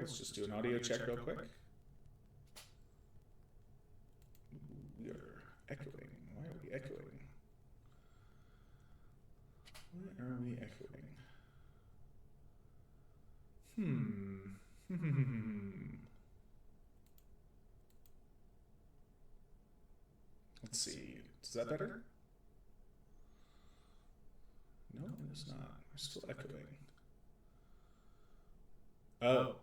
let's just do an audio check real quick. We are echoing. Why are we echoing? Why are we echoing? Let's see. Is that better? No, it is not. We're still echoing. Oh.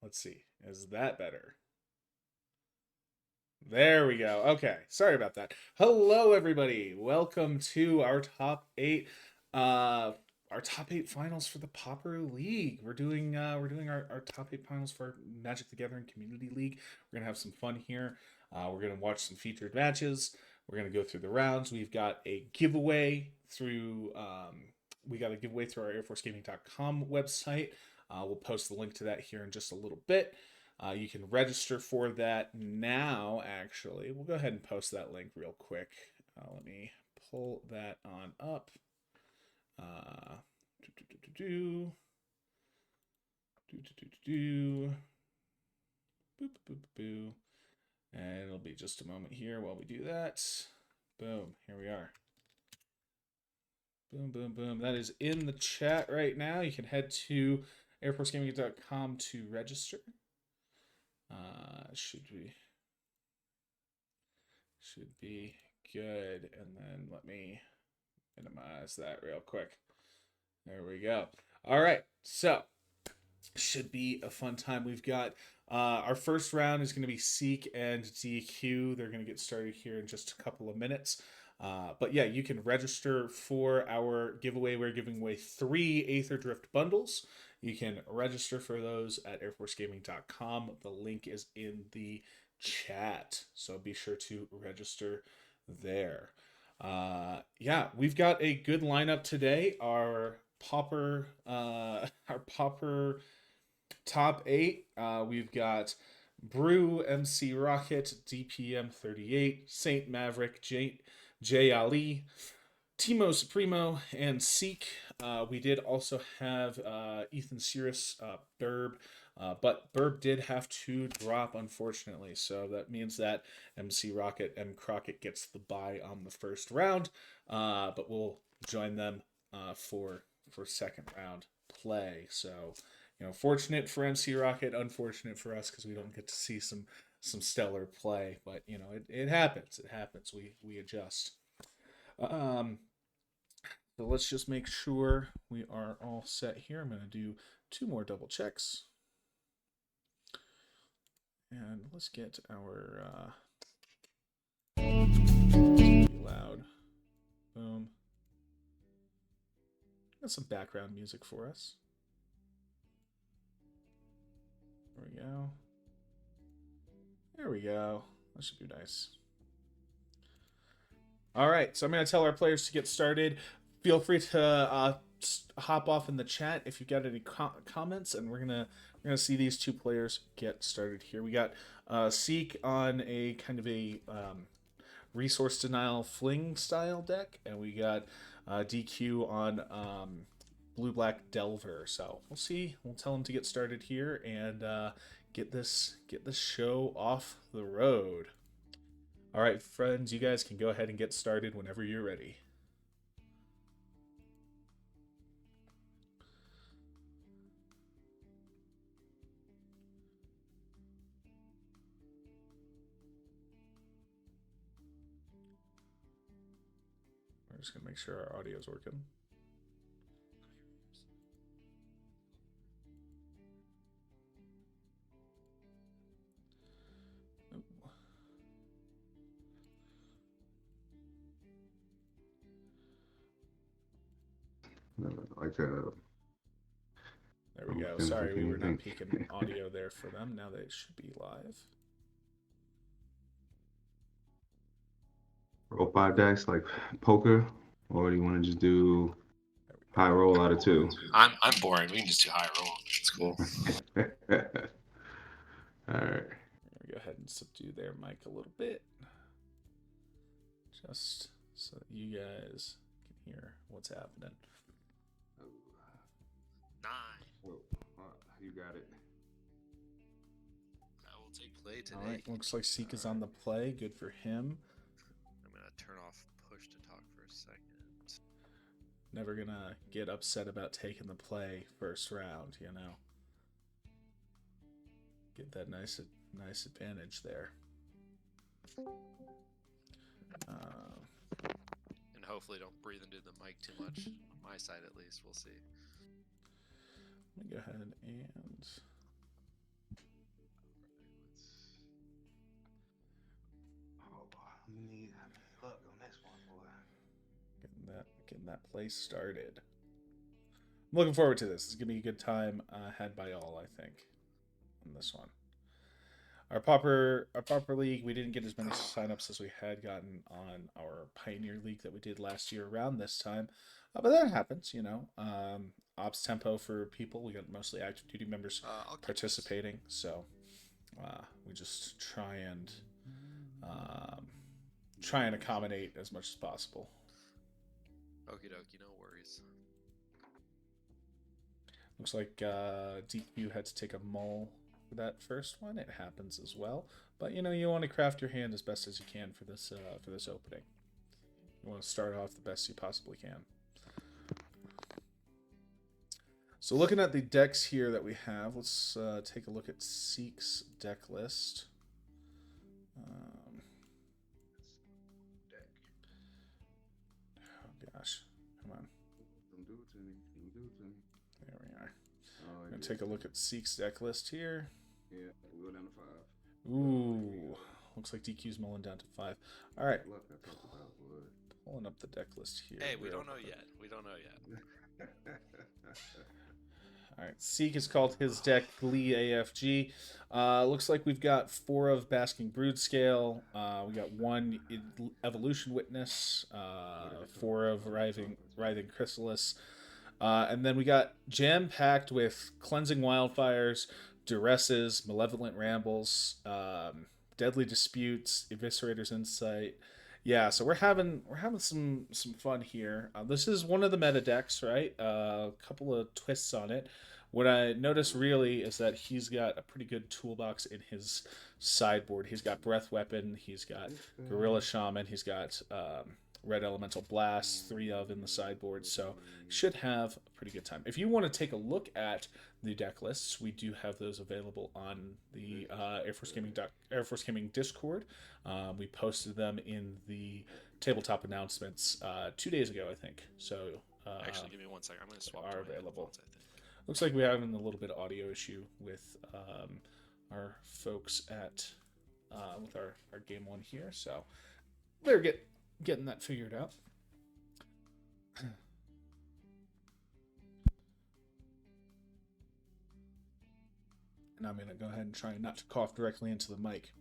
Let's see. Is that better? There we go. Okay. Sorry about that. Hello, everybody. Welcome to our top 8 finals for the Pauper League. We're doing our top 8 finals for Magic the Gathering Community League. We're gonna have some fun here. We're gonna watch some featured matches. We're gonna go through the rounds. We've got a giveaway through our airforcegaming.com website. We'll post the link to that here in just a little bit. You can register for that now, actually. We'll go ahead and post that link real quick. Let me pull that on up. And it'll be just a moment here while we do that. Boom, here we are. Boom, boom, boom. That is in the chat right now. You can head to airforcegaming.com to register. Should be good. And then let me minimize that real quick. There we go. All right, so should be a fun time. We've got our first round is going to be Seek and DQ. They're going to get started here in just a couple of minutes. But yeah, you can register for our giveaway. We're giving away 3 Aether Drift bundles. You can register for those at airforcegaming.com. The link is in the chat, so be sure to register there. Yeah, we've got a good lineup today. Our Pauper top 8. We've got Brew, MC Rocket, DPM 38, Saint Maverick, J Ali, Timo Supremo, and Seek. We did also have Ethan Cirrus, Burb, but Burb did have to drop, unfortunately. So that means that MC Rocket and Crockett gets the bye on the first round, but we'll join them for second round play. So, fortunate for MC Rocket, unfortunate for us because we don't get to see some stellar play. But it happens. It happens. We adjust. So let's just make sure we are all set here. I'm going to do 2 more double checks. And let's get our loud. Boom. Got some background music for us. There we go. There we go. That should be nice. All right, so I'm going to tell our players to get started. Feel free to hop off in the chat if you've got any comments, and we're gonna see these 2 players get started here. We got Seek on a kind of a resource denial fling style deck, and we got DQ on blue black Delver. So we'll see. We'll tell them to get started here and get this show off the road. All right, friends, you guys can go ahead and get started whenever you're ready. We're just going to make sure our audio is working. There we go. Sorry, we were not peeking audio there for them. Now they should be live. Roll 5 dice like poker, or do you want to just do high roll out of 2? I'm boring. We can just do high roll. It's cool. All right. Go ahead and subdue their mic a little bit, just so that you guys can hear what's happening. 9. Well, you got it. I will take play today. All right, looks like Seek is on the play. Good for him. I'm gonna turn off push to talk for a second. Never gonna get upset about taking the play first round, you know. Get that nice advantage there. And hopefully don't breathe into the mic too much. On my side, at least. We'll see. Let me go ahead and Need luck on this one, boy. getting that play started. I'm looking forward to this. It's gonna be a good time had by all, I think, on this one. Our Pauper League, we didn't get as many signups as we had gotten on our Pioneer League that we did last year around this time. But that happens, you know. Ops tempo for people. We got mostly active duty members participating. So we just try and accommodate as much as possible. Okie dokie, no worries. Looks like DQ had to take a mull for that first one. It happens as well, but you know, you want to craft your hand as best as you can for this opening. You want to start off the best you possibly can. So looking at the decks here that we have, let's take a look at Seek's deck list. Oh gosh, come on. Don't do it to me. Don't do it to me. There we are. Oh, I'm gonna take a look at Seek's deck list here. Yeah, we'll go down to 5. Ooh, looks like DQ's mulling down to 5. All right, Luck I talked about, boy. pulling up the deck list here. Hey, we don't know yet. We don't know yet. All right, Seek has called his deck Glee AFG. Looks like we've got 4 of Basking Brood Scale. We got 1 Evolution Witness, 4 of Writhing Chrysalis. And then we got jam-packed with Cleansing Wildfires, Duresses, Malevolent Rambles, Deadly Disputes, Eviscerator's Insight. Yeah, so we're having some fun here. This is one of the meta decks, right? A couple of twists on it. What I notice really is that he's got a pretty good toolbox in his sideboard. He's got Breath Weapon, he's got Gorilla Shaman, he's got Red Elemental Blast, 3 of in the sideboard, so should have a pretty good time. If you want to take a look at the deck lists, we do have those available on the Air Force Gaming Discord. We posted them in the tabletop announcements 2 days ago, I think. So Actually, give me 1 second. I'm going to swap are to my available. headphones, I think. Looks like we're having a little bit of audio issue with our folks at with our game one here, so they're getting that figured out. And I'm gonna go ahead and try not to cough directly into the mic.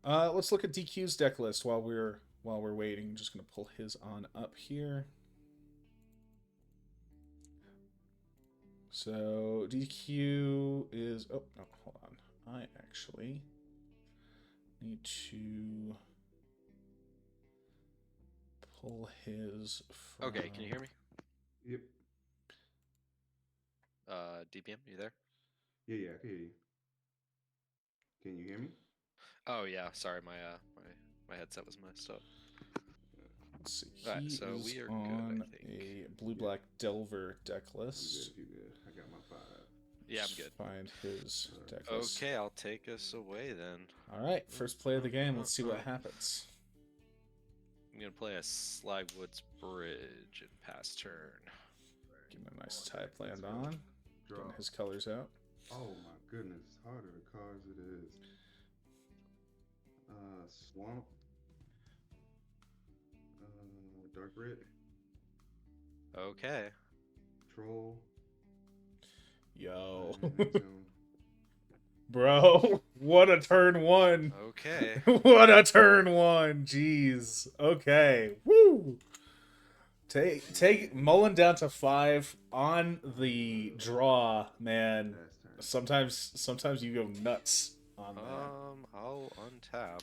Let's look at DQ's deck list while we're waiting. I'm just gonna pull his on up here. So DQ is hold on. I actually need to pull his from... Okay, can you hear me? Yep. DPM, you there? Yeah, I can hear you. Can you hear me? Oh yeah, sorry, my headset was messed up. Let's see. Right, He so is we are on good, I think. a blue-black Delver deck list. You good. I got my 5. Yeah, I'm Let's good. find his deck list. Okay, I'll take us away then. All right, first play of the game. Let's see what happens. I'm gonna play a Slagwood's Bridge and pass turn. Give him a nice type land on. Draw. Getting his colors out. Oh my goodness, harder the cards it is. Swamp. Dark red. Okay. Troll. Yo. and, Bro, what a turn 1. Okay. What a turn 1. Jeez. Okay. Woo. Take Mullen down to 5 on the draw, man. Sometimes you go nuts on that. I'll untap.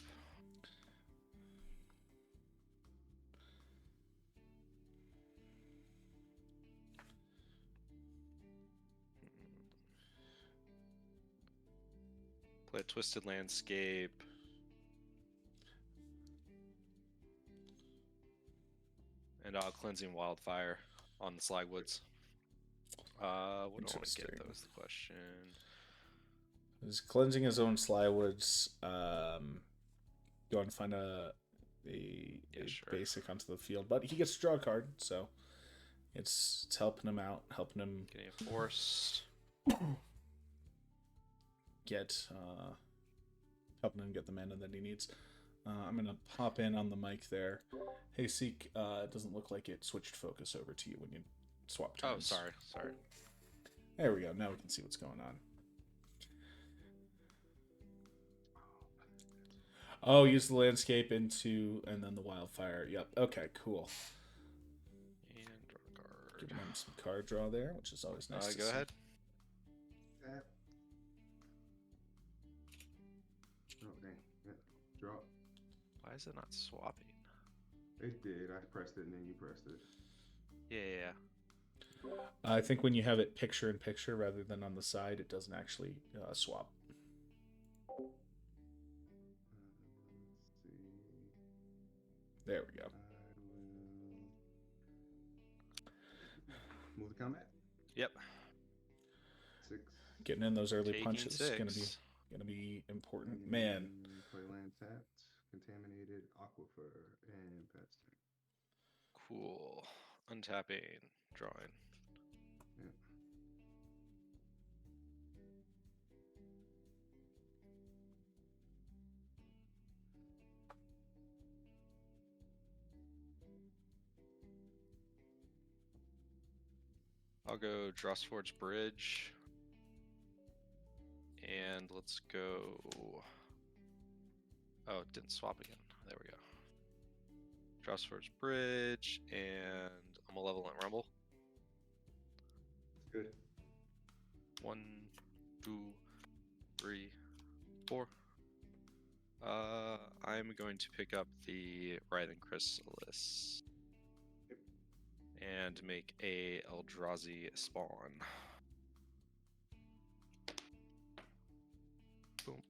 Play a Twisted Landscape. And Cleansing Wildfire on the Slagwoods. What do I want to get, though, is the question. He's cleansing his own Slywoods. Go and find a Sure. basic onto the field, but he gets to draw a card, so it's helping him out, helping him Getting a force. get helping him get the mana that he needs. I'm gonna pop in on the mic there. Hey Seek, it doesn't look like it switched focus over to you when you swapped turns. Oh, sorry. There we go. Now we can see what's going on. Oh, use the landscape into and then the wildfire. Yep. Okay. Cool. And draw a card. Giving him some card draw there, which is always nice. To Go see. ahead. Tap. Oh, dang. Yeah. Draw. Why is it not swapping? It did. I pressed it and then you pressed it. Yeah. I think when you have it picture in picture rather than on the side, it doesn't actually swap. Let's see. There we go. Move the combat. Yep. 6. Getting in those early Taking punches is 6. gonna be important. Man, Play land tapped, contaminated aquifer, and pass turn. Cool. Untapping. Drawing. Yeah. I'll go Drossforge Bridge. And let's go. Oh, it didn't swap again. There we go. Drossforge Bridge, and I'm a Malevolent Rumble. Good. 1, 2, 3, 4. I'm going to pick up the Writhing Chrysalis and make a Eldrazi spawn. Boom.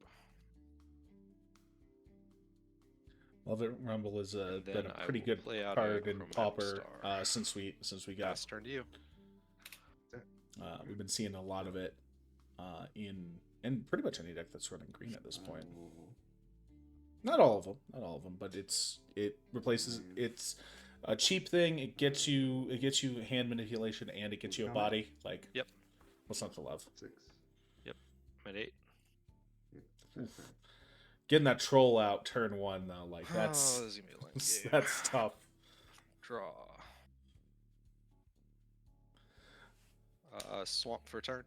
Velvet Rumble has And been then a I pretty will good play out card a in Chromatic Pauper Star. since we got. Pass turn to you. We've been seeing a lot of it in pretty much any deck that's running green at this point. Not all of them, but it replaces. It's a cheap thing. It gets you hand manipulation and it gets you a body. Like, Yep. What's not to love? 6. I'm at 8. Yep. Pass turn. Getting that troll out turn 1 though, like that's this is gonna be a long game. that's tough. Draw. Swamp for turn.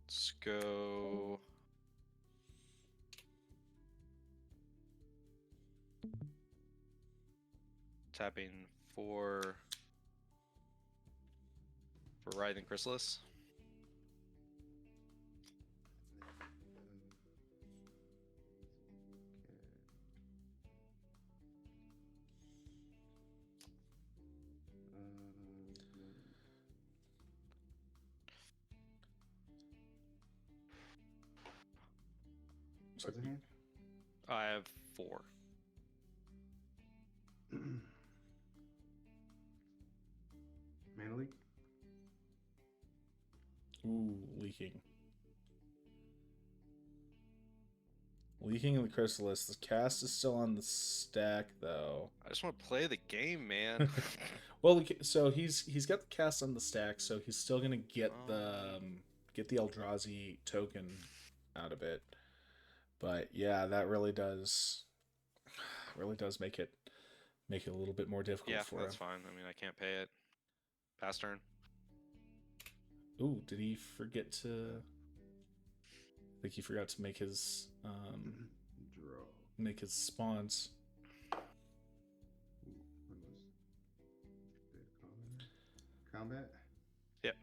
Let's go. Tapping for Writhing Chrysalis. What's the hand? I have 4. Mana leak? Ooh, leaking. Leaking in the Chrysalis. The cast is still on the stack though. I just want to play the game, man. Well, so he's got the cast on the stack, so he's still gonna get the Eldrazi token out of it. But yeah, that really does make it a little bit more difficult Yeah, for that's him. fine. I mean, I can't pay it. Pass turn. Ooh, did he forget to? I think he forgot to make his Draw. make his spawns. Combat? Yep.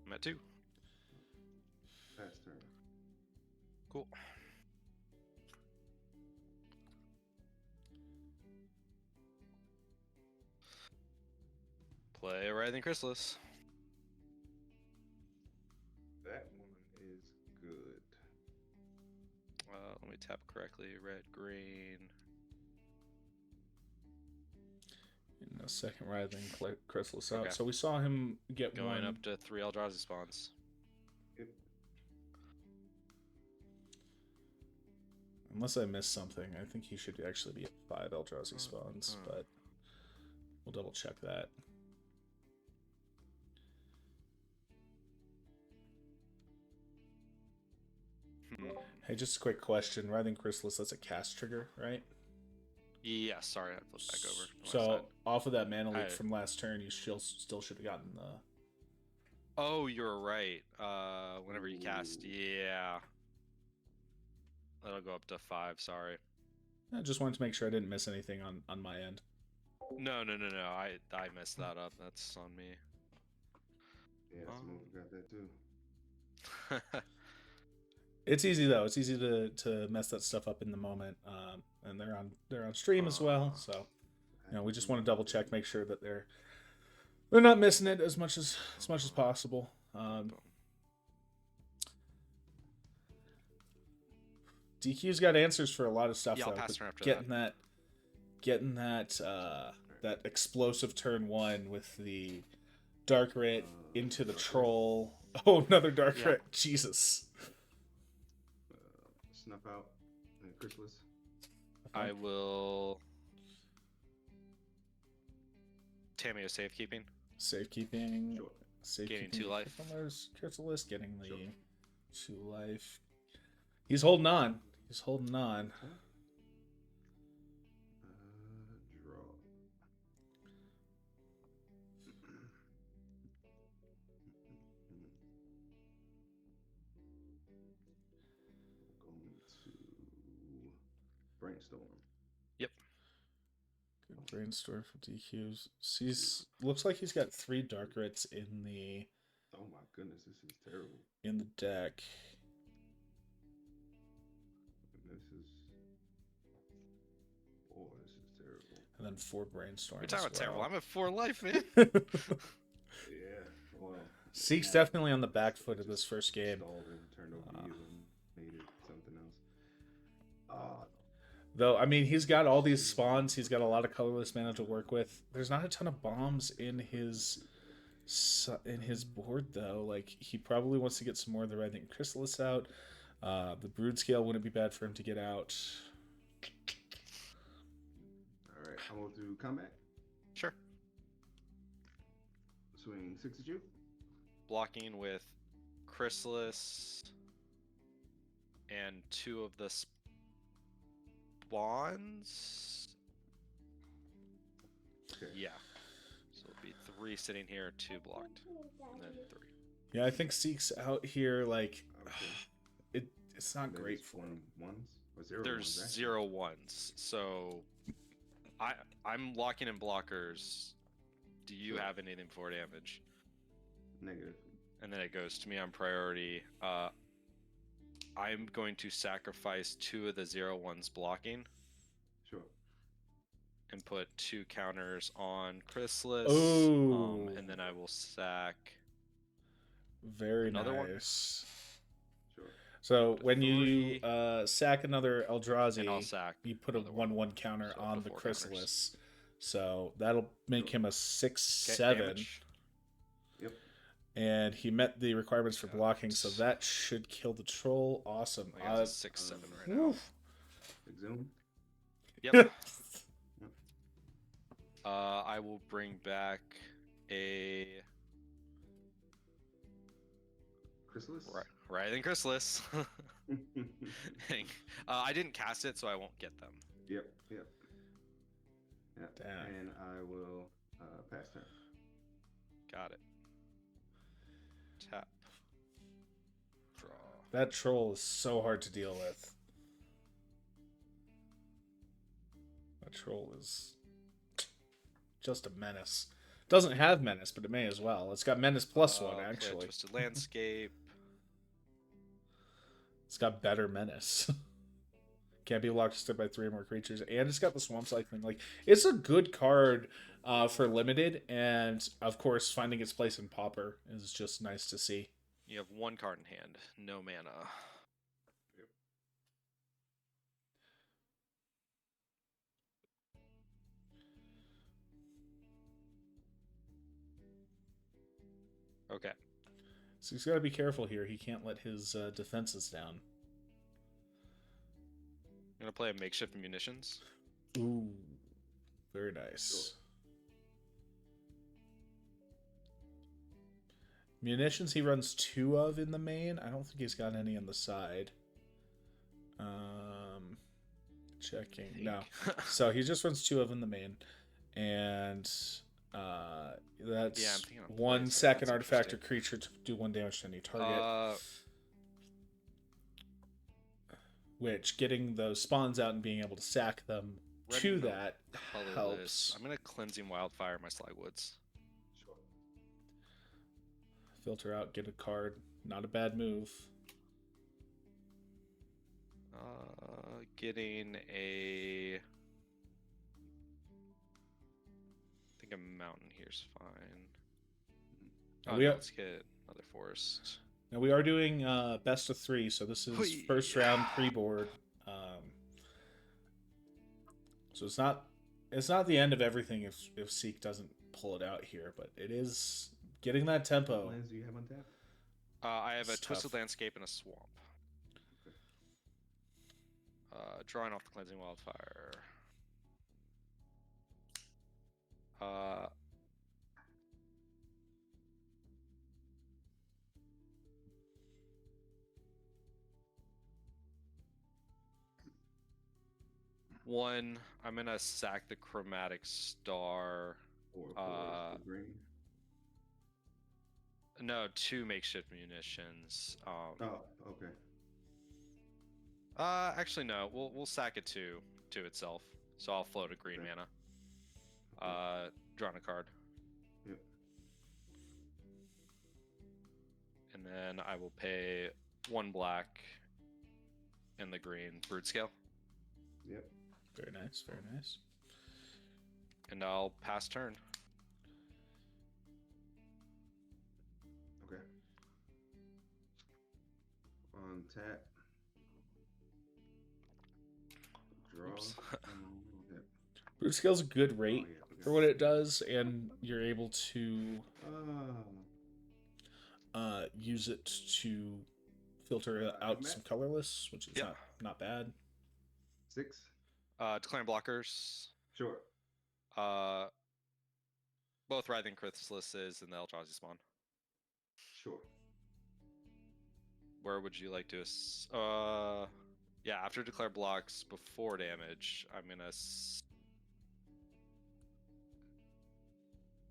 I'm at 2. Pass turn. Cool. Writhing Chrysalis. That one is good. Let me tap correctly. Red, green. In a second, Writhing Chrysalis out. Okay. So we saw him get Going one. up to 3 Eldrazi spawns. Yep. Unless I missed something, I think he should actually be at 5 Eldrazi spawns, but we'll double check that. Hey, just a quick question. Writhing Chrysalis, that's a cast trigger, right? Yeah, sorry, I flipped back over. to my So side. off of that mana leak I- from last turn, you still should have gotten the. Oh, you're right. Whenever you cast, yeah. That'll go up to 5, sorry. I just wanted to make sure I didn't miss anything on my end. No. I messed that up. That's on me. Yeah, someone forgot that too. It's easy though. It's easy to mess that stuff up in the moment. And they're on stream as well, so we just want to double check, make sure that they're not missing it as much as possible. DQ's got answers for a lot of stuff. Yeah, I'll though, pass but turn after getting that explosive turn 1 with the dark rit into the troll. Oh, another dark rit. Jesus. Snuff out Chrysalis. I will. Tameo safekeeping. Safekeeping. Sure. Safekeeping. Gaining 2 life. Chrysalis getting the Sure. 2 life. He's holding on. He's holding on. Draw. Going to brainstorm. Yep. Good brainstorm for DQs. Looks like he's got 3 dark rits in the Oh my goodness, this is terrible. deck. This is terrible. And then 4 brainstorms. You're talking about as terrible. well. I'm at 4 life, man. Yeah. Well. Seek's definitely on the back foot of this first game. Stalled and turned over you and made it something else. Though, I mean, he's got all these spawns. He's got a lot of colorless mana to work with. There's not a ton of bombs in his board, though. Like, he probably wants to get some more of the Writhing Chrysalis out. The Brood Scale wouldn't be bad for him to get out. All right, I'm going to do combat. Sure. Swing 6 at you. Blocking with Chrysalis and 2 of the spawns. Okay. Yeah. So it'll be 3 sitting here, 2 blocked, and then 3. Yeah, I think Seek's out here, like, Okay. it's not There's great for him. ones or 0 There's ones, 0 ones, so I'm locking in blockers. Do you Sure. have anything for damage? Negative. And then it goes to me on priority. I'm going to sacrifice 2 of the 0 ones blocking Sure. and put 2 counters on Chrysalis. Oh. And then I will sack. Very Another one? nice. Sure. So when 3. you sack another Eldrazi, And I'll sack you put a another 1/1 counter So on up the to 4 Chrysalis. So that'll make him a 6/7. damage. Yep. And he met the requirements for Got blocking, it. so that should kill the troll. Awesome. I got a 6/7 right now. Woof. Big zoom. Yep. I will bring back a Chrysalis. Writhing Chrysalis. I didn't cast it, so I won't get them. Yep. Damn. And I will pass turn. Got it. Tap. Draw. That troll is so hard to deal with. That troll is just a menace. Doesn't have menace, but it may as well. It's got menace +1, Okay, actually. Twisted Landscape. It's got better menace. Can't be locked instead by 3 or more creatures, and it's got the swamp cycling. Like, it's a good card for limited, and of course, finding its place in Pauper is just nice to see. You have 1 card in hand, no mana. Okay. So he's got to be careful here. He can't let his defenses down. I'm gonna play a makeshift munitions. Ooh, very nice. Munitions he runs 2 of in the main. I don't think he's got any on the side. Checking. No. So he just runs 2 of in the main. And that's thinking on 1 plays, second that's artifact or interesting. creature to do 1 damage to any target. Which, getting those spawns out and being able to sack them Red to and that colorless. helps. I'm gonna Cleansing Wildfire my Slagwoods. Sure. Filter out, get a card. Not a bad move. Getting a. I think a mountain here's fine. Now Oh, we no, are- let's get another forest. Now we are doing best of 3, so this is Hoi. first round pre-board. So it's not the end of everything if Seek doesn't pull it out here, but it is getting that What tempo. lands do you have on tap? I have a It's Twisted tough. Landscape and a Swamp. Drawing off the Cleansing Wildfire. One, I'm gonna sack the Chromatic Star. Or forest or green? No, 2 makeshift munitions. Oh, okay. Actually no, we'll sack it to itself. So I'll float a green Okay. mana. Drawing a card. Yep. And then I will pay 1 black and the green Brood Scale. Yep. Very nice, very nice. And I'll pass turn. Okay. On tap. Draw. Oops. Okay. Root Scale's a good rate Oh, yeah, okay. for what it does, and you're able to use it to filter out some colorless, which is Yeah. not bad. 6. Declaring blockers. Sure. Both Writhing Chrysalises and the Eldrazi spawn. Sure. Where would you like to? Yeah, after declare blocks before damage, I'm gonna.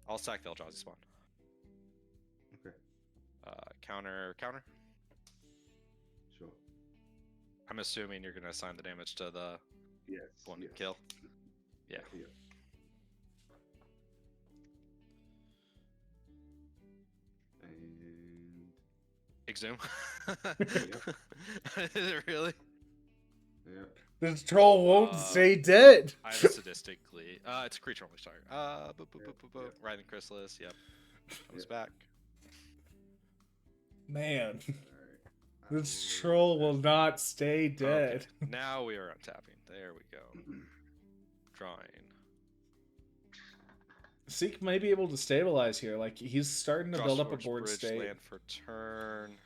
I'll sack the Eldrazi spawn. Okay. Counter. Sure. I'm assuming you're gonna assign the damage to the Yes. one to yes. kill. Yeah. Yeah. And Exhume. Yep. Is it really? yeah. This troll won't Uh, stay dead. I have a sadistically. It's a creature only. Sorry. Yeah. Writhing Chrysalis. Yep. Comes Yeah. back. Man, All right. this troll will not stay dead. Okay. Now we are untapping. There we go. Drawing. Seek may be able to stabilize here. Like, he's starting to Draw build up a Swords board Bridge state. land for turn.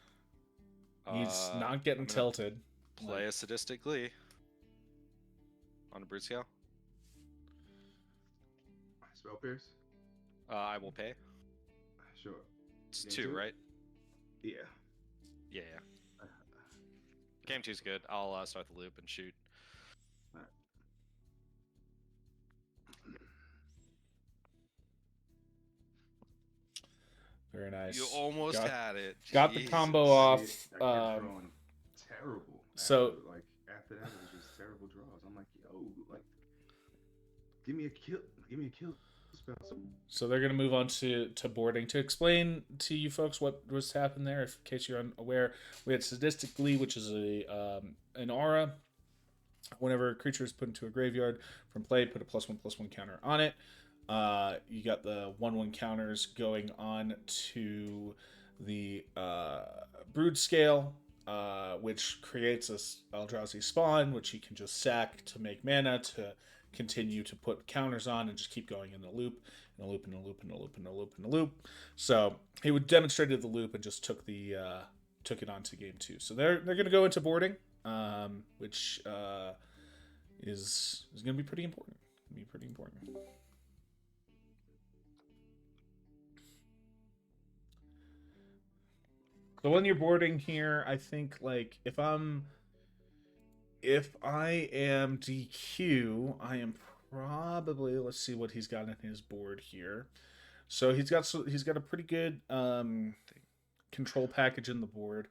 He's not getting I'm gonna tilted. Play a Sadistic Glee on a Brute Scale. Spell Pierce? I will pay. Sure. It's Game 2, 2? right? Yeah. Yeah. Game 2's good. I'll start the loop and shoot. Alright. Very nice. You almost Got- had it. got the Jesus. combo off. I kept drawing terrible. so- after that, it was just terrible draws. I'm like, yo, like, give me a kill spell. So they're gonna move on to boarding. To explain to you folks what was happened there, if in case you're unaware, we had Sadistic Glee, which is a an aura Whenever a creature is put into a graveyard from play, put a +1/+1 counter on it. You got the 1/1 counters going on to the Brood Scale, which creates a Eldrazi spawn, which you can just sack to make mana to continue to put counters on and just keep going in a loop, in a loop, in a loop, in a loop, in a loop, in a loop. So he would demonstrated the loop and just took it on to game 2. So they're going to go into boarding, which is going to be pretty important. So when you're boarding here, I think like if I am DQ, I am probably, let's see what he's got in his board here. So he's got a pretty good control package in the board.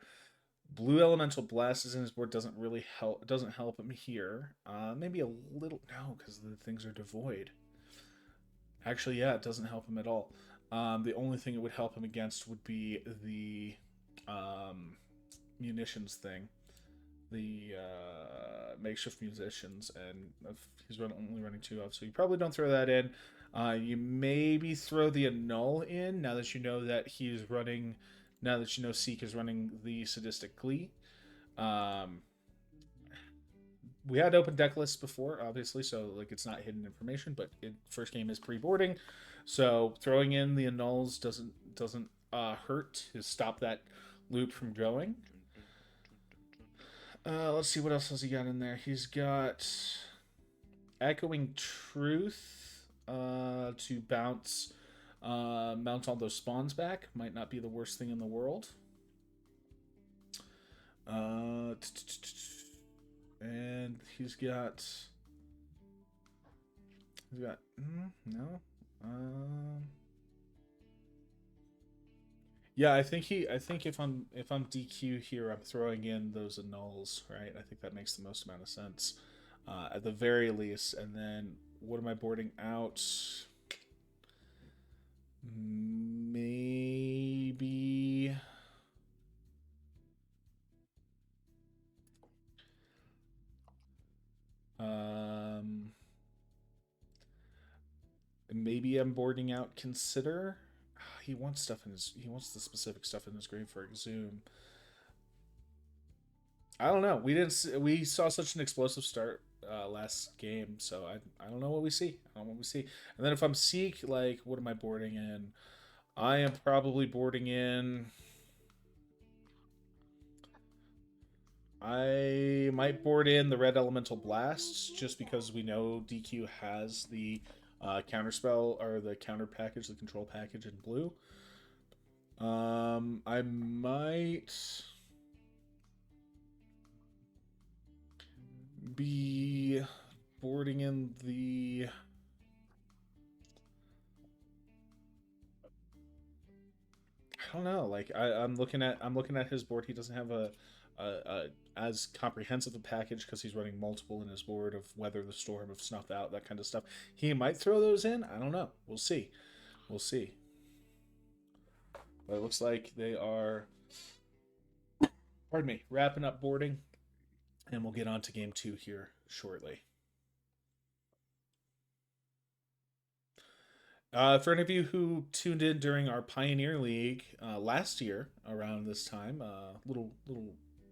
Blue Elemental Blast is in his board. Doesn't really help. It doesn't help him here. Maybe a little. No, because the things are devoid. Actually, yeah, it doesn't help him at all. The only thing it would help him against would be the munitions thing, the makeshift munitions, and he's only running 2 out, so you probably don't throw that in. You maybe throw the annul in now that you know that he's running. Now that you know Seek is running the Sadistic Glee. We had open deck lists before, obviously, so like it's not hidden information, but first game is pre-boarding, so throwing in the annuls doesn't hurt to stop that loop from going. Let's see, what else has he got in there? He's got Echoing Truth to bounce, mount all those spawns back. Might not be the worst thing in the world. And he's got no. Yeah, I think if I'm DQ here, I'm throwing in those annuls, right? I think that makes the most amount of sense, at the very least. And then what am I boarding out? Maybe maybe I'm boarding out Consider. He wants the specific stuff in his grave for Exhume. I don't know. We saw such an explosive start last game, so I don't know what we see. And then if I'm Seek, like, what am I boarding in? I am probably boarding in. I might board in the Red Elemental Blasts just because we know DQ has the counter spell or the counter package, the control package in blue. I might be boarding in the I don't know. Like I'm looking at his board. He doesn't have a as comprehensive a package because he's running multiple in his board of Weather the Storm, of Snuff Out, that kind of stuff. He might throw those in. I don't know. We'll see. But it looks like they are, pardon me, wrapping up boarding, and we'll get on to game 2 here shortly. For any of you who tuned in during our Pioneer League last year around this time, little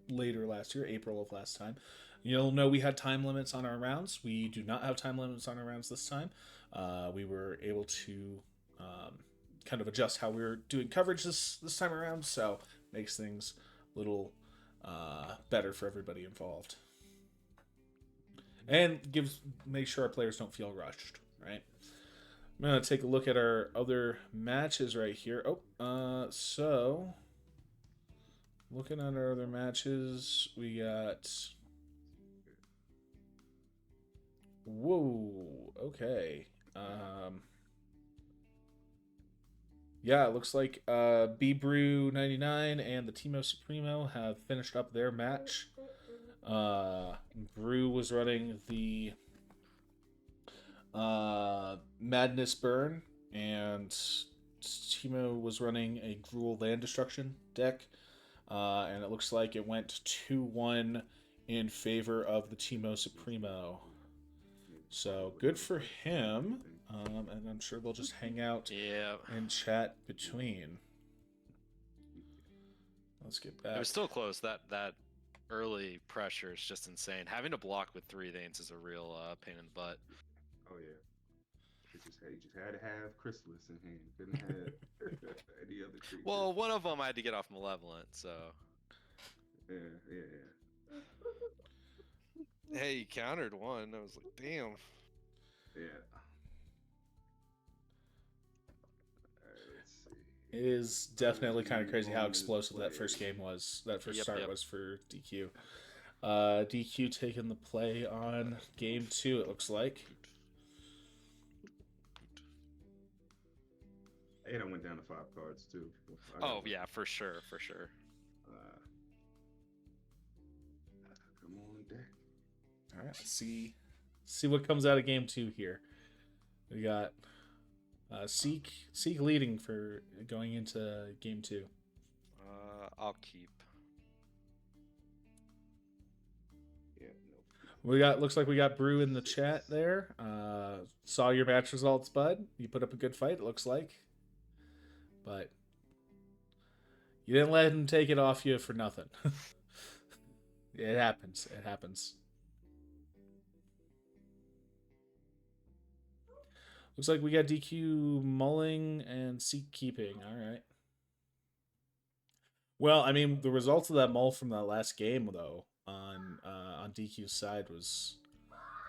later last year, April of last time, you'll know we had time limits on our rounds. We do not have time limits on our rounds this time. We were able to kind of adjust how we were doing coverage this time around, so makes things a little better for everybody involved, and make sure our players don't feel rushed, right? I'm gonna take a look at our other matches right here. So looking at our other matches, we got. Whoa. Okay. Yeah, it looks like B-Brew 99 and the Timo Supremo have finished up their match. Brew was running the Madness Burn, and Timo was running a Gruul Land Destruction deck. And it looks like it went 2-1 in favor of the Timo Supremo. So good for him. And I'm sure they'll just hang out Yeah. and chat between. Let's get back. It was still close. That early pressure is just insane. Having to block with 3 Thanes is a real pain in the butt. Oh yeah. It's just you just had to have Chrysalis in hand. Couldn't have any other creature. Well, one of them I had to get off Malevolent, so. Yeah. Hey, he countered one. I was like, damn. Yeah. Let's see. It is definitely kind of crazy how explosive that first game was. That first start was for DQ. DQ taking the play on game 2, it looks like. And I went down to 5 cards too. Oh yeah, for sure. Come on, deck. All right, let's see what comes out of game 2 here. We got Seek leading for going into game 2. I'll keep. Yeah, Looks like we got Brew in the chat there. Saw your match results, bud. You put up a good fight, it looks like. But you didn't let him take it off you for nothing. It happens. Looks like we got DQ mulling and Seek keeping. All right. Well, I mean, the results of that mull from that last game, though, on DQ's side was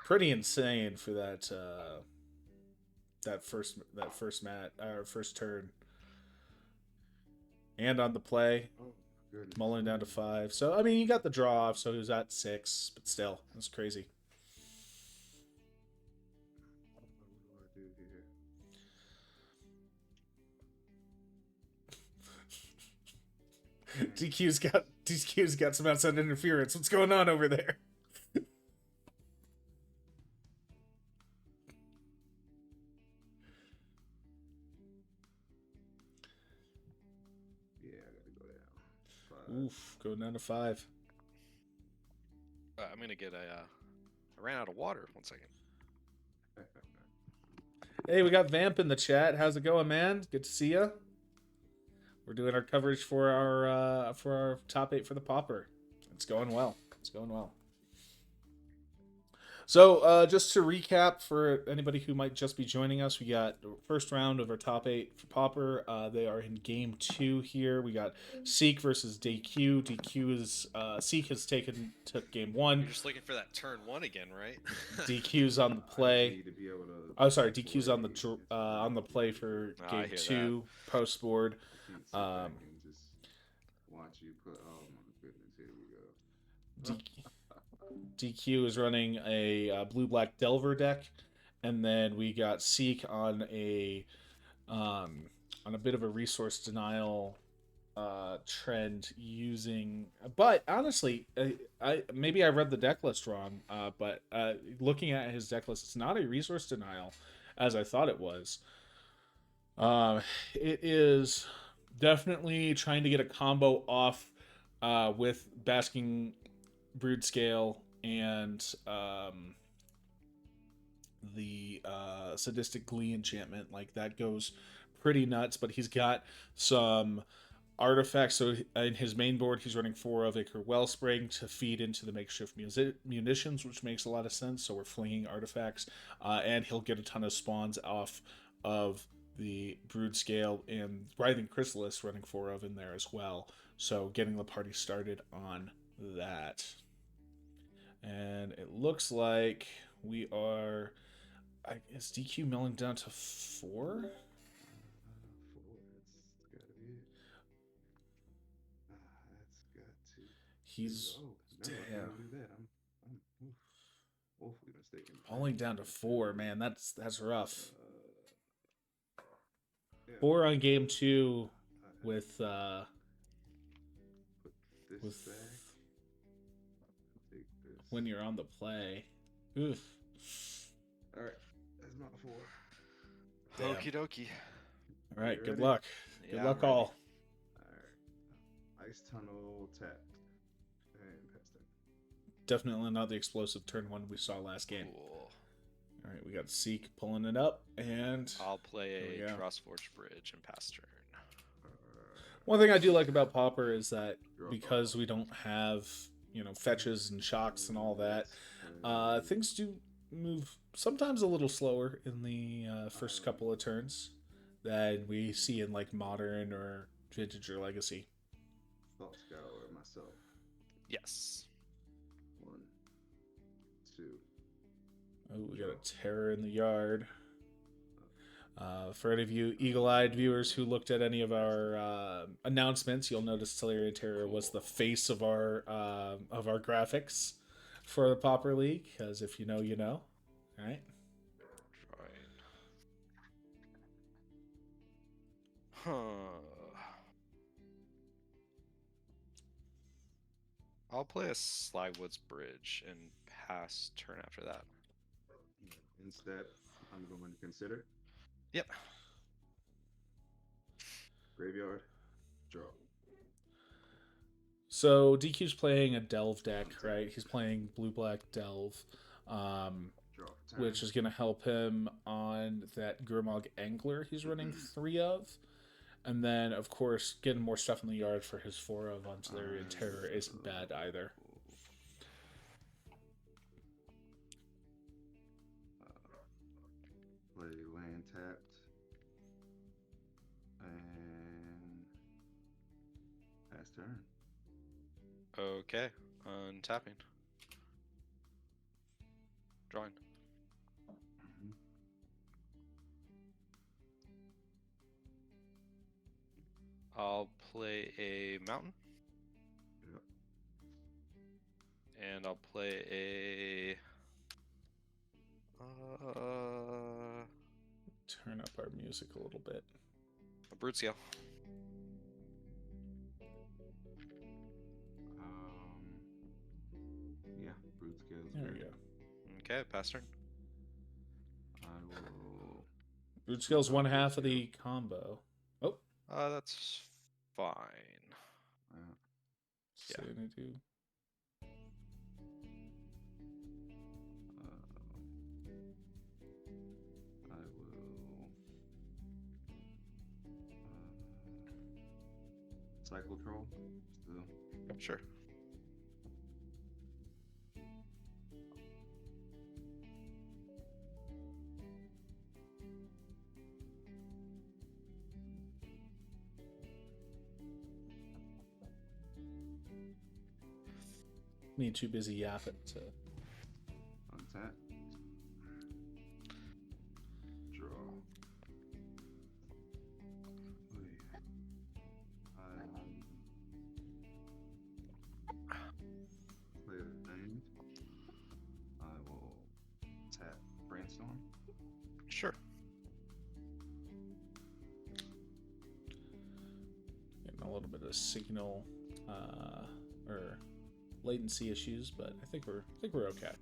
pretty insane for that first turn. And on the play, mulling down to 5. So I mean, you got the draw off, so he was at 6, but still, that's crazy. What do I do here? DQ's got some outside interference. What's going on over there? Oof, going down to 5. I'm gonna get I ran out of water. 1 second. Hey, we got Vamp in the chat. How's it going, man? Good to see you. We're doing our coverage for our top 8 for the Pauper. It's going well. So, just to recap for anybody who might just be joining us, we got the first round of our top 8 for Pauper. They are in game 2 here. We got Seek versus DQ. Seek has took game 1. You're just looking for that turn 1 again, right? DQ's on the play. DQ's on the play for game 2 post board. Just watch you put. Oh my goodness! Here we go. DQ is running a blue-black Delver deck, and then we got Seek on a bit of a resource denial trend using. But honestly, maybe I read the deck list wrong. But looking at his deck list, it's not a resource denial as I thought it was. It is definitely trying to get a combo off with Basking Brood Scale and the Sadistic Glee enchantment. Like, that goes pretty nuts, but he's got some artifacts. So in his main board, he's running 4 of Ichor Wellspring to feed into the makeshift munitions, which makes a lot of sense. So we're flinging artifacts, and he'll get a ton of spawns off of the Brood Scale, and Writhing Chrysalis running 4 of in there as well. So getting the party started on that. And it looks like we are. Is DQ milling down to 4? 4. That's gotta be it. That's got to. He's. No, damn. I can't do that. I'm woefully mistaken. Falling down to 4, man. That's rough. Yeah. 4 on game 2 with Put this back. Take this. when you're on the play. Oof. All right, that's my 4. Damn. Okie dokie. All right, You good ready? luck. Yeah, Good luck, I'm ready. all. All right, Ice Tunnel tapped and pass turn. Definitely not the explosive turn one we saw last game. Cool. All right, we got Seek pulling it up, and I'll play There we a go. Trustforge Bridge and pass turn. one thing I do like about Pauper is that Draw. because we don't have, fetches and shocks and all that, things do move sometimes a little slower in the first couple of turns than we see in like Modern or Vintage or Legacy. Thought Scour myself. Yes. 1, 2. Oh, we got a Terror in the yard. For any of you eagle-eyed viewers who looked at any of our announcements, you'll notice Tellurian Terror was the face of our graphics for the Pauper League. Because if you know, you know. All right. Drawing. Huh. I'll play a Slywoods Bridge and pass turn after that. Instead, I'm going to consider Yep. Graveyard. Draw. So DQ's playing a Delve deck, right? He's playing blue-black Delve, Draw. Turn. which is going to help him on that Gurmag Angler he's running 3 of. And then, of course, getting more stuff in the yard for his 4 of on Tellurian Terror isn't bad either. Play land tapped. And pass turn. Okay. Untapping. Drawing. Mhm. I'll play a mountain. Yep. And I'll play a Turn up our music a little bit. Brute Scale. Yeah, Brute Scales. There we go. Okay, pass turn. I will. Root Scale's one half of the combo. Oh, That's fine. Yeah. Sanity. I will. Cyclotron. Still. Sure. Me too busy yapping to. Untap. Draw. Play a thing. I will tap Brainstorm. Sure. Getting a little bit of signal or latency issues, but I think we're okay.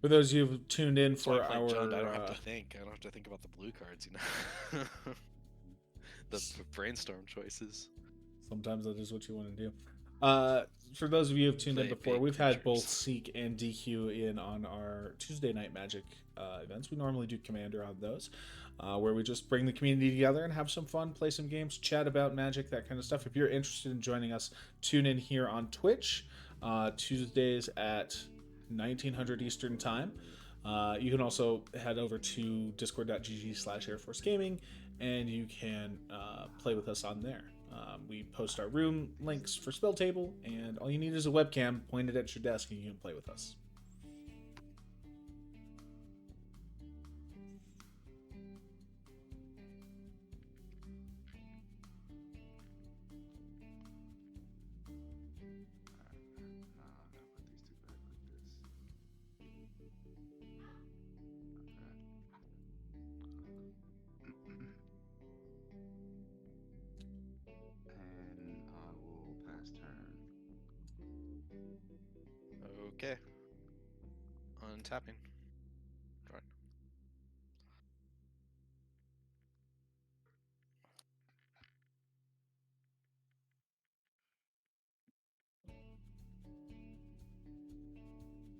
For those of you who've tuned in That's why for I play our, Jund. I don't have to think. I don't have to think about the blue cards, you know. The brainstorm choices. sometimes that is what you want to do. For those of you who've tuned in Play before, big we've had both creatures. Seek and DQ in on our Tuesday Night Magic events. We normally do Commander on those, where we just bring the community together and have some fun, play some games, chat about Magic, that kind of stuff. If you're interested in joining us, tune in here on Twitch, Tuesdays at 1900 Eastern Time. You can also head over to discord.gg/Air Force Gaming, and you can play with us on there. We post our room links for Spell Table, and all you need is a webcam pointed at your desk, and you can play with us. Okay. Untapping. Drawing.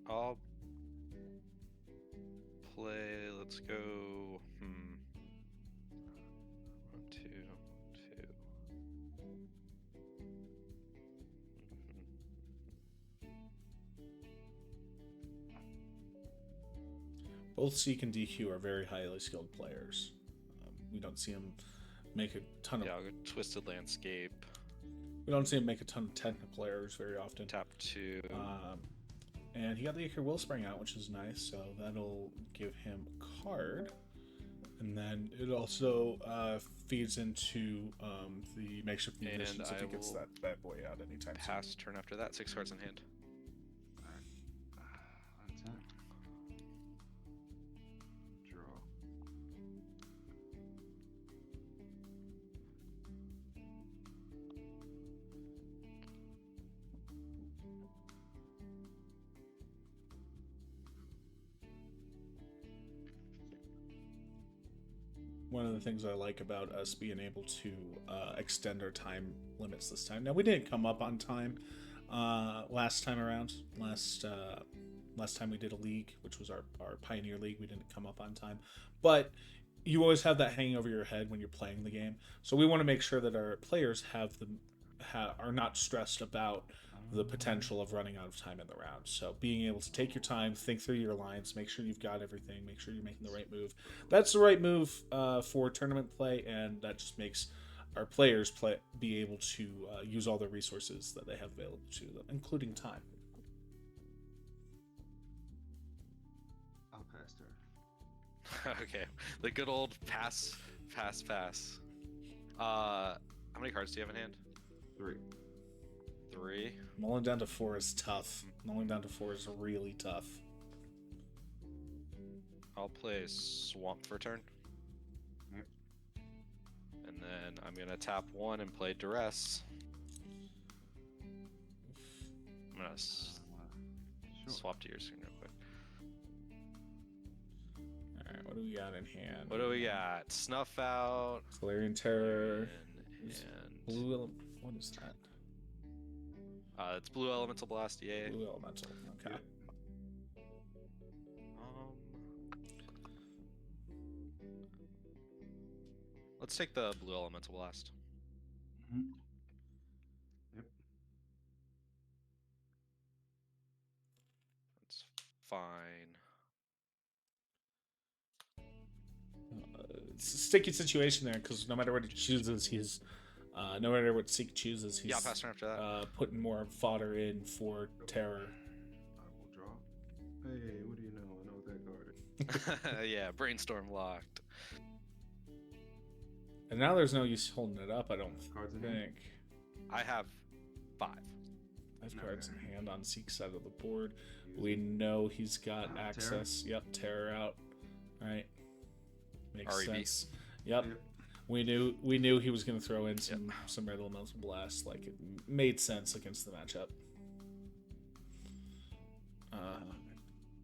I'll play. Let's go. 1, 2, 2. Both Seek and DQ are very highly skilled players. We don't see him make a ton of. Yeah, I'll go Twisted Landscape. We don't see him make a ton of technical errors very often. Tap 2. And he got the Acre Willspring out, which is nice, so that'll give him a card. And then it also feeds into the makeshift munitions if he gets that bad boy out anytime soon. Pass turn after that. 6 cards in hand. Untap. Draw. One of the things I like about us being able to extend our time limits this time. Now, we didn't come up on time last time around. Last time we did a league, which was our Pioneer League, we didn't come up on time. But you always have that hanging over your head when you're playing the game. So we want to make sure that our players are not stressed about the potential of running out of time in the round. So being able to take your time, think through your lines, make sure you've got everything, make sure you're making the right move. That's the right move for tournament play, and that just makes our players be able to use all the resources that they have available to them, including time. I'll pass turn. Okay. The good old pass. How many cards do you have in hand? 3. 3. Mulling down to 4 is tough. Mulling down to 4 is really tough. I'll play Swamp for a turn. Yep. And then I'm going to tap 1 and play Duress. I'm going to Sure. swap to your screen real quick. Alright, what do we got in hand? What do we got? Snuff Out. Galarian Terror. And Blue. What is that? it's Blue Elemental Blast, yay. Blue Elemental. Okay. Yep. Let's take the Blue Elemental Blast. Mm-hmm. Yep. That's fine. It's a sticky situation there because no matter what he chooses, no matter what Seek chooses, he's Pass turn after that. putting more fodder in for Terror. I will draw. Hey, what do you know? I know what that card is. Yeah, Brainstorm locked. And now there's no use holding it up, I don't Cards in hand? think. I have 5. 5 cards in hand on Seek's side of the board. We know he's got access. Yep, Terror out. Right. Makes REB. sense. Yep. Yep. We knew he was going to throw in some Red Elemental Blast. Like, it made sense against the matchup. I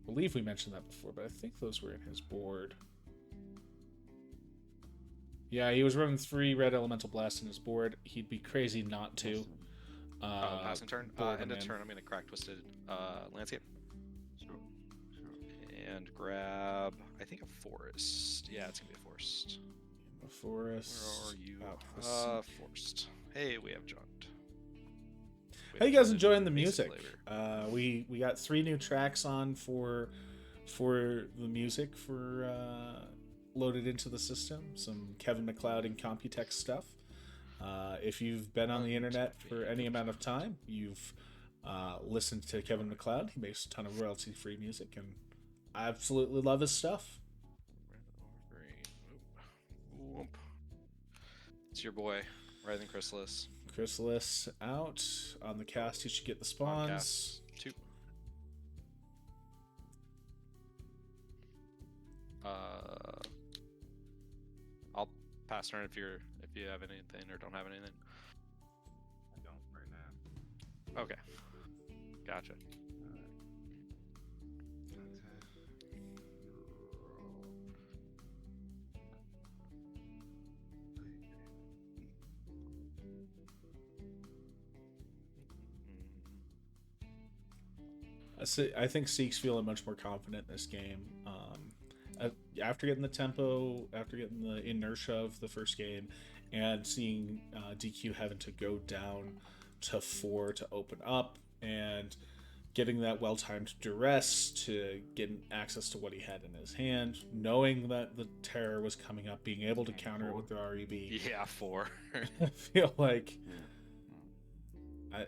believe we mentioned that before, but I think those were in his board. Yeah, he was running 3 Red Elemental Blast in his board. He'd be crazy not to. Passing turn. board End him of in. turn, I'm going to crack Twisted Landscape. Sure. And grab, I think, a Forest. Yeah, it's going to be a Forest. The Forest. Where are you? Out for Seek. Forest. Hey, we have jumped. How you guys enjoying the music? We got 3 new tracks on for the music loaded into the system. Some Kevin MacLeod and Computex stuff. If you've been on the internet for any amount of time, you've listened to Kevin MacLeod. He makes a ton of royalty-free music, and I absolutely love his stuff. It's your boy, Writhing Chrysalis. Chrysalis out on the cast. He should get the On spawns. cast 2. I'll pass turn if you have anything or don't have anything. I don't right now. Okay. Gotcha. I think Seek's feeling much more confident in this game. After getting the tempo, after getting the inertia of the first game, and seeing DQ having to go down to 4 to open up, and getting that well-timed duress to get access to what he had in his hand, knowing that the terror was coming up, being able to counter it with the REB. Yeah, 4. I feel like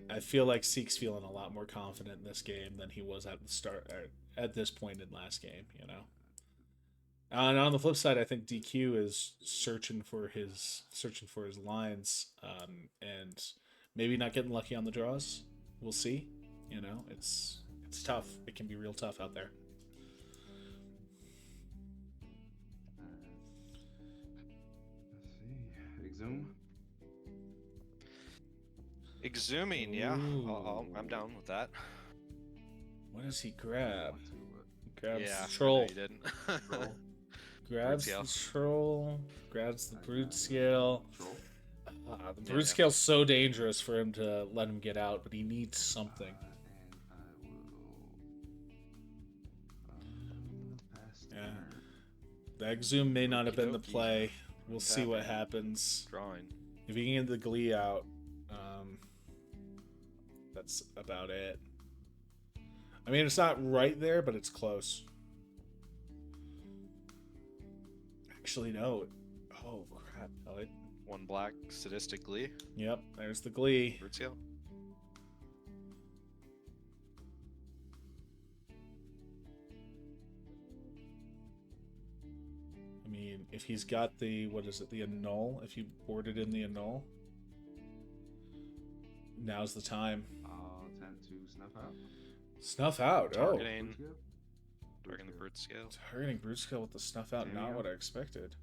I feel like Seek's feeling a lot more confident in this game than he was at the start at this point in last game, you know. And on the flip side, I think DQ is searching for his lines, and maybe not getting lucky on the draws. We'll see. You know, it's tough. It can be real tough out there. Let's see. Exhume. Exhuming, yeah. I'm down with that. What does he grab? Grabs Yeah, the troll. no, you didn't. Grabs Brute the troll. Grabs the brute scale. Troll. The brute scale's so dangerous for him to let him get out, but he needs something. And I will pass the Yeah. turn. The exhume may not have been the Okey-dokey. play. We'll see what happening? happens. Drawing. If he can get the glee out, that's about it. I mean, it's not right there, but it's close. Actually, no. Oh, crap. Oh, 1 black, sadistically. yep, there's the glee. Root scale. I mean, if he's got the, what is it, the annul, if you boarded in the annul, now's the time. I'll attempt to snuff out. Snuff out. Oh. Targeting, Brute targeting the scale. brute scale. Targeting brute scale with the snuff out, not Cameo. what I expected.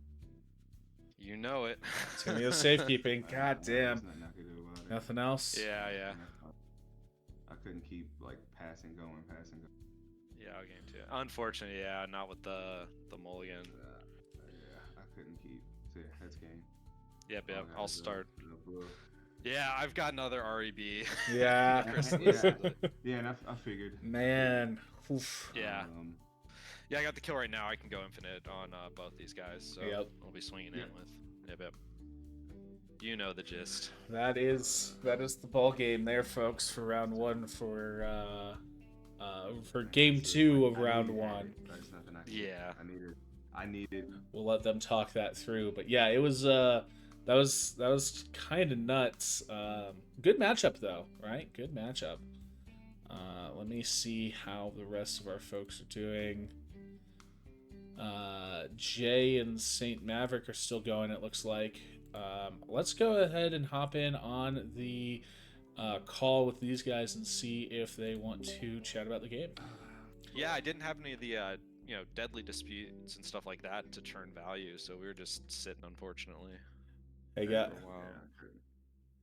You know it. Cameo safekeeping. God damn. There's nothing I could do about it. Nothing else? Yeah, yeah. I couldn't keep like passing going. Yeah, I'll game 2. Unfortunately, yeah, not with the mulligan. Yeah, I couldn't keep. So yeah, heads game. Yep, All yep. guys I'll are start. blue. Yeah, I've got another REB. Yeah. Yeah, and I figured. Man. Oof. Yeah. Um, Yeah, I got the kill right now. I can go infinite on both these guys, so Yep. I'll be swinging Yep. in with. Yep, yep. You know the gist. That is the ball game there, folks, for round 1 for game 2 of round 1. There's nothing I could Yeah. I needed. We'll let them talk that through. But yeah, it was that was kind of nuts. Good matchup though, right? Good matchup. Let me see how the rest of our folks are doing. Jay and Saint Maverick are still going, it looks like. Let's go ahead and hop in on the call with these guys and see if they want to chat about the game. Yeah, I didn't have any of the deadly disputes and stuff like that to churn value, so we were just sitting, unfortunately. Hey, for a while. I couldn't.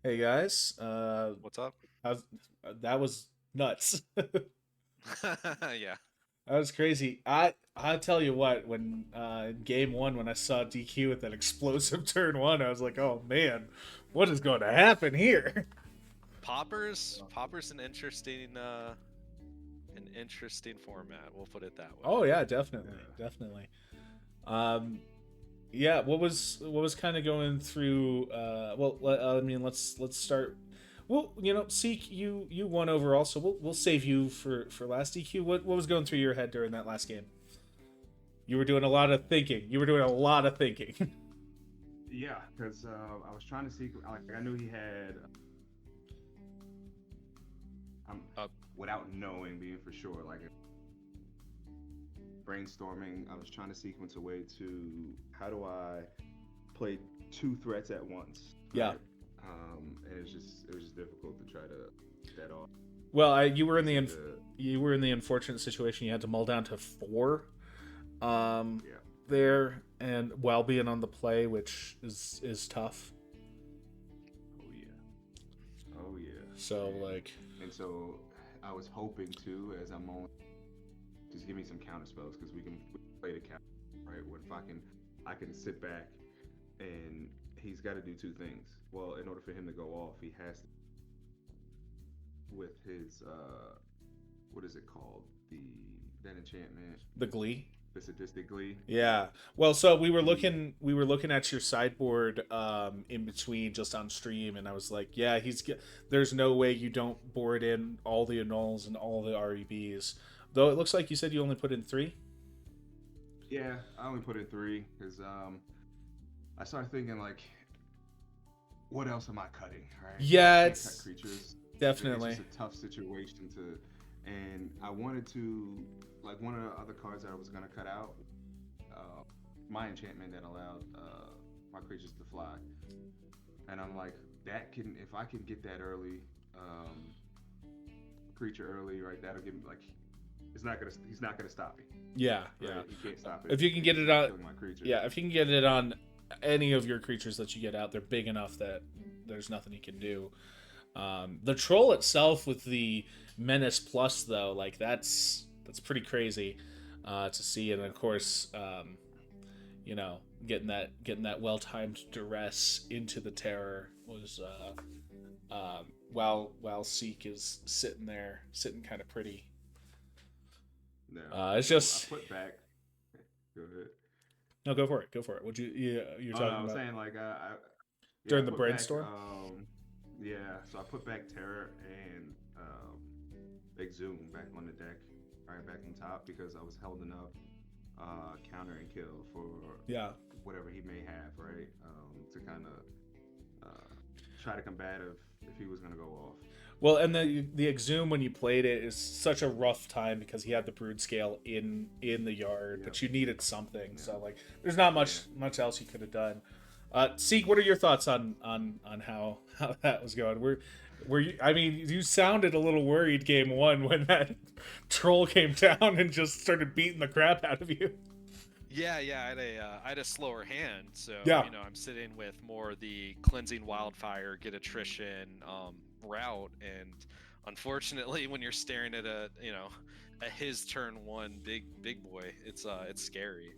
hey guys. What's up? That was nuts. Yeah. That was crazy. I tell you what, when in game 1 when I saw DQ with that explosive turn 1, I was like, oh man, what is going to happen here? Pauper's an interesting format. We'll put it that way. Oh yeah, definitely. Yeah, what was kind of going through let's start. Well, Seek, you won overall, so we'll save you for last DQ. What was going through your head during that last game? You were doing a lot of thinking. Yeah, because I was trying to see. Like, I knew he had. Without knowing, being for sure, like brainstorming, I was trying to sequence a way to how do I play 2 threats at once. Yeah. Right? And it was just difficult to try to get that off. Well, you were in the unfortunate situation you had to mull down to 4. Yeah. There, and while being on the play, which is tough. Oh yeah. So like. And so I was hoping to, as I'm on, just give me some counter spells because we can play the counter, right? What if I can sit back, and he's got to do 2 things. Well, in order for him to go off, he has to, with his what is it called? That enchantment, The Glee. the sadistic glee. Yeah. Well, so He we were looking at your sideboard in between just on stream, and I was like, yeah, there's no way you don't board in all the annuls and all the REBs. Though it looks like you said you only put in 3. Yeah, I only put in three because I started thinking like, what else am I cutting? Right? I Yeah, can't cut it's creatures. It's definitely. just a tough situation to, and I wanted to like one of the other cards that I was gonna cut out, uh, my enchantment that allowed my creatures to fly, and I'm like that can if I can get that early, creature early, right? That'll give me like he's not gonna stop me, Yeah, yeah. right? He can't stop it If you can if get he's it not on, killing my creatures. yeah, if you can get it on any of your creatures that you get out, they're big enough that there's nothing you can do. The troll itself with the menace plus though, like that's pretty crazy to see, and of course, you know, getting that well timed duress into the terror was while Seek is sitting there sitting kind of pretty. No, It's so I just put back. Go ahead. no, go for it, go for it. What you're Oh no, talking I was about saying like yeah, I during the put back brainstorm? yeah, so I put back Terror and Exhume back on the deck, right back on top because I was holding up counter and kill for Yeah. whatever he may have, right? To kind of try to combat if he was gonna go off. Well, and the Exhume when you played it is such a rough time because he had the brood scale in the yard, Yeah, but you needed something. yeah, So like, there's not yeah. much else you could have done. Seek, what are your thoughts on how that was going? Were you? I mean, you sounded a little worried game one when that troll came down and just started beating the crap out of you. Yeah, I had a slower hand, so Yeah, I'm sitting with more the cleansing wildfire, get attrition route, and unfortunately, when you're staring at a his turn one big boy, it's scary.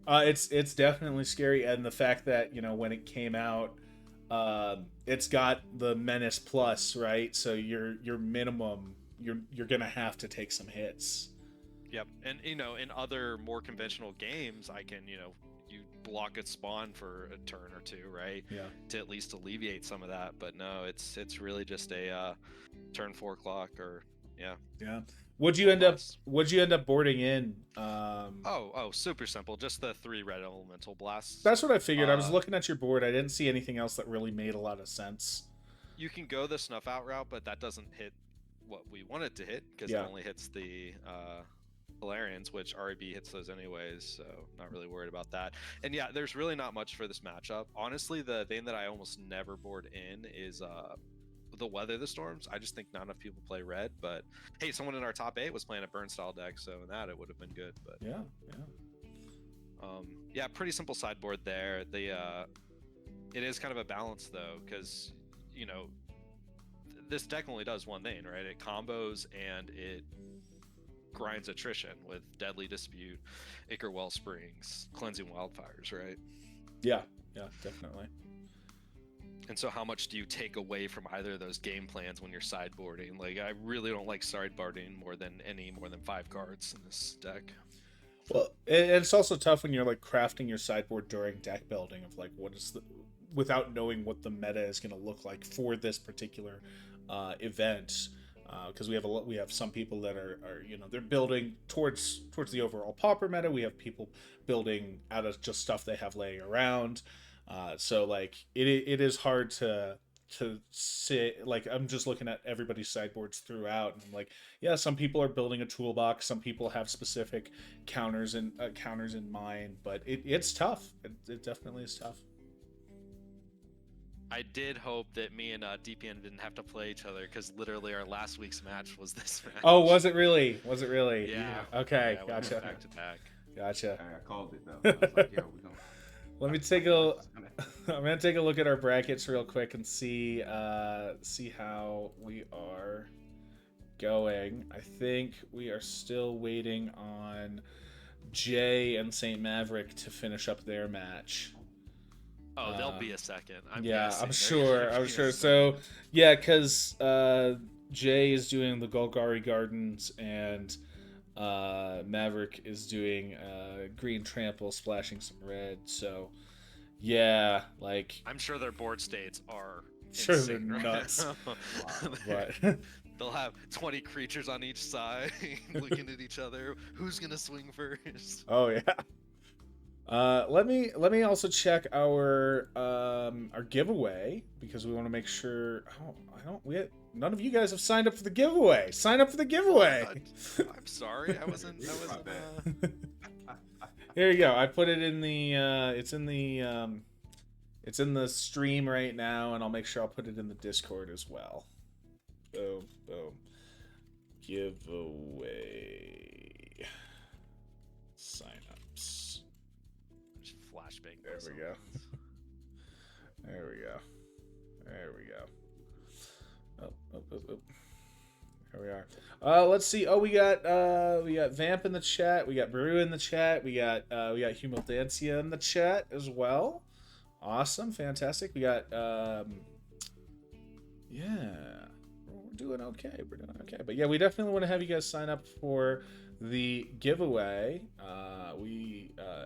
it's definitely scary, and the fact that when it came out, it's got the menace plus, right? So your minimum, you're gonna have to take some hits. Yep, and in other more conventional games, I can you block its spawn for a turn or two, right, Yeah. to at least alleviate some of that. But no, it's really just a turn 4 o'clock or yeah, Yeah. or less. Would you end up boarding in? Oh, super simple. Just the 3 red elemental blasts. That's what I figured. I was Uh, looking at your board. I didn't see anything else that really made a lot of sense. you can go the snuff out route, but that doesn't hit what we want it to hit because it Yeah. only hits the Valerians, which REB hits those anyways, so not really worried about that. And yeah, there's really not much for this matchup. Honestly, the thing that I almost never board in is the Weather the Storms. I just think not enough people play red, but hey, someone in our top 8 was playing a burn style deck, so in that it would have been good. But Yeah. Yeah. yeah, pretty simple sideboard there. It is kind of a balance though, because this deck only does one thing, right? It combos and it grinds attrition with Deadly Dispute, Ichor Wellsprings, Cleansing Wildfires, right? Yeah. Yeah. Definitely. And so how much do you take away from either of those game plans when you're sideboarding? Like, I really don't like sideboarding more than 5 cards in this deck. Well, and it's also tough when you're like crafting your sideboard during deck building of like without knowing what the meta is going to look like for this particular event. Because we have some people that are they're building towards the overall Pauper meta. We have people building out of just stuff they have laying around. So like it is hard to say, like, I'm just looking at everybody's sideboards throughout, and I'm like, yeah, some people are building a toolbox, some people have specific counters and counters in mind, but it's tough. It definitely is tough. I did hope that me and DPN didn't have to play each other because literally our last week's match was this match. Oh, was it really? Was it really? Yeah. Okay, Yeah, we gotcha. went back to back. Gotcha. I called it though. I was like, yo, we don't. Let me take a. I'm gonna take a look at our brackets real quick and see how we are going. I think we are still waiting on Jay and Saint Maverick to finish up their match. Oh, there'll be a second. I'm Yeah, guessing. I'm They're sure. gonna I'm be a sure. second. So yeah, because Jay is doing the Golgari Gardens, and Maverick is doing green trample, splashing some red. So yeah, like I'm sure their board states are sure they're insane right nuts, now. but They'll have 20 creatures on each side looking at each other. Who's gonna swing first? oh yeah. Let me also check our giveaway because we want to make sure. Oh, none of you guys have signed up for the giveaway. Sign up for the giveaway. I'm sorry, I wasn't. Here you go. I put it in the. It's in the stream right now, and I'll make sure I'll put it in the Discord as well. Boom, boom. Giveaway. Sign-ups. Just flashbang. There we go. There we go. There we go. Oh. Here we are. Let's see. Oh, we got Vamp in the chat. We got Brew in the chat. We got Humildancia in the chat as well. Awesome, fantastic. We got yeah. We're doing okay. But yeah, we definitely want to have you guys sign up for the giveaway.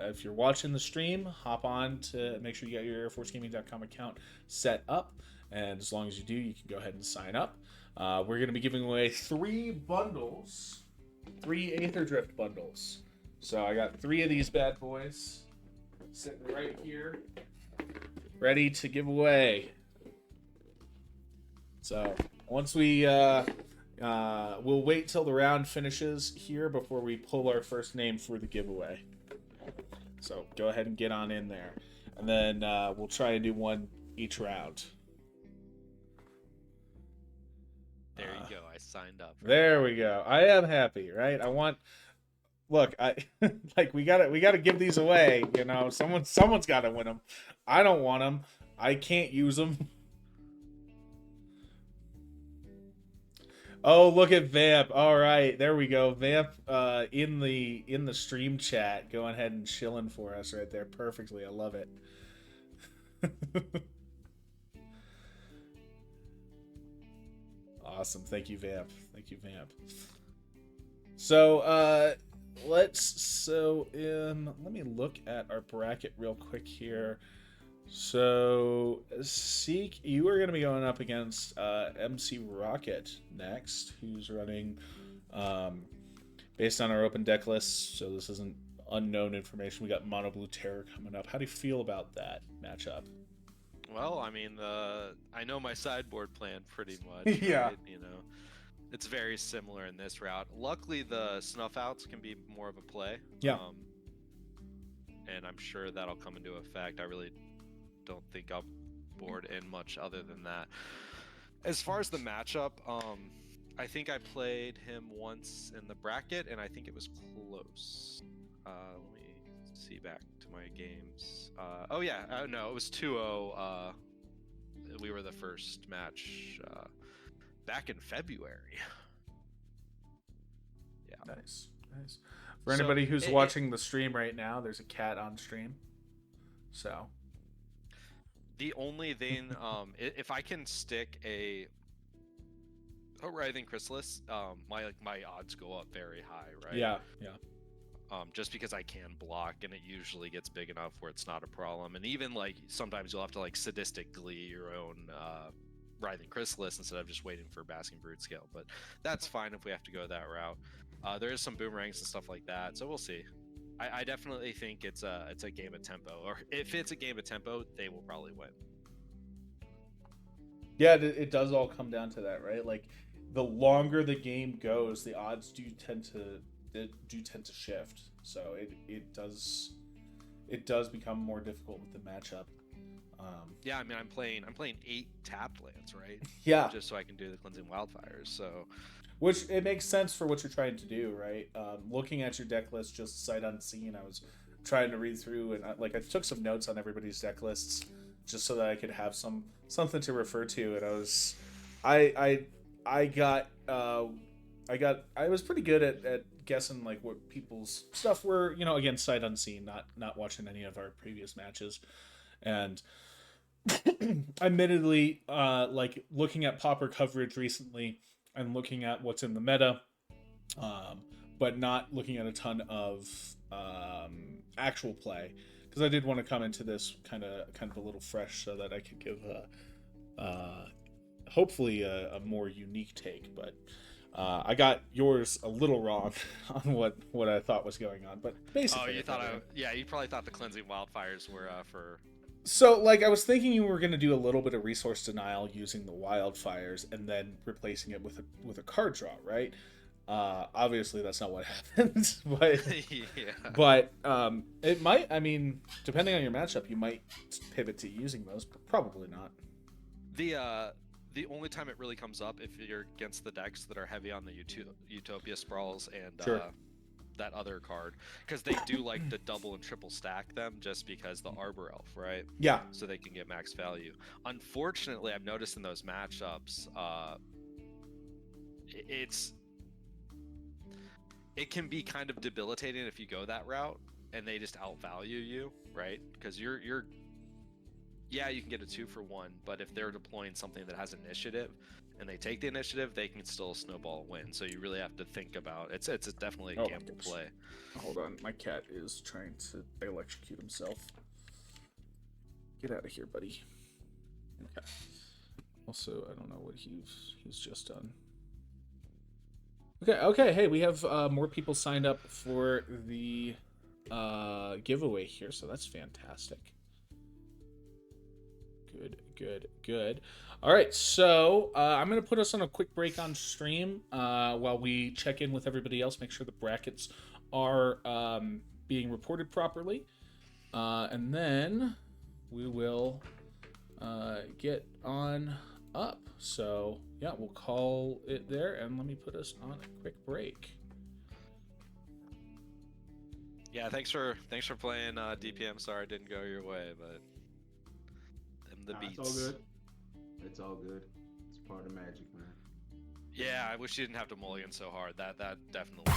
If you're watching the stream, hop on to make sure you got your AirForceGaming.com account set up, and as long as you do, you can go ahead and sign up. We're going to be giving away 3 bundles, 3 Aether Drift bundles. So I got 3 of these bad boys sitting right here, ready to give away. So once we'll wait till the round finishes here before we pull our first name for the giveaway. So go ahead and get on in there, and then we'll try and do one each round. There you go. I signed up. There we go. I am happy, right? Look, we gotta give these away. You know, someone's got to win them. I don't want them. I can't use them. Oh, look at Vamp. All right, there we go. Vamp in the stream chat, going ahead and chilling for us right there perfectly. I love it. Awesome. Thank you, Vamp. So, let me look at our bracket real quick here. So, Seek, you are going to be going up against MC Rocket next, who's running based on our open deck list. So this isn't unknown information. We got Mono Blue Terror coming up. How do you feel about that matchup? Well, I mean, I know my sideboard plan pretty much. Yeah. Right? You know, it's very similar in this route. Luckily, the snuff outs can be more of a play. Yeah. And I'm sure that'll come into effect. I really don't think I'll board in much other than that. As far as the matchup, I think I played him once in the bracket, and I think it was close. Let me see back to my games. Oh yeah, no, it was 2-0. We were the first match back in February. Yeah. Nice. For anybody who's watching the stream right now, there's a cat on stream. So the only thing, if I can stick a Writhing Chrysalis, my odds go up very high, right? Yeah. Just because I can block, and it usually gets big enough where it's not a problem. And even like sometimes you'll have to like sadistic glee your own Writhing Chrysalis instead of just waiting for Basking Brood Scale. But that's fine if we have to go that route. There is some boomerangs and stuff like that, so we'll see. I definitely think it's a game of tempo, or if it's a game of tempo, they will probably win. Yeah, it does all come down to that, right? Like the longer the game goes, the odds do tend to shift. So it does become more difficult with the matchup. Yeah, I mean, I'm playing 8 tapped lands, right? Yeah, just so I can do the Cleansing Wildfires. So, which it makes sense for what you're trying to do, right? Looking at your deck list just sight unseen, I was trying to read through, and I took some notes on everybody's deck lists just so that I could have something to refer to. And I was pretty good at guessing like what people's stuff were, again, sight unseen, not watching any of our previous matches. And admittedly, like looking at Pauper coverage recently, and looking at what's in the meta, um, but not looking at a ton of actual play, because I did want to come into this kind of a little fresh so that I could give hopefully a more unique take. But I got yours a little wrong on what I thought was going on, but Oh, basically, you thought you probably thought the cleansing wildfires were for. so, like, I was thinking you were going to do a little bit of resource denial using the wildfires and then replacing it with a card draw, right? Obviously, that's not what happened, but Yeah. it might. I mean, depending on your matchup, you might pivot to using those, but probably not. The only time it really comes up if you're against the decks that are heavy on the Utopia Sprawls and Sure. that other card, because they do like to double and triple stack them just because the Arbor Elf, right? Yeah. So they can get max value. Unfortunately, I've noticed in those matchups, it can be kind of debilitating if you go that route and they just outvalue you, right? Because yeah, you can get a 2-for-1, but if they're deploying something that has initiative and they take the initiative, they can still snowball a win. So you really have to think about it's definitely a gamble play. Hold on, my cat is trying to electrocute himself. Get out of here, buddy. Okay. Also, I don't know what he's just done. Okay. Hey, we have more people signed up for the giveaway here, so that's fantastic. Good. All right, so I'm going to put us on a quick break on stream while we check in with everybody else, make sure the brackets are being reported properly, and then we will get on up. So yeah, we'll call it there, and let me put us on a quick break. Yeah, thanks for playing DPM. Sorry it didn't go your way, but the beats. It's all good. It's all good. It's part of magic, man. Yeah, I wish you didn't have to mulligan so hard. That definitely.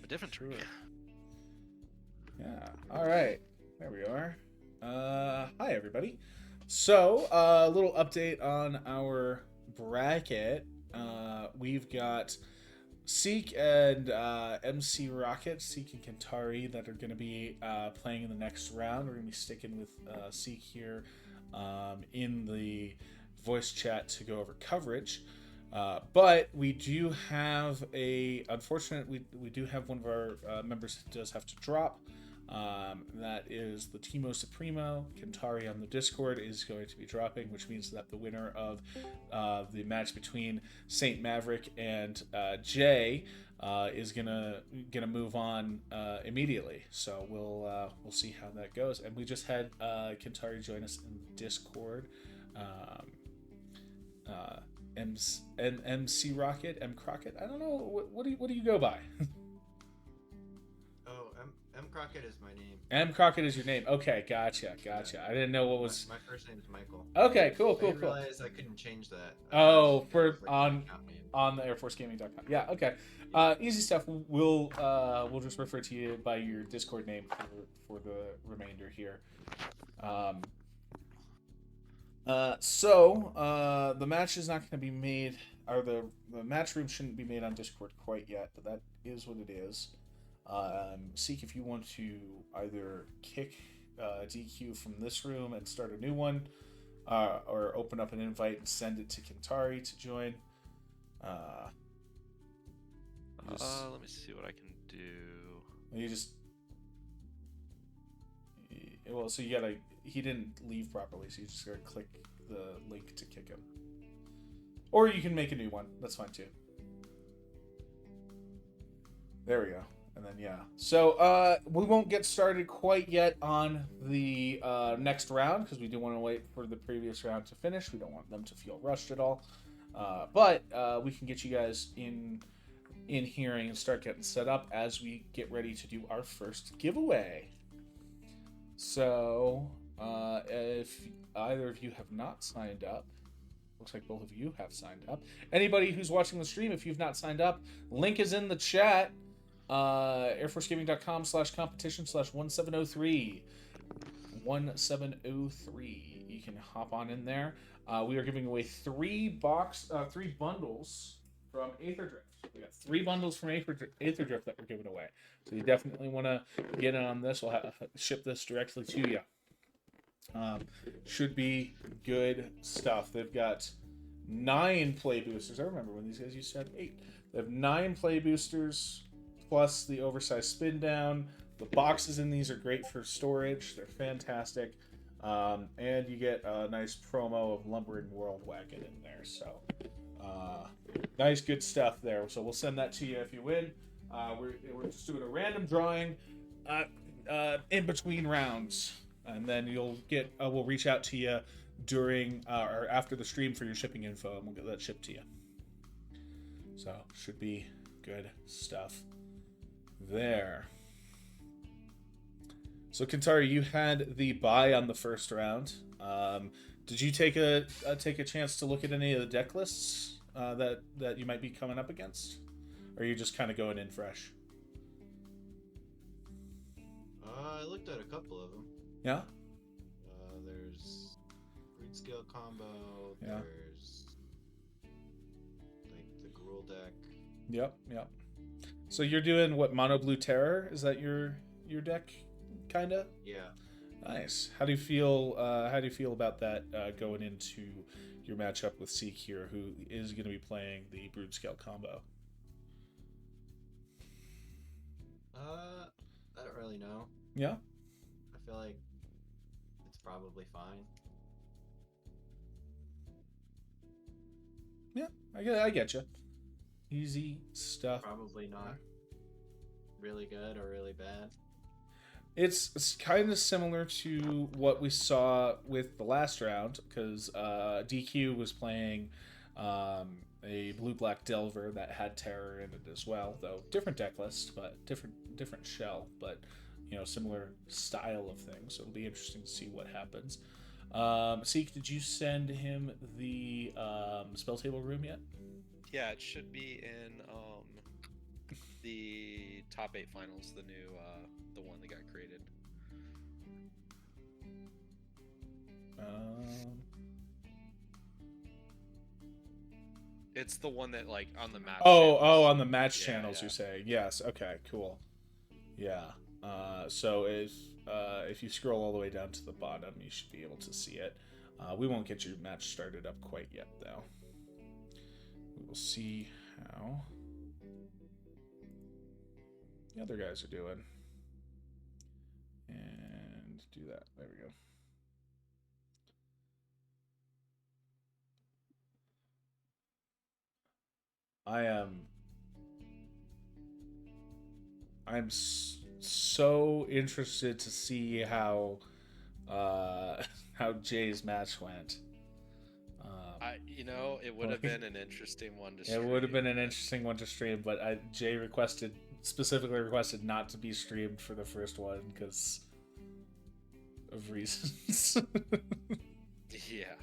A different Sure. drink. Yeah. All right. There we are. Hi everybody. So, a little update on our bracket. We've got Seek and MC Rocket, Seek and Kentari, that are going to be playing in the next round. We're going to be sticking with Seek here in the voice chat to go over coverage. But we do have we do have one of our members that does have to drop. That is the Timo Supremo. Kentari on the Discord is going to be dropping, which means that the winner of the match between Saint Maverick and Jay is gonna move on immediately. So we'll see how that goes. And we just had Kentari join us in Discord. MC Rocket, M Crockett. I don't know what do you go by? Oh, M Crockett is my name. M Crockett is your name. Okay, gotcha. I didn't know what was. My first name is Michael. Okay, cool. I realized I couldn't change that. Oh, for Like on the AirForceGaming.com. Yeah, okay. Easy stuff. We'll just refer to you by your Discord name for the remainder here. So the match is not going to be made, or the match room shouldn't be made on Discord quite yet, but that is what it is. Seek if you want to either kick DQ from this room and start a new one, or open up an invite and send it to Kentari to join. Let me see what I can do. You just so you gotta. He didn't leave properly, so you just gotta click the link to kick him, or you can make a new one. That's fine too. There we go. And then yeah, so we won't get started quite yet on the next round because we do want to wait for the previous round to finish. We don't want them to feel rushed at all. But we can get you guys in hearing and start getting set up as we get ready to do our first giveaway. So if either of you have not signed up, looks like both of you have signed up. Anybody who's watching the stream, if you've not signed up, link is in the chat. airforcegaming.com/competition/1703 1703. You can hop on in there. We are giving away three bundles from Aether Drift. We got 3 bundles from Aether Drift that we're giving away, so you definitely want to get in on this. We'll ship this directly to you. Should be good stuff. They've got 9 play boosters. I remember when these guys used to have 8. They have 9 play boosters plus the oversized spin down. The boxes in these are great for storage. They're fantastic. And you get a nice promo of Lumbering World Wagon in there. So nice, good stuff there. So we'll send that to you if you win. We're just doing a random drawing in between rounds. And then you'll get, we'll reach out to you during or after the stream for your shipping info, and we'll get that shipped to you. So, should be good stuff there. So, Kentari, you had the bye on the first round. Did you take a chance to look at any of the deck lists that you might be coming up against? Or are you just kind of going in fresh? I looked at a couple of them. Yeah? There's Breed Scale Combo, Yeah. there's like the Gruul deck. Yep. So you're doing what, Mono Blue Terror? Is that your deck, kinda? Yeah. Nice. How do you feel about that going into your matchup with Seek here, who is going to be playing the Brood Scale combo? I don't really know. Yeah. I feel like it's probably fine. Yeah, I get you. Easy stuff. Probably not really good or really bad. It's kind of similar to what we saw with the last round, because DQ was playing a blue-black Delver that had Terror in it as well, though different deck list, but different shell, but similar style of things. So it'll be interesting to see what happens. Seek, did you send him the spell table room yet? Yeah, it should be in the top 8 finals, the new the one that got created. It's the one that like on the match. Oh, on the match Yeah, channels, yeah. you're saying? Yes. Okay. Cool. Yeah. So if you scroll all the way down to the bottom, you should be able to see it. We won't get your match started up quite yet, though. We will see how the other guys are doing, and do that. There we go. I'm so interested to see how how Jay's match went. It would have been an interesting one to It stream. would have been an interesting one to stream, but Jay specifically requested not to be streamed for the first one because of reasons. Yeah.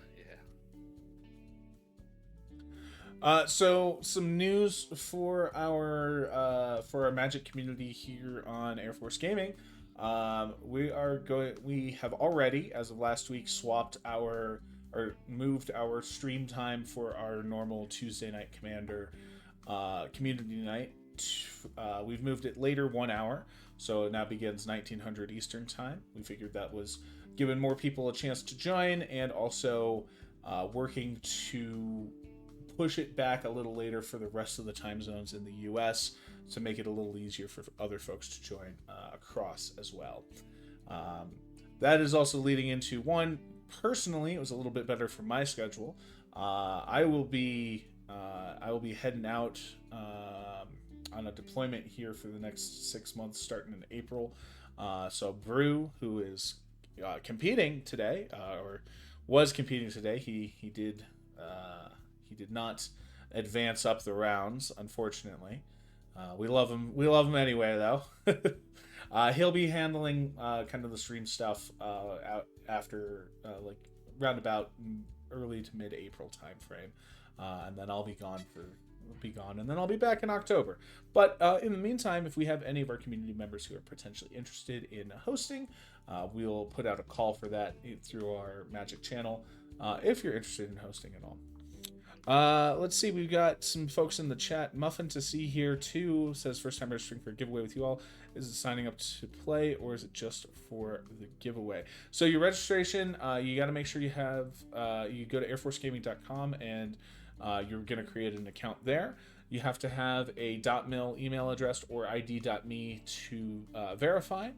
So some news for our Magic community here on Air Force Gaming. We have already, as of last week, moved our stream time for our normal Tuesday night Commander community night. We've moved it later 1 hour, so it now begins 1900 Eastern time. We figured that was giving more people a chance to join, and also working to push it back a little later for the rest of the time zones in the US to make it a little easier for other folks to join across as well. That is also leading into one. Personally, it was a little bit better for my schedule. I will be heading out on a deployment here for the next 6 months, starting in April. So Brew, who is competing today, or was competing today, he did not advance up the rounds, unfortunately. We love him. We love him anyway, though. He'll be handling kind of the stream stuff out after like roundabout early to mid-April time frame, and then I'll be gone, and then I'll be back in October. But in the meantime, if we have any of our community members who are potentially interested in hosting, we'll put out a call for that through our Magic channel. If you're interested in hosting at all. Let's see, we've got some folks in the chat. Muffin to see here too says first time registering for a giveaway with you all. Is it signing up to play, or is it just for the giveaway? So your registration, you got to make sure you have you go to airforcegaming.com, and you're going to create an account there. You have to have a .mil email address or id.me to verify.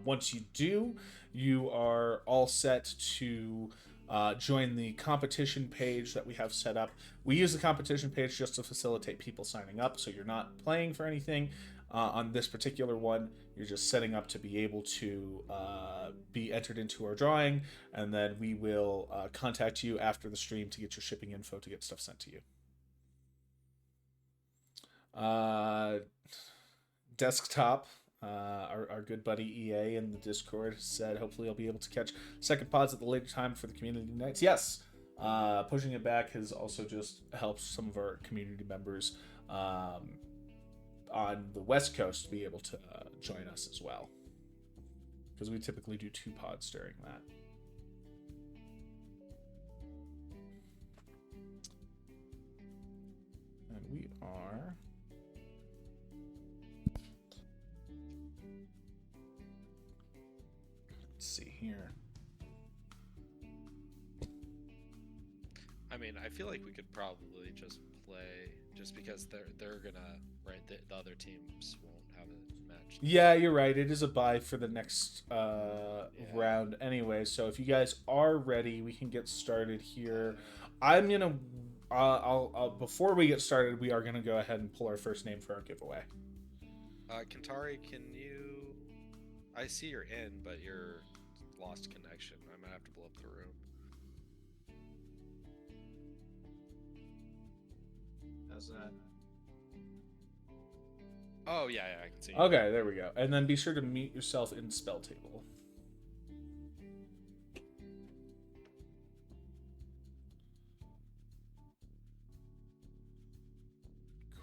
Once you do, you are all set to join the competition page that we have set up. We use the competition page just to facilitate people signing up, so you're not playing for anything on this particular one. You're just setting up to be able to be entered into our drawing, and then we will contact you after the stream to get your shipping info to get stuff sent to you. Desktop. Our good buddy EA in the Discord said hopefully I'll be able to catch second pods at the later time for the community nights. Yes, pushing it back has also just helped some of our community members on the West Coast be able to join us as well, because we typically do 2 pods during that. And we are... see here. I mean, I feel like we could probably just play, just because they're gonna, right? The other teams won't have a match. Yeah, you're right. It is a bye for the next round anyway. So if you guys are ready, we can get started here. I'm gonna. I'll before we get started, we are gonna go ahead and pull our first name for our giveaway. Kentari, can you? I see you're in, but you're lost connection. I might have to blow up the room. How's that? Oh yeah, I can see you. Okay, there we go. And then be sure to mute yourself in spell table.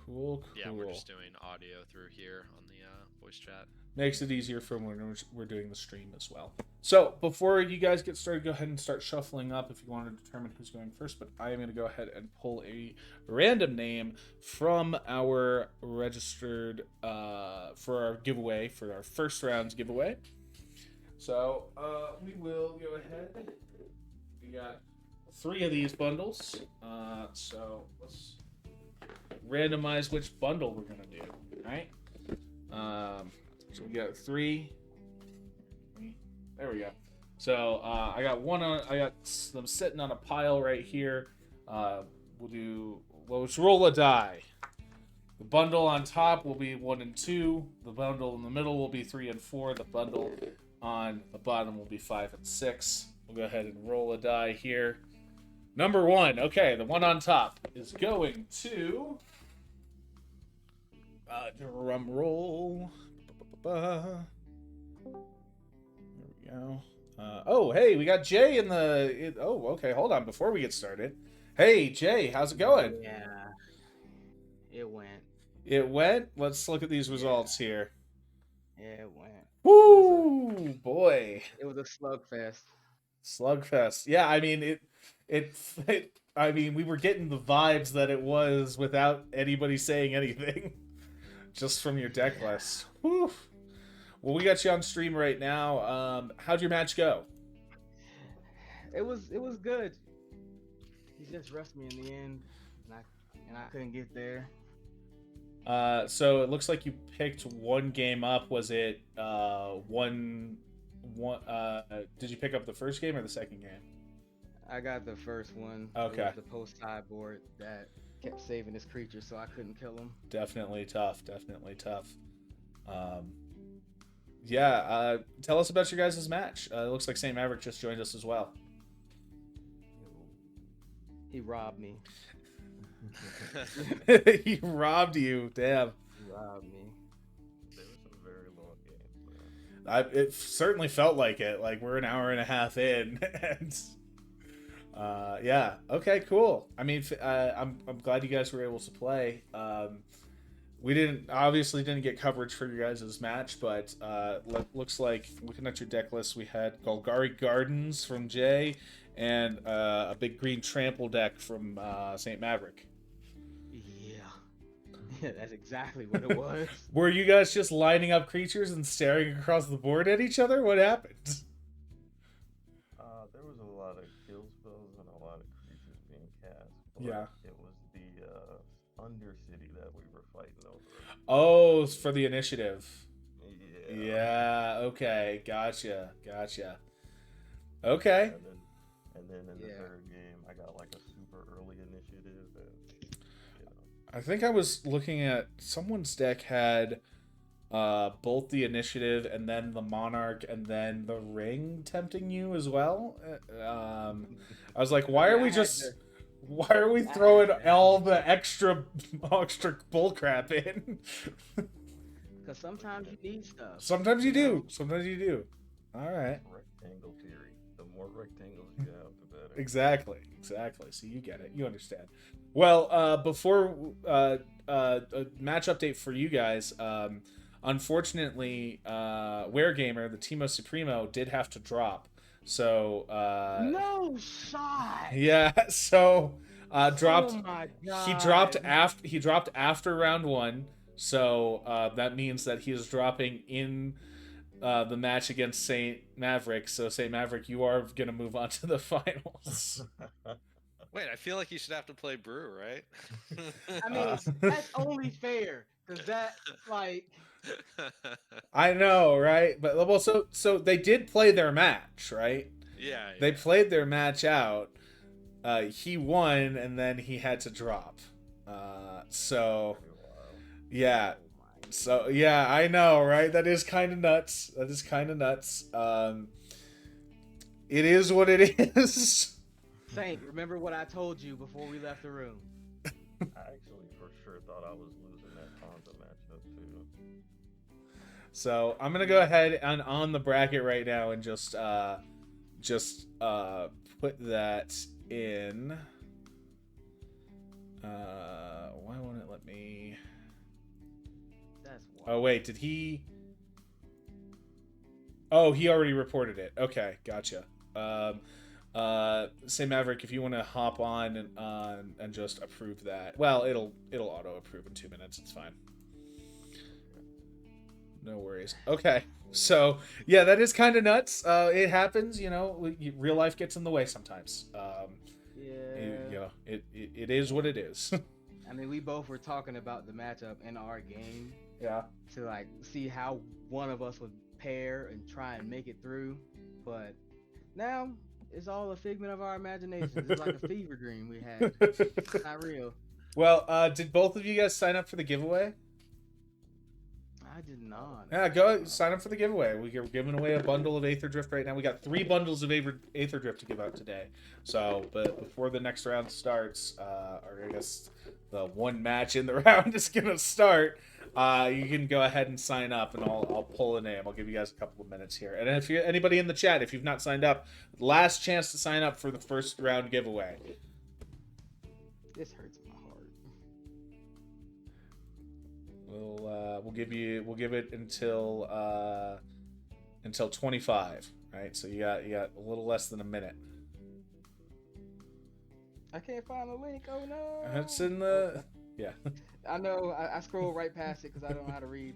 Cool. Yeah, we're just doing audio through here on the voice chat. Makes it easier for when we're doing the stream as well. So before you guys get started, go ahead and start shuffling up if you want to determine who's going first. But I am going to go ahead and pull a random name from our registered for our giveaway, for our first round's giveaway. So we will go ahead. We got 3 of these bundles. So let's randomize which bundle we're going to do. All right. So we got 3. There we go. So I got one on. I got them sitting on a pile right here. Let's roll a die. The bundle on top will be 1 and 2. The bundle in the middle will be 3 and 4. The bundle on the bottom will be 5 and 6. We'll go ahead and roll a die here. Number 1. Okay, the one on top is going to. Drum roll. There we go. Oh, hey, we got Jay in the. Okay, hold on. Before we get started, hey Jay, how's it going? Yeah, it went. It went. Let's look at these results here. Yeah, it went. Woo, boy! It was a slugfest. Slugfest. Yeah, I mean I mean, we were getting the vibes that it was without anybody saying anything, just from your deck list. Woo. Well, we got you on stream right now. How'd your match go? It was good. He just rushed me in the end, and I couldn't get there. So it looks like you picked one game up. Was it one? Did you pick up the first game or the second game? I got the first one. Okay. It was the post sideboard that kept saving his creature, so I couldn't kill him. Definitely tough. Yeah, tell us about your guys' match. It looks like St. Maverick just joined us as well. He robbed me. He robbed you. Damn. He robbed me. There were some very long games. It certainly felt like it. Like we're an hour and a half in, and yeah. Okay, cool. I mean, I'm glad you guys were able to play. We obviously didn't get coverage for your guys' match, but looks like, looking at your deck list, we had Golgari Gardens from Jay and a big green trample deck from St. Maverick. Yeah, that's exactly what it was. Were you guys just lining up creatures and staring across the board at each other? What happened? There was a lot of kill spells and a lot of creatures being cast. But Yeah. It was the Undercity that we were fighting over. Oh, it's for the initiative. Yeah. Yeah, okay. Gotcha. Okay. And then in the Yeah. third game, I got like a super early initiative. And, I think I was looking at someone's deck had both the initiative and then the monarch and then the ring tempting you as well. I was like, why are we throwing all the extra bullcrap in? Because sometimes you need stuff. Sometimes you do. All right. rectangle theory. The more rectangles you have, the better. Exactly. So you get it. You understand. Well, before a match update for you guys, unfortunately, Gamer, the Timo Supremo, did have to drop. So No shot. yeah, so dropped. Oh my God. He dropped after round 1. So that means that he is dropping in the match against St. Maverick. So St. Maverick, you are gonna move on to the finals. Wait, I feel like you should have to play Brew, right? I mean, that's only fair because that like. I know, right? But well, so they did play their match, right? Yeah. They played their match out. He won, and then he had to drop. So yeah. So yeah, I know, right? That is kind of nuts. It is what it is. Saint, remember what I told you before we left the room. I actually for sure thought I was losing that Honda matchup too. So I'm gonna go ahead and on the bracket right now and just put that in. Why won't it let me? Oh wait, did he? Oh, he already reported it. Okay, gotcha. Say Maverick, if you want to hop on and just approve that. Well, it'll auto approve in 2 minutes. It's fine. No worries. Okay. So yeah, that is kind of nuts. It happens, real life gets in the way sometimes. Yeah. It is what it is. I mean, we both were talking about the matchup in our game Yeah. to like see how one of us would pair and try and make it through, but now it's all a figment of our imaginations. It's like a fever dream we had. It's not real. Well, did both of you guys sign up for the giveaway? I did not. Yeah, go sign up for the giveaway. We're giving away a bundle of Aether Drift right now. We got 3 bundles of Aether Drift to give out today. So, but before the next round starts, or I guess the one match in the round is gonna start, you can go ahead and sign up, and I'll pull a name. I'll give you guys a couple of minutes here. And if you anybody in the chat, if you've not signed up, last chance to sign up for the first round giveaway. This hurts my heart. We'll give it until 25, right? So you got a little less than a minute. I can't find the link. Oh no! It's in the yeah. I know. I scrolled right past it because I don't know how to read.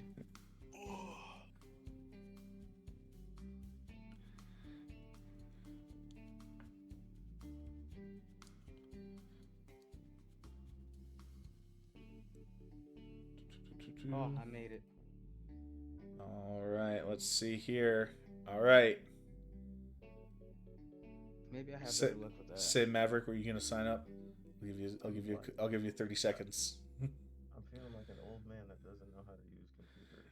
Oh, I made it. All right, let's see here. All right. Maybe I have better luck with that. Say Maverick, were you gonna sign up? I'll give you 30 seconds. I'm feeling like an old man that doesn't know how to use computers.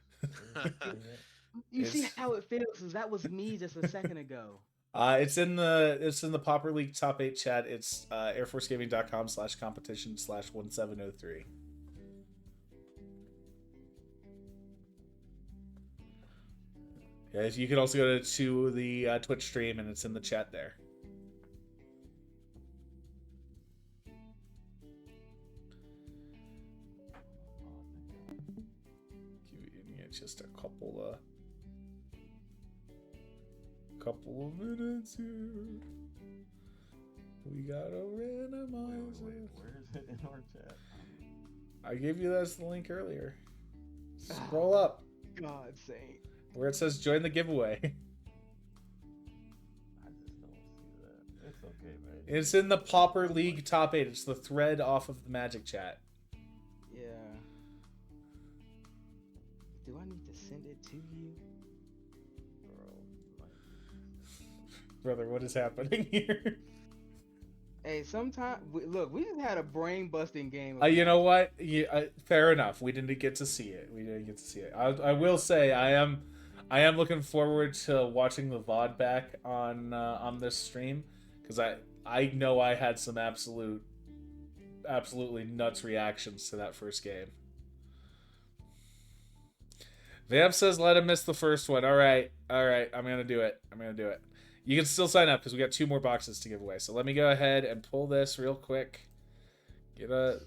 You see how it feels? Because that was me just a second ago. It's in the Pauper League top 8 chat. It's airforcegaming.com/competition/1703. Yeah, you can also go to the Twitch stream, and it's in the chat there. Giving you just a couple of minutes here. We gotta randomize it. Where is it in our chat? I gave you the link earlier. Scroll up. God sake. Where it says join the giveaway. I just don't see that. It's okay, man. It's in the Pauper League top 8. It's the thread off of the Magic chat. Yeah. Do I need to send it to you? Brother, what is happening here? Hey, sometimes look, we just had a brain busting game. You know what? Fair enough. We didn't get to see it. I will say I am looking forward to watching the VOD back on this stream, because I know I had some absolutely nuts reactions to that first game. Vamp says let him miss the first one. All right. I'm gonna do it. You can still sign up because we got 2 more boxes to give away. So let me go ahead and pull this real quick. Get that.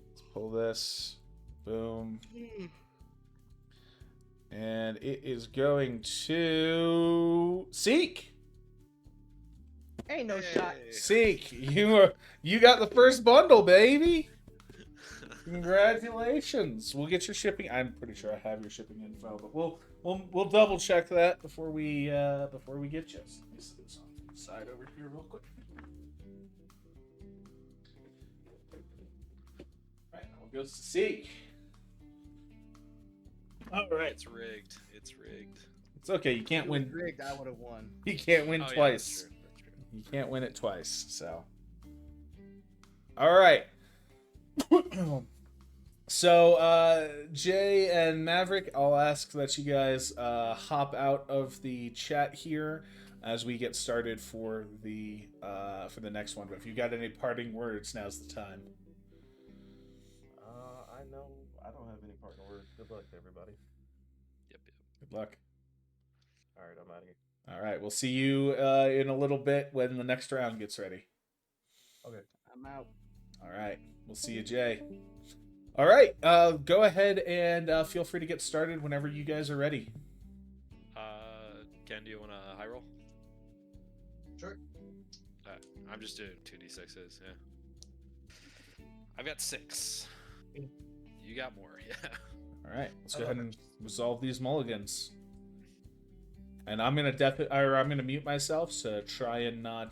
Let's pull this. Boom. And it is going to Seek. Ain't no shot. Seek, you got the first bundle, baby. Congratulations. We'll get your shipping. I'm pretty sure I have your shipping info, but we'll double check that before we get you. So let me set this on the side over here real quick. All right, now it goes to Seek. All right. It's rigged. It's okay. You can't win. Rigged, I would have won. You can't win Oh, yeah, twice. that's true. You can't win it twice. So. All right. So, Jay and Maverick, I'll ask that you guys hop out of the chat here as we get started for the next one. But if you got any parting words, now's the time. I know I don't have any parting words. Good luck, everybody. Yep. Good luck. All right, I'm out of here. All right, we'll see you in a little bit when the next round gets ready. Okay. I'm out. All right. We'll see you, Jay. All right. Go ahead and feel free to get started whenever you guys are ready. Ken, do you want a high roll? Sure. I'm just doing 2d6s. Yeah. I've got 6. You got more. Yeah. All right. Let's go ahead and resolve these mulligans. And I'm gonna mute myself to try and not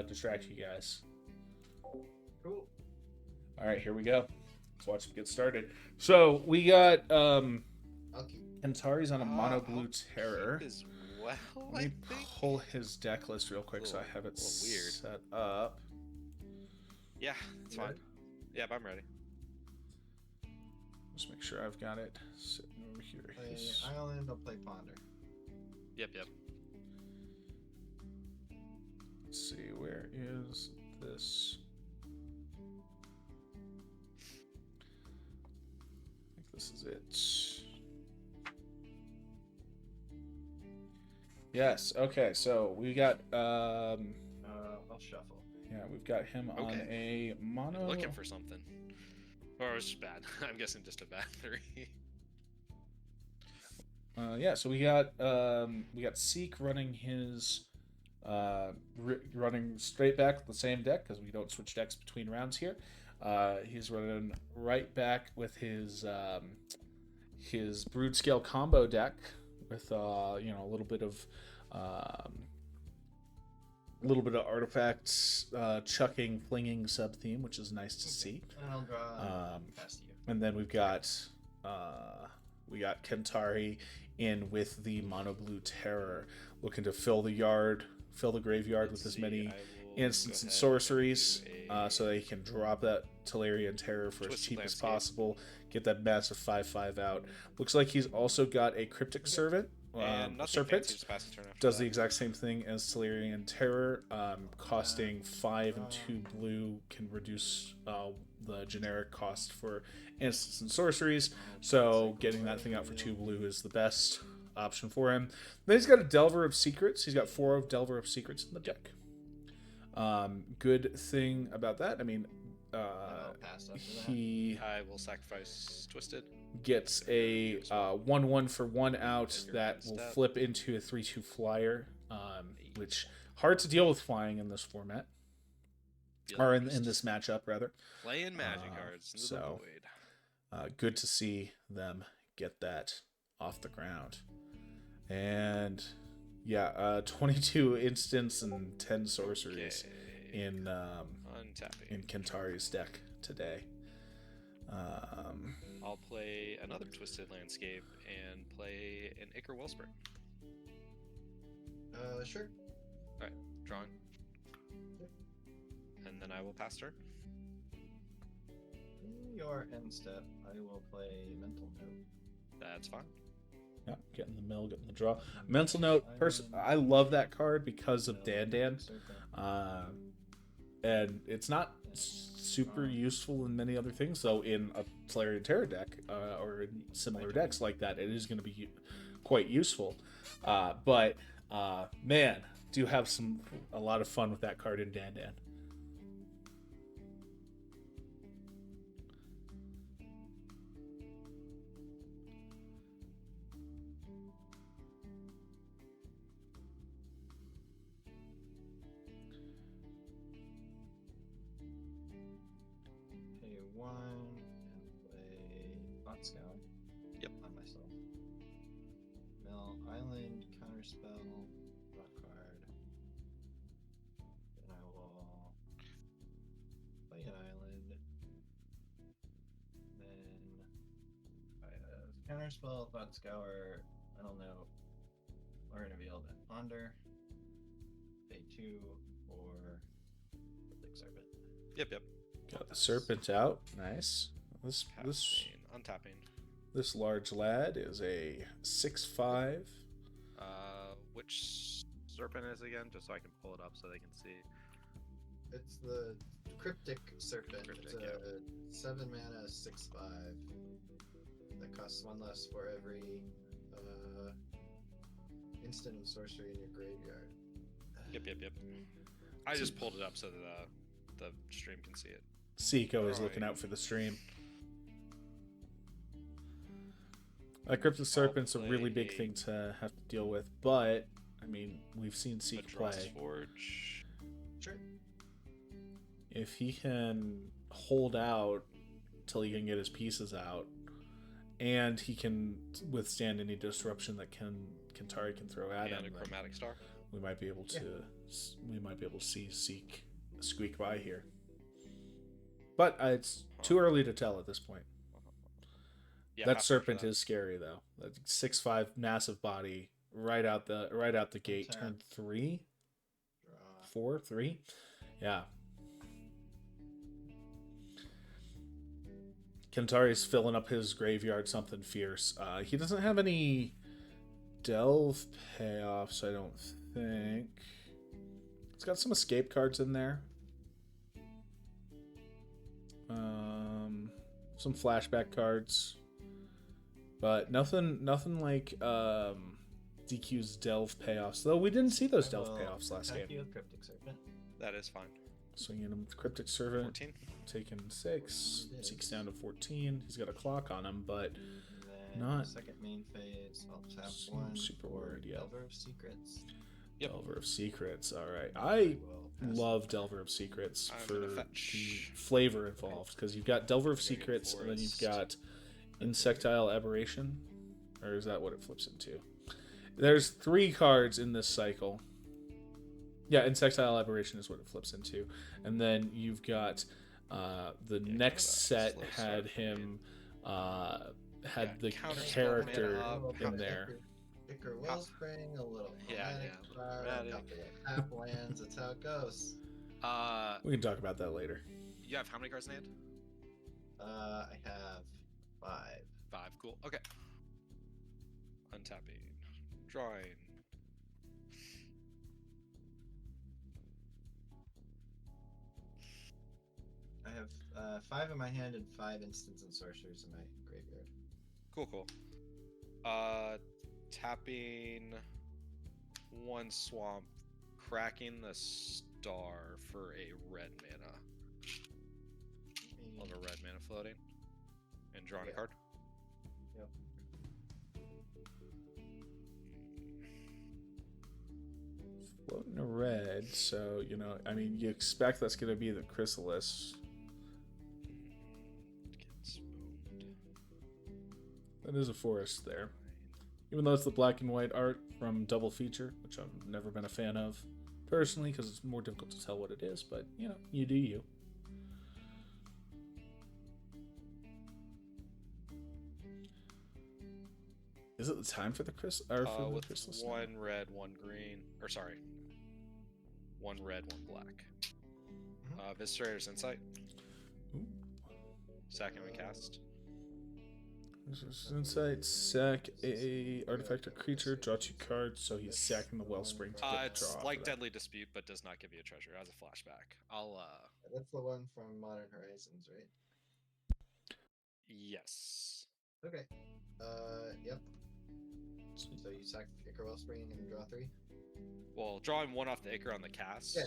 distract you guys. Cool. All right, here we go. Let's watch it get started. So we got I'll keep. Antari's on a mono blue terror. As well, Let me pull his deck list real quick so I have it little weird. set up. Yeah, it's fine. Yep, I'm ready. Just make sure I've got it sitting over here. Play Island, I'll play Ponder. Yep. Let's see, where is this? I think this is it. Yes, okay, so we got I'll shuffle. yeah, we've got him on a mono. Looking for something. Or it was just bad. I'm guessing just a bad 3. Yeah, so we got Seek running his running straight back with the same deck because we don't switch decks between rounds here. He's running right back with his Brood Scale combo deck with a little bit of artifacts chucking, flinging sub theme, which is nice to see. And I'll draw past you. And then we got Kentari in with the mono blue terror, looking to fill the graveyard with as many instants and sorceries, so that he can drop that Tolarian terror for as cheap as possible, get that massive 5/5 out. Looks like he's also got a cryptic servant. Serpent does the exact same thing as Tolarian terror, costing 5 and 2 blue, can reduce the generic cost for instants and sorceries. So getting that thing out for 2 blue is the best option for him. Then he's got a Delver of Secrets. He's got 4 of Delver of Secrets in the deck. Good thing about that, I mean, I will sacrifice Twisted. gets a 1/1 for 1 out that will flip into a 3/2 flyer, which hard to deal with flying in this format, or in this matchup rather. Playing magic cards into the void. Good to see them get that off the ground. And yeah, 22 instants and 10 sorceries in Kentari's deck today. I'll play another Twisted Landscape and play an Ichor Wellspring. Sure. Alright, drawing. And then I will pass turn. In your end step, I will play Mental Note. That's fine. Yeah, getting the mill, getting the draw. Mental Note, I love that card because of Dan. And it's not super useful in many other things, though. In a Tolarian Terror deck or in similar decks like that, it is going to be quite useful. But man, do have a lot of fun with that card in Dan. Scout. Yep. On myself. Mill Island, counterspell, rock card. Then I will play an island. Then I have counterspell, thought scour, I don't know. Learn revealed and ponder. Pay 2 or Cryptic Serpent. Yep. Got the serpent out. Nice. This Untapping. This large lad is a 6/5. Which serpent is it again? Just so I can pull it up so they can see. It's the Cryptic Serpent. Cryptic, it's a 7 mana 6/5 that costs 1 less for every instant and sorcery in your graveyard. Yep. I just pulled it up so that the stream can see it. Seiko is looking Alright. out for the stream. Cryptic Serpent's a really big play thing to have to deal with, but I mean, we've seen Seek Madras play. Forge. Sure. If he can hold out till he can get his pieces out, and he can withstand any disruption that Kentari can throw at And him, a then Chromatic Star. we might be able to see Seek squeak by here. But it's too early to tell at this point. Yeah, That half serpent for that. is scary though. That 6'5" massive body right out the gate. Tap. Turn 3, Draw. 4, 3. Yeah. Kentari's filling up his graveyard something fierce. He doesn't have any delve payoffs, I don't think. It's got some escape cards in there. Some flashback cards. But nothing like DQ's delve payoffs. Though we didn't see those delve payoffs last attack game. you, Cryptic Serpent. That is fine. Swinging him with Cryptic Servant. 14. Taking 6. It is. Seeks down to 14. He's got a clock on him, but And then Not- second main phase. I'll tap I'm one. super for worried, yeah. Delver of Secrets. Yep. Delver of Secrets. All right. I Will pass love it. Delver of Secrets I'm for gonna the fetch. flavor involved, because you've got Delver of Very Secrets and then you've forest. got Insectile Aberration, or is that what it flips into? There's 3 cards in this cycle. Yeah, Insectile Aberration is what it flips into, and then you've got the Yeah, next kinda set slow had start him had Yeah, the counter spell character mana up, in there. Ichor Wellspring, a little Yeah, Chromatic yeah. Star, a Chromatic. couple of tap lands. That's how it goes. We can talk about that later. You have how many cards in hand? I have 5. 5. Cool. Okay. Untapping. Drawing. I have 5 in my hand and 5 instants and sorcerers in my graveyard. Cool. Tapping 1 swamp, cracking the star for a red mana. I'll have a red mana floating. And drawing a Yeah. card. Yep. Floating a red, so I mean, you expect that's going to be the Chrysalis. Gets moved. That is a forest there. Even though it's the black and white art from Double Feature, which I've never been a fan of personally, because it's more difficult to tell what it is, but you do you. Is it the time for the With Chrysalis? 1 red, 1 green. Or sorry. 1 red, 1 black. Viscerator's Insight. Ooh. Second we cast. This is Insight, sack a artifact or creature, draw 2 cards, so he's sacking the Wellspring to get the It's draw. off like of that. Deadly Dispute, but does not give you a treasure as a flashback. That's the one from Modern Horizons, right? Yes. Okay. Yep. So you sack Ichor Wellspring and draw 3? Well, drawing 1 off the acre on the cast. Yeah.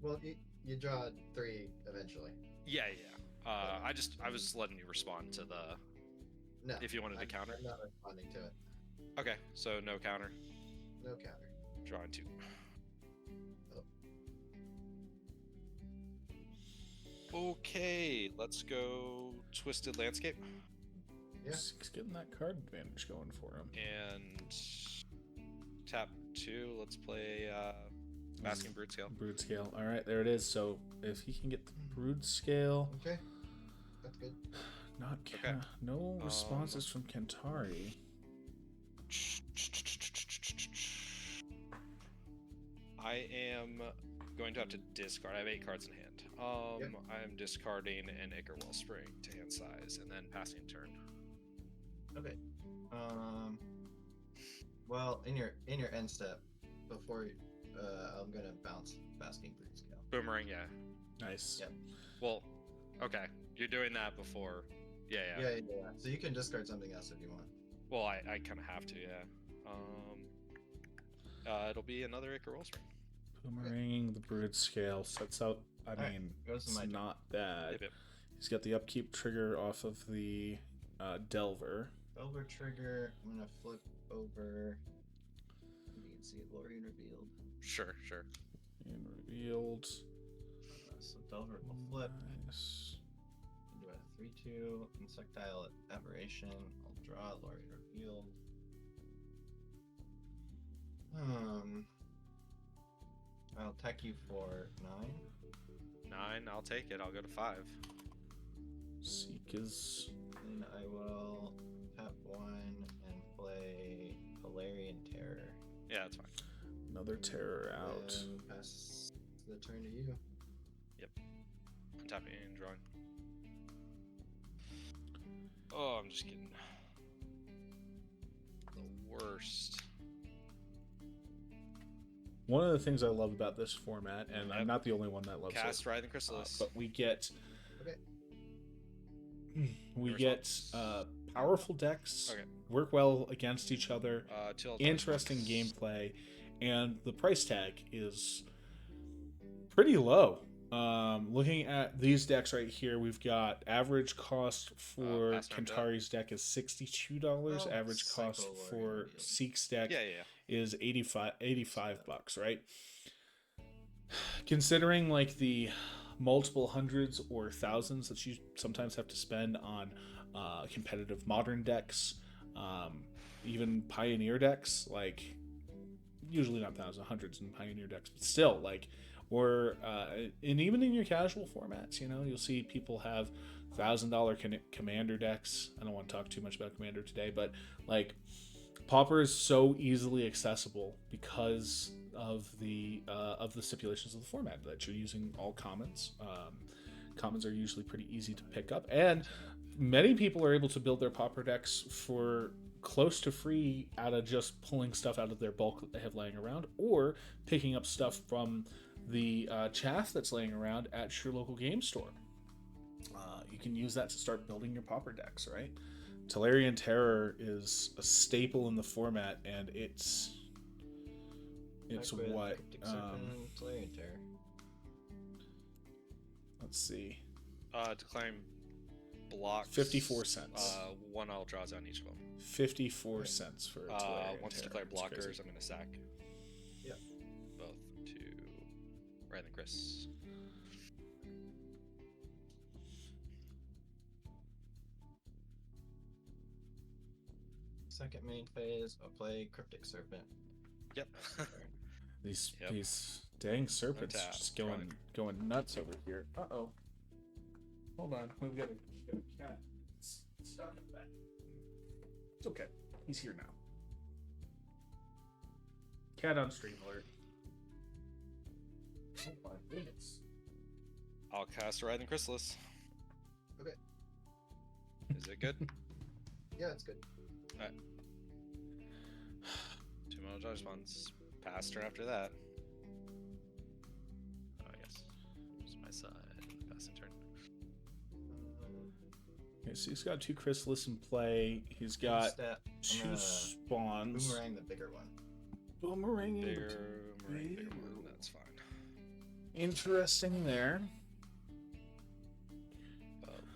Well, you draw 3 eventually. Yeah. I was letting you respond to the. No. If you wanted to counter. I'm not responding to it. Okay, so no counter. No counter. Drawing 2. Oh. Okay, let's go Twisted Landscape Yeah. He's getting that card advantage going for him. and tap 2. Let's play Basking Brood Scale. Brood Scale. All right, there it is. So if he can get the Brood Scale, Okay. That's good. Okay. No responses from Kentari. I am going to have to discard. I have 8 cards in hand. Yep. I am discarding an Ichor Wellspring to hand size and then passing turn. Okay. Well, in your end step, before I'm gonna bounce Basking Brood Scale. Boomerang, yeah. Nice. Yep. Well, okay. You're doing that before. Yeah. Yeah. So you can discard something else if you want. Well, I kind of have to, yeah. It'll be another Ichor Wellspring. Boomeranging the Brood Scale sets out I Alright, mean, goes to it's my turn. not bad. Yep, yep. He's got the upkeep trigger off of the Delver. Delver trigger. I'm gonna flip over. You can see it, Lorien revealed. Sure. And revealed. So Delver will flip Nice. into a 3/2 insectile aberration. I'll draw Lorien revealed. I'll attack you for 9. 9, I'll take it. I'll go to 5. Seek is Then I will tap 1 and play Polarian Terror. Yeah, that's fine. another terror out. And pass the turn to you. Tapping and drawing. Oh, I'm just getting the worst. One of the things I love about this format, and Yep. I'm not the only one that loves Cast it, Writhing Chrysalis. but we get Okay. we Your get response? powerful decks, Okay. work well against each other, Till interesting once. gameplay, and the price tag is pretty low. Looking at these decks right here, we've got average cost for pass round Kantari's deck is $62. Oh, Average cost Cycle Lord for revealed. Seek's deck Yeah. is 85 bucks, right? Considering like the multiple hundreds or thousands that you sometimes have to spend on competitive modern decks, even Pioneer decks, like usually not thousands, hundreds in Pioneer decks, but still like, or and even in your casual formats, you'll see people have $1,000 commander decks. I don't want to talk too much about commander today, but like Pauper is so easily accessible because of the stipulations of the format that you're using all commons. Commons are usually pretty easy to pick up, and many people are able to build their Pauper decks for close to free out of just pulling stuff out of their bulk that they have laying around, or picking up stuff from the chaff that's laying around at your local game store. You can use that to start building your Pauper decks, right? Tolarian Terror is a staple in the format, and it's Back with what Cryptic Serpent and Polarian Terror. let's see, Declaring blocks. 54 cents. 1 I'll draw down each of them. 54 cents for Tolarian Once Terror. declare It's blockers, crazy. I'm gonna sack. Yep. Both to Ryan and Chris. Second main phase, I'll play Cryptic Serpent. Yep. These Yep. these dang serpents tap, just right. going nuts over here. Oh. Hold on, we've got a cat stuck in the back. It's okay. He's here now. Cat on stream alert. Oh my goodness. I'll cast Writhing Chrysalis. Okay. Is it good? Yeah, it's good. 2 mana draw response. Pass turn after that. Oh, yes. Use my side. Passing turn. Okay, so he's got 2 Chrysalis in play. He's got Step. 2 gonna spawns. Boomerang the bigger one. Boomerang. Bigger one. That's fine. Interesting there. Second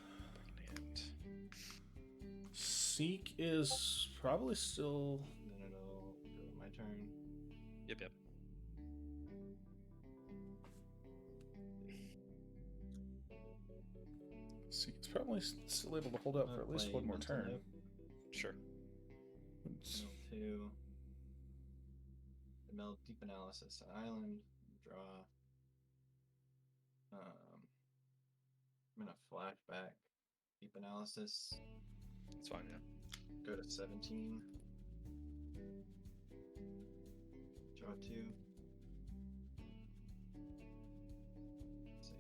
hand. Seek is probably still. Then it'll go my turn. Yep. Seek's probably still able to hold out for at least Play one more Mental turn. Note. Sure. It's- Mill 2. Mill Deep Analysis an island. Draw. I'm gonna flashback Deep Analysis. It's fine, yeah. Go to 17. Draw 2. Let's see.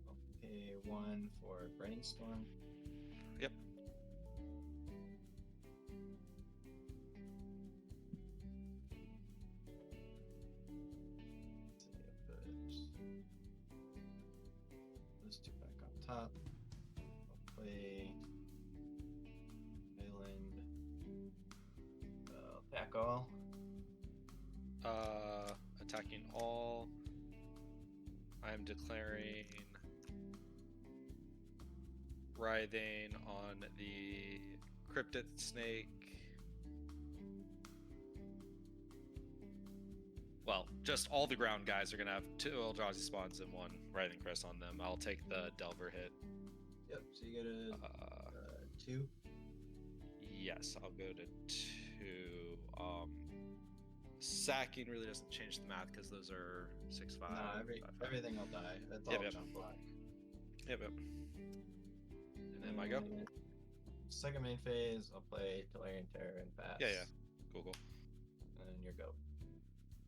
I'll pay 1 for Brainstorm. Yep. Let's see, I put those 2 back on top. I'll play Island. Attack all. attacking all. I am declaring Writhing on the Cryptid Snake. Well, just all the ground guys are going to have 2 Eldrazi spawns and 1 Writhing Crest on them. I'll take the Delver hit. Yep. So you get a 2. Yes, I'll go to 2. Sacking really doesn't change the math because those are 6/5. No, 5/5. everything will die. That's Yep, all yep. jump block. Yep. And then I go. Second main phase, I'll play Tolarian Terror and Pass. Yeah. Cool. And then your go.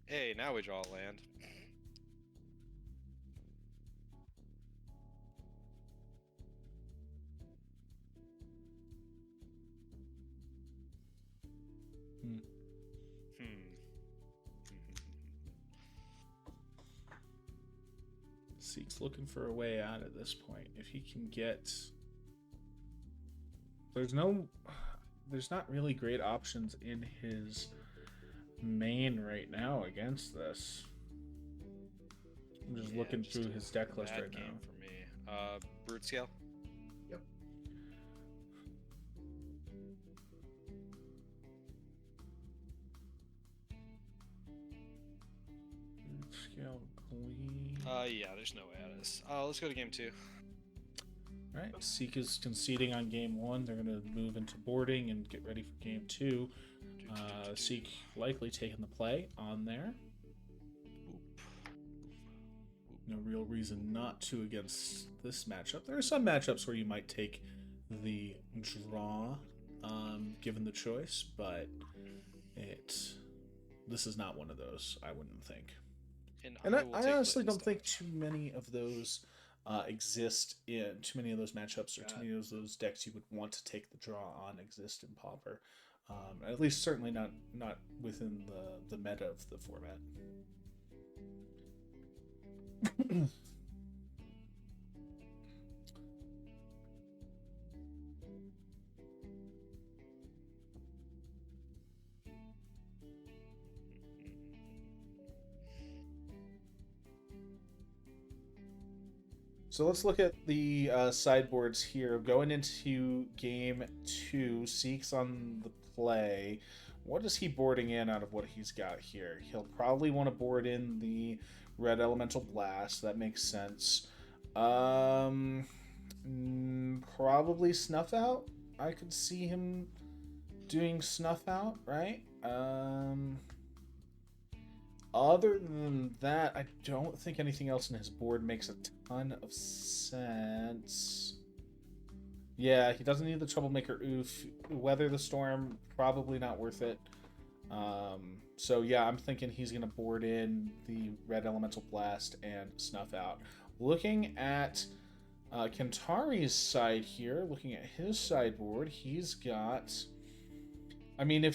Hey, now we draw a land. Seek's looking for a way out at this point. If he can get... There's not really great options in his main right now against this. I'm just looking through his deck list right now. For me. Brute Scale? Yep. Scale Gleam. Yeah, there's no way out of this. Let's go to game 2. All right, Seek is conceding on game 1. They're going to move into boarding and get ready for game 2. Seek likely taking the play on there. No real reason not to against this matchup. There are some matchups where you might take the draw, given the choice, but this is not one of those, I wouldn't think. And I honestly don't think too many of those exist in too many of those matchups or too many of those decks you would want to take the draw on exist in Pauper. At least certainly not within the meta of the format. So let's look at the sideboards here. Going into game 2, Seek's on the play. What is he boarding in out of what he's got here? He'll probably want to board in the Red Elemental Blast. That makes sense. Probably Snuff Out. I could see him doing Snuff Out, right? Other than that, I don't think anything else in his board makes a ton of sense. Yeah, he doesn't need the Troublemaker Oof. Weather the Storm, probably not worth it. So yeah, I'm thinking he's going to board in the Red Elemental Blast and Snuff Out. Looking at Kentari's side here, looking at his sideboard, he's got... I mean, I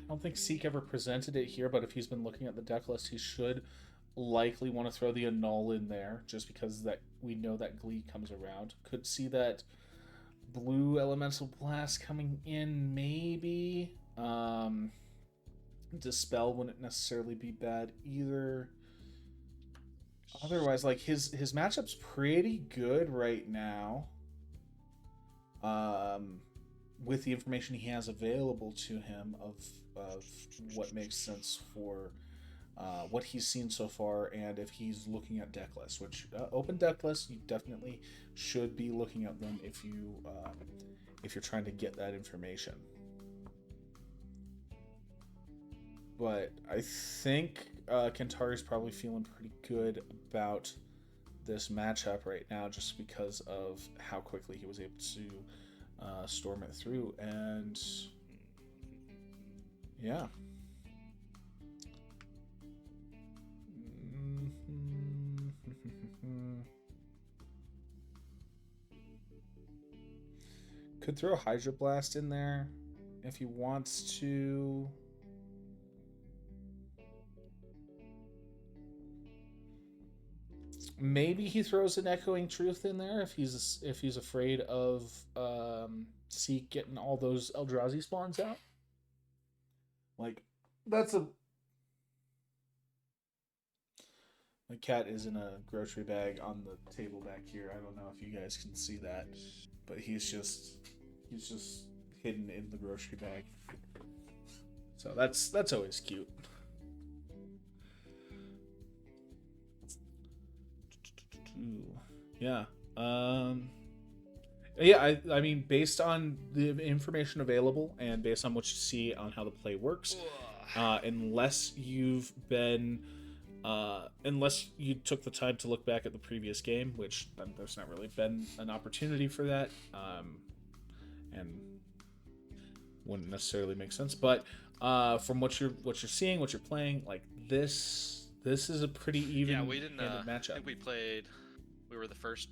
don't think Seek ever presented it here, but if he's been looking at the deck list, he should likely want to throw the Annul in there, just because that we know that Glee comes around. Could see that blue Elemental Blast coming in, maybe. Dispel wouldn't necessarily be bad either. Otherwise, like his matchup's pretty good right now. With the information he has available to him of what makes sense for what he's seen so far, and if he's looking at deck lists, which open deck lists, you definitely should be looking at them if you're trying to get that information. But I think Kentari's probably feeling pretty good about this matchup right now, just because of how quickly he was able to storm it through, and yeah. Could throw Hydro Blast in there if he wants to. Maybe he throws an Echoing Truth in there if he's afraid of Seek getting all those Eldrazi spawns out. Like, that's a... My cat is in a grocery bag on the table back here. I don't know if you guys can see that, but he's just hidden in the grocery bag. So that's always cute. Yeah. Yeah, I mean, based on the information available and based on what you see on how the play works, unless unless you took the time to look back at the previous game, which there's not really been an opportunity for that, and wouldn't necessarily make sense. But from what you're seeing, what you're playing, like this is a pretty even. Yeah, we didn't. Matchup. I think we played. We were the first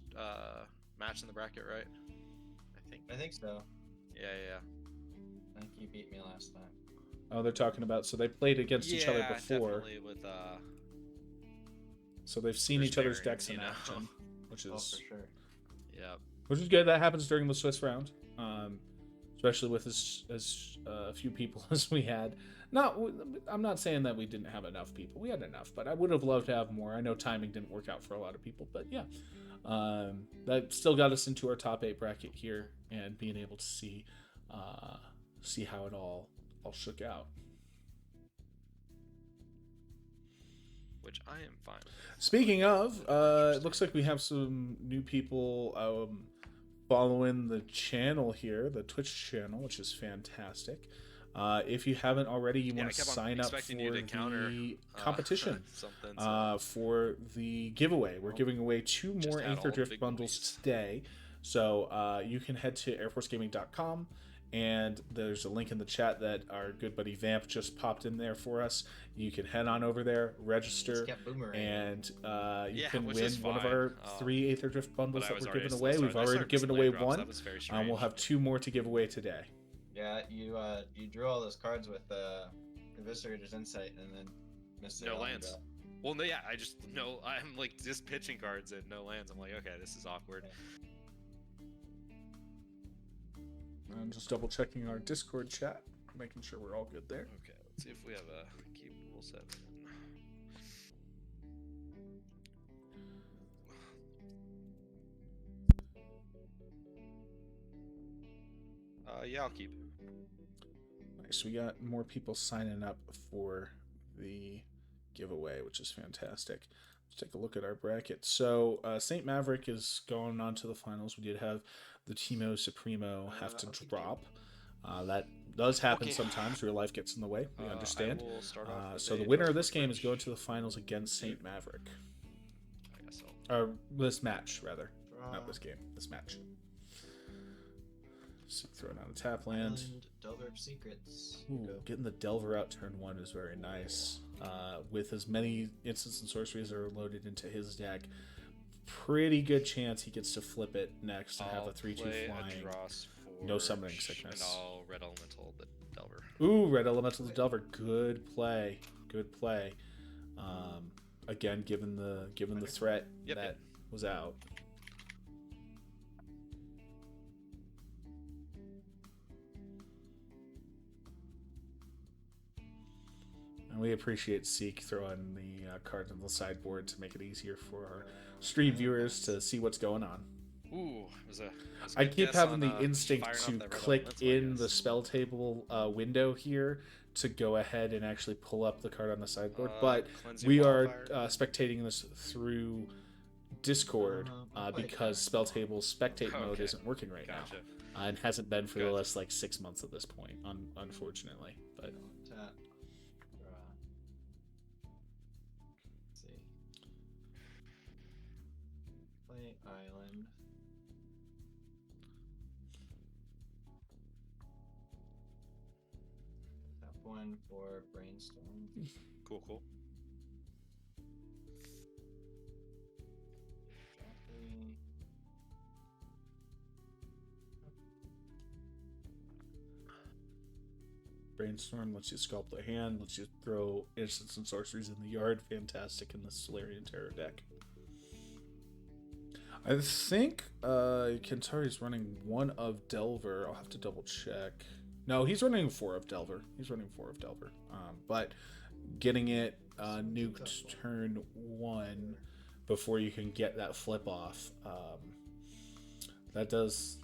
match in the bracket, right? I think so. Yeah. I think you beat me last time. Oh, they're talking about, so they played against each other before. Definitely with so they've seen each other's decks in you know? action, which Oh, is for sure. Yeah. which is good. That happens during the Swiss round, especially with as few people as we had. I'm not saying that we didn't have enough people. We had enough, but I would have loved to have more. I know timing didn't work out for a lot of people, but yeah, that still got us into our top 8 bracket here and being able to see how it all shook out. Which I am fine with. Speaking of, it looks like we have some new people following the channel here, the Twitch channel, which is fantastic. If you haven't already, you want to sign up for the competition for the giveaway. We're giving away 2 more Aether Drift bundles today. So you can head to airforcegaming.com, and there's a link in the chat that our good buddy Vamp just popped in there for us. You can head on over there, register, and you can win one of our 3 Aether Drift bundles that we're giving away. We've already given away 1. We'll have 2 more to give away today. Yeah, you drew all those cards with Eviscerator's Insight and then missed it. No lands. Well, no, yeah, I'm like just pitching cards and no lands. I'm like, okay, this is awkward. I'm just double checking our Discord chat, making sure we're all good there. Okay, let's see if we have a key rule set. Yeah, I'll keep. Nice. We got more people signing up for the giveaway, which is fantastic. Let's take a look at our bracket. So St. Maverick is going on to the finals. We did have the Timo Supremo have to drop. That does happen sometimes. Real life gets in the way. We understand. So the winner of this game is going to the finals against St. Maverick. I guess so. Or this match, rather. Not this game. This match. So throwing out a tap land. Delver of Secrets. Ooh, getting the Delver out turn 1 is very nice. With as many instants and sorceries that are loaded into his deck, pretty good chance he gets to flip it next and have a 3/2 flying. No summoning sickness. And I'll Red Elemental the Delver. Ooh, Red Elemental the Delver. Good play. Good play. Again, given the threat that was out. And we appreciate Seek throwing the cards on the sideboard to make it easier for our stream viewers to see what's going on. Ooh, I keep having the instinct to click in the spell table window here to go ahead and actually pull up the card on the sideboard, but we are spectating this through Discord because spell table's spectate mode isn't working right now, and hasn't been for the last 6 months at this point, unfortunately. But Island. Tap 1 for Brainstorm. Cool. Brainstorm lets you sculpt the hand, lets you throw instants and sorceries in the yard. Fantastic in the Solarian Terror deck. I think Kentari's running 1 of Delver. I'll have to double check. No, he's running 4 of Delver. But getting it nuked turn 1 before you can get that flip off. That does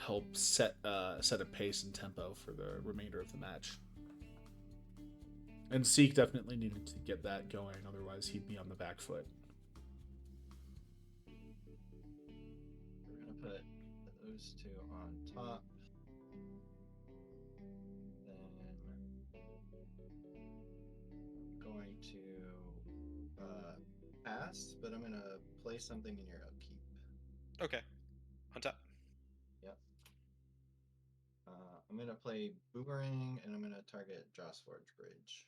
help set a pace and tempo for the remainder of the match. And Seek definitely needed to get that going, otherwise he'd be on the back foot. We're gonna put those two on top. Then I'm going to pass, but I'm gonna play something in your upkeep. Okay. Untap. Yep. I'm gonna play Boomerang, and I'm gonna target Jawsforge Bridge.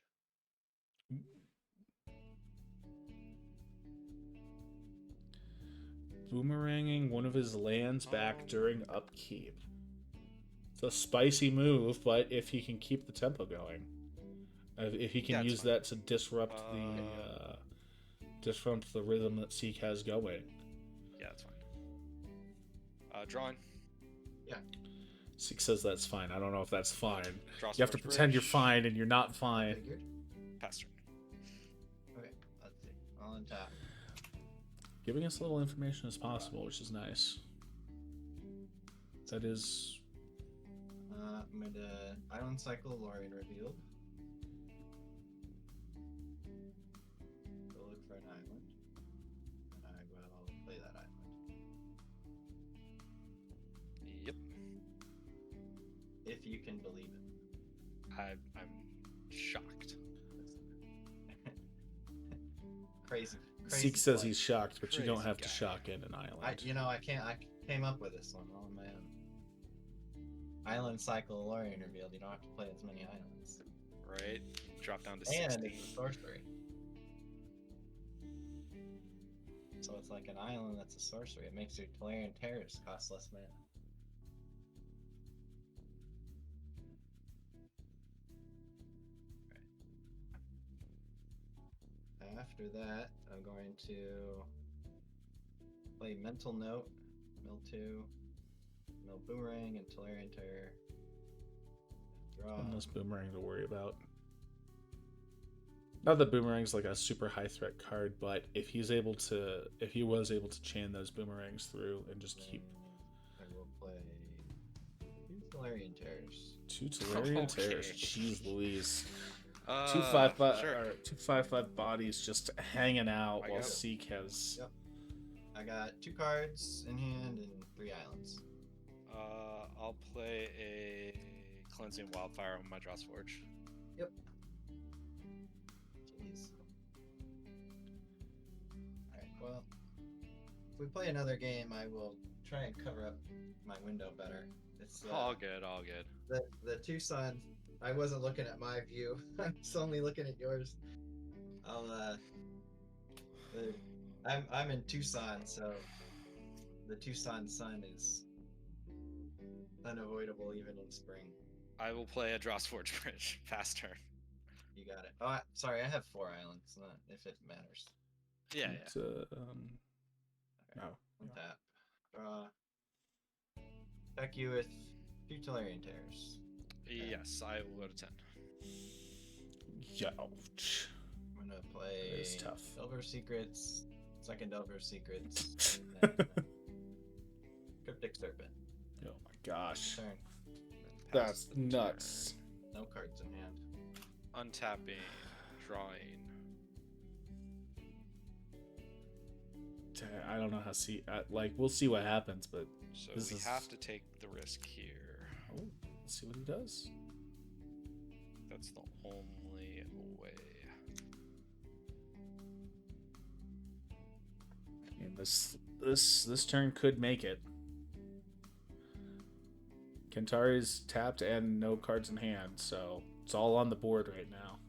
Boomeranging one of his lands back during upkeep. It's a spicy move, but if he can keep the tempo going, if he can use that to disrupt the rhythm that Seek has going. Yeah, that's fine. Drawing. Yeah. Seek says that's fine. I don't know if that's fine. Draw You have to Swords pretend you're Bridge. fine and you're not fine. Figured. Pass turn. Okay, let's see. I'll untap. Giving us a little information as possible, which is nice. That is... I'm gonna Island Cycle Lorien revealed. Go look for an island. And I will play that island. Yep. If you can believe it. I'm shocked. Crazy. Seek says play. he's shocked, but you don't Crazy have to guy. shock in an island. I came up with this one all on my own. Island Cycle Lorien revealed. You don't have to play as many islands. Right? Drop down to And 16. it's a sorcery. So it's like an island that's a sorcery. It makes your Tolarian Terrors cost less mana. Right. After that, I'm going to play Mental Note, Mill 2, Mill Boomerang, and Tolarian Terror. Draw. One less Boomerang to worry about. Not that Boomerang's like a super high threat card, but if he was able to chain those Boomerangs through and just keep I will play 2 Tolarian Terrors. 2 Tolarian Okay. Terrors. Jeez Louise. Uh, 2/5 bodies just hanging out I while got it. Seek has. Yep. I got 2 cards in hand and 3 islands. I'll play a Cleansing Wildfire on my Jawsforge. Yep. Jeez. Alright, well, if we play another game, I will try and cover up my window better. It's All good, all good. the Tucson. I wasn't looking at my view. I was only looking at yours. I'm in Tucson, so the Tucson sun is unavoidable even in spring. I will play a Jawsforge Bridge. Fast turn. You got it. Oh, sorry, I have 4 islands. Not if it matters. Yeah, It's, no. Untap. Draw. Attack you with 2 Tolarian Terrors. Yes, I will go to 10. Ouch. I'm gonna play That is tough. Delver Secrets, second Delver Secrets, and then Cryptic Serpent. Oh my gosh. Turn. That's the nuts. No cards in hand. Untapping, drawing. I don't know how we'll see what happens, but So This we is- have to take the risk here. oh, let's see what he does. That's the only way. And this turn could make it. Kentari's tapped and no cards in hand, so it's all on the board right now.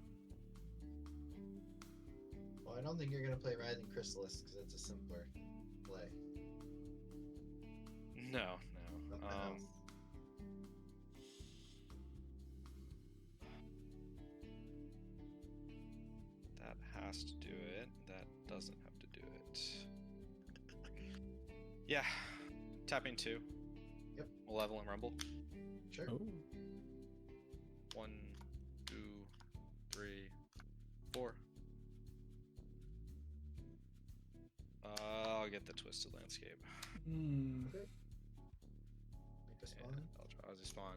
Well, I don't think you're gonna play Rising Chrysalis because it's a simpler play. No, What the no. hell? That has to do it. That doesn't have to do it. Yeah. Tapping 2. Yep. Malevolent Rumble. Sure. Oh, 1, 2, 3, 4. get the Twisted Landscape. Hmm. Okay. Make a spawn. I'll draw as a spawn.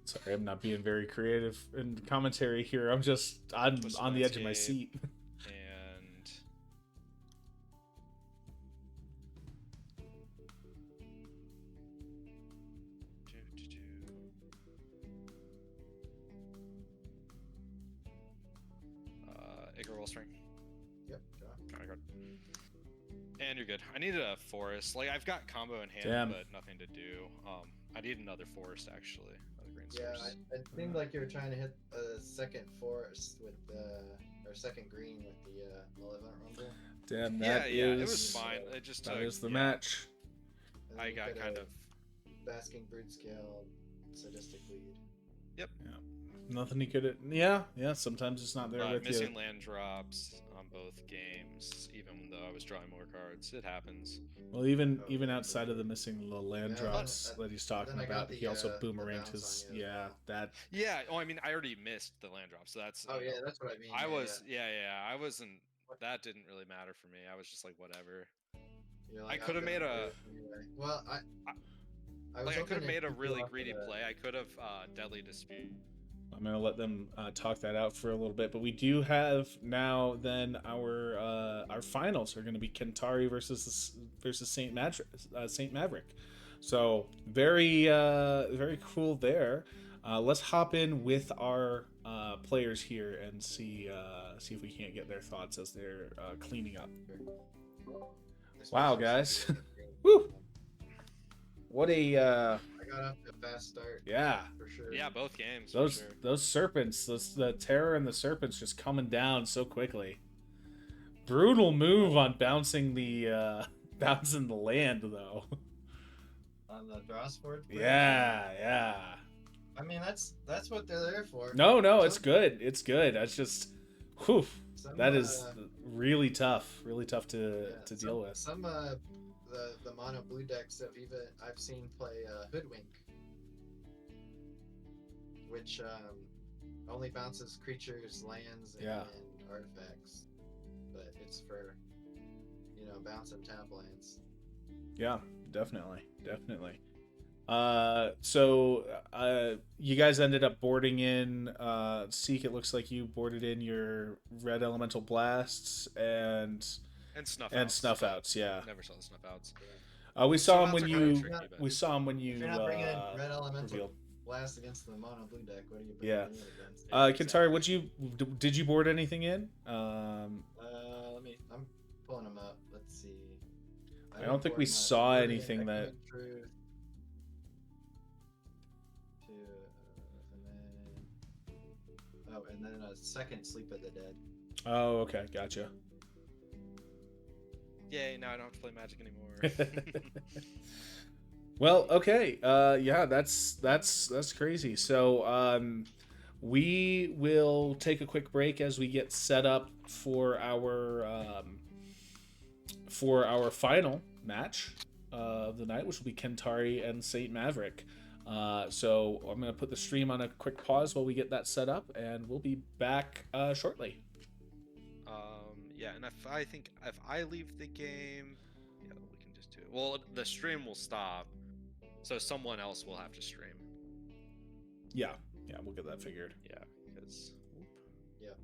Sorry, I'm not being very creative in commentary here. I'm Twisted on the edge of my Landscape. seat. And Ichor Wellspring. Yep. Draw. Kind of card. And you're good. I needed a forest. Like I've got combo in hand, Damn. but nothing to do. I need another forest actually. Another green Yeah, source. it seemed like you were trying to hit a second forest with the, or second green with the Malevolent Rumble. Damn, Yeah, that yeah, it is- was fine. It just that took, is the yeah, match. And then I you got could've kind of Basking Brood Scale, Sadistic Lead. Nothing he could. Yeah. Sometimes it's not there but with missing you. land drops on both games, even though I was drawing more cards. It happens. Well, even Okay. outside of the missing the land Yeah, drops that- that he's talking then I got about, the, he also the boomeranged bounce his. on you as Yeah, well. that. Yeah. Oh, I mean, I already missed the land drop, so that's. Oh you yeah, know, that's what I mean. I yeah, was. Yeah. I wasn't. That didn't really matter for me. I was just like, whatever. You're I I'm could have gonna made play a. it anyway. Well, I was Like I hoping could have to made a keep you really off of greedy the- play. I could have Deadly Dispute. I'm gonna let them talk that out for a little bit, but we do have now. Then our finals are going to be Kentari versus Saint Maverick. So very cool there. Let's hop in with our players here and see if we can't get their thoughts as they're cleaning up. Wow, especially guys. since you're green. Woo! What a I got off to a fast start yeah. for sure. Yeah, both games. Those for sure. those serpents, the terror and the serpents just coming down so quickly. Brutal move on bouncing the bouncing the land though. On the draw sport. Yeah. I mean that's what they're there for. No, it's Some- good. It's good. That's just whew, some, that is really tough to yeah, deal with. Some the mono blue decks I've seen play Hoodwink, which only bounces creatures, lands, and Yeah. artifacts, but it's for bounce and tap lands. Yeah, definitely. So you guys ended up boarding in Seek, it looks like you boarded in your red elemental blasts and Snuff and outs, snuff but outs, yeah. Never saw the snuff outs. We saw him Snuff when outs are kinda you tricky, but- we saw him when If you you're not bringing in red elemental revealed. blast against the mono blue deck, what are you bringing Yeah. it against? Kentari, did you board anything in? I'm pulling them up. Let's see. I don't think we saw anything that- Truth to, and then a second Sleep of the Dead. Oh, okay, gotcha. Yay! Now I don't have to play Magic anymore. Well, okay. Yeah, that's crazy. So, we will take a quick break as we get set up for our final match of the night, which will be Kentari and Saint Maverick. So I'm gonna put the stream on a quick pause while we get that set up, and we'll be back shortly. Yeah, and if I leave the game, yeah, we can just do it. Well, the stream will stop, so someone else will have to stream. Yeah, we'll get that figured. Yeah, because. Yep.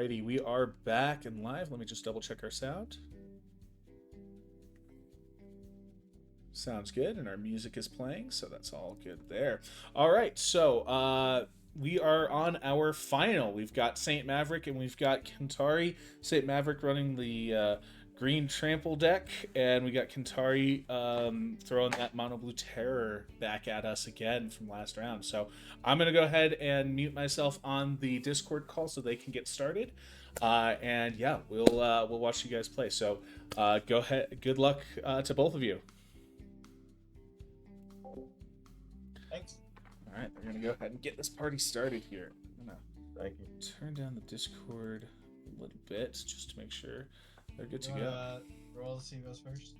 Alrighty, we are back and live. Let me just double check our sound. Sounds good, and our music is playing, so that's all good there. All right, so we are on our final. We've got Saint Maverick and we've got Kentari. Saint Maverick running the green trample deck, and we got Kentari throwing that mono blue terror back at us again from last round. So I'm gonna go ahead and mute myself on the Discord call so they can get started. And yeah, we'll watch you guys play. So go ahead. Good luck to both of you. Thanks. All right, we're gonna go ahead and get this party started here. I'm gonna Thank you. turn down the Discord a little bit just to make sure they're good to You go. wanna roll to see who goes first?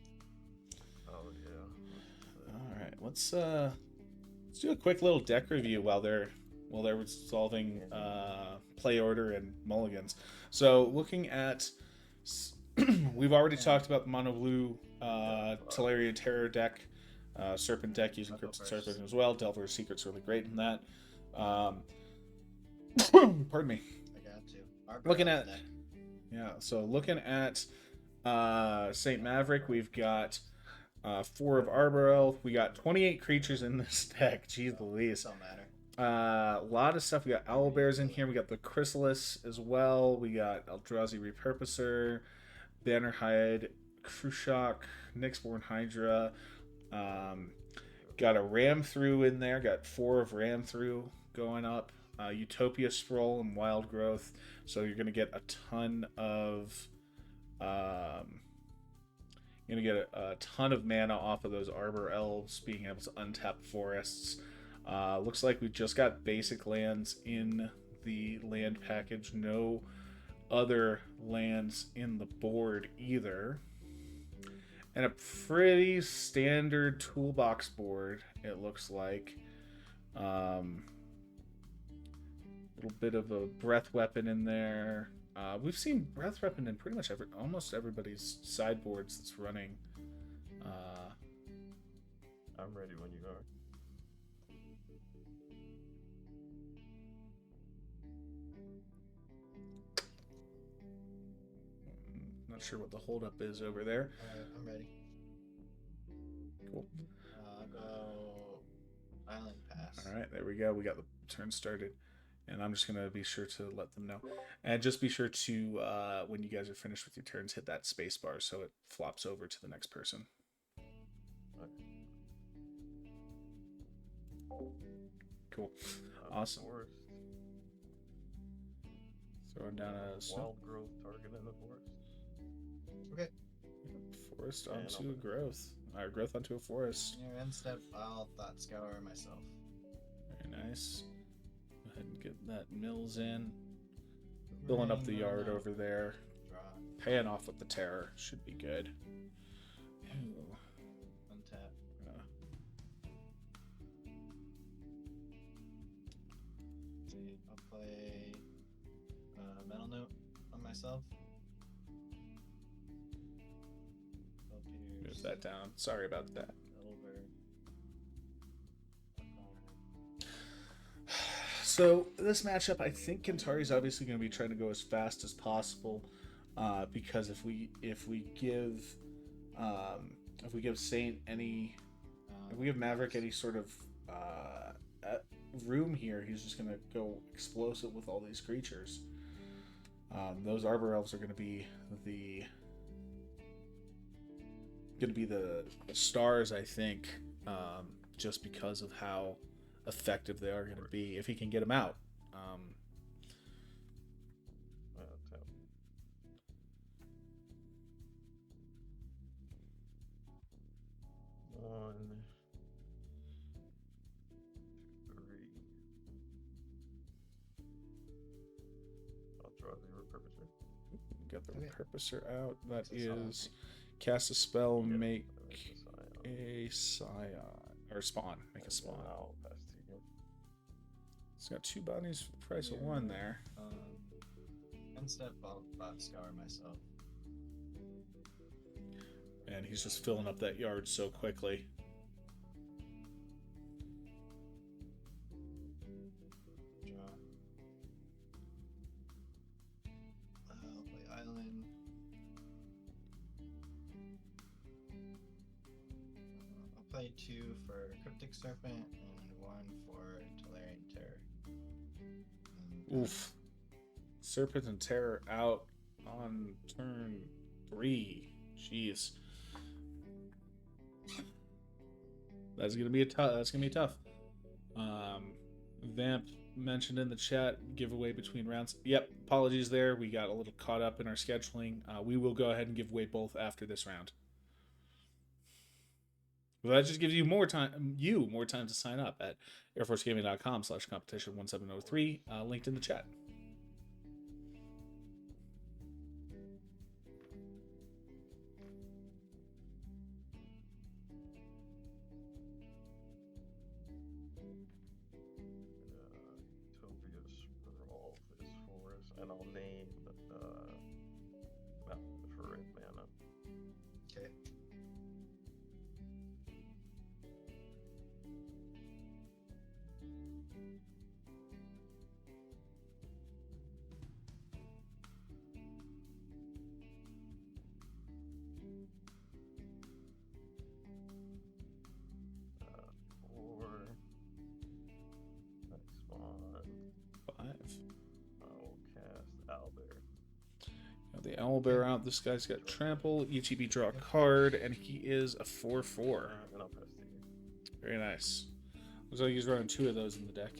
Oh yeah. All right, let's do a quick little deck review while they're solving play order and mulligans. So looking at, we've already talked about the mono blue Teleria Terror deck. Serpent deck using I'll go Cryptid first. Serpent as well. Delver's Secret's really great in that. Pardon me. I got to. Our Looking barrel at- deck. Yeah, so looking at Saint Maverick, we've got 4 of Arbor Elf. We got 28 creatures in this deck. Jeez Louise. Don't matter. A lot of stuff. We got Owl Bears in here. We got the Chrysalis as well. We got Eldrazi Repurposer, Bannerhide, Krushok, Nyxborn Hydra. Got a Ram Through in there. Got 4 of Ram Through going up. Utopia Scroll and Wild Growth. So you're going to get a ton of you're going to get a ton of mana off of those Arbor Elves being able to untap forests. Looks like we just got basic lands in the land package. No other lands in the board either. And a pretty standard toolbox board, it looks like. Little bit of a breath weapon in there. We've seen breath weapon in pretty much almost everybody's sideboards that's running. I'm ready when you are. Not sure what the holdup is over there. Alright, I'm ready. Cool. I'll go Island Pass. All right, there we go. We got the turn started. And I'm just going to be sure to let them know. And just be sure to, when you guys are finished with your turns, hit that space bar so it flops over to the next person. Cool. Awesome. Forest. Throwing down a Wild growth target in the forest. forest Yeah, onto no. a growth. Or growth onto a forest. Your end step, I'll Thought Scour myself. Very nice. Go ahead and get that mills in. Filling up the Rain, yard run over there. Draw. Paying off with the terror. Should be good. Ooh. Untap. See, I'll play Metal Note on myself. Move that down. Sorry about that. Over. So this matchup, I think Kentari's obviously going to be trying to go as fast as possible, because if we give Saint any, if we give Maverick any sort of room here, he's just going to go explosive with all these creatures. Those Arbor Elves are going to be the stars, I think, just because of how effective they are going to be if he can get them out. Tap. 1, 3. I'll draw the repurposer. Get the Okay. repurposer out. That It's a scion. is cast a spell, Get it. make It's a scion. a scion or spawn. Make a And then spawn. I'll pass to you. It's got 2 bounties for the price of Yeah. 1 there. End step, I'll Thought Scour myself. And he's just filling up that yard so quickly. Draw. play 2 for Cryptic Serpent and 1 for Tolarian Terror. And, Oof. Serpent and Terror out on turn 3. Jeez. That's gonna be tough. Vamp mentioned in the chat giveaway between rounds. Yep, apologies there. We got a little caught up in our scheduling. We will go ahead and give away both after this round. Well, that just gives you more time. More time to sign up at airforcegaming.com/competition1703. Linked in the chat. Tobias Rolf is for us, and I'll name mountain for red mana. Okay. Four. Next one, 5. I'll cast Owlbear. Got the Owlbear out. This guy's got trample. ETB draw a card, and he is a 4/4. And I'll pass to you. Very nice. Looks like he's running 2 of those in the deck.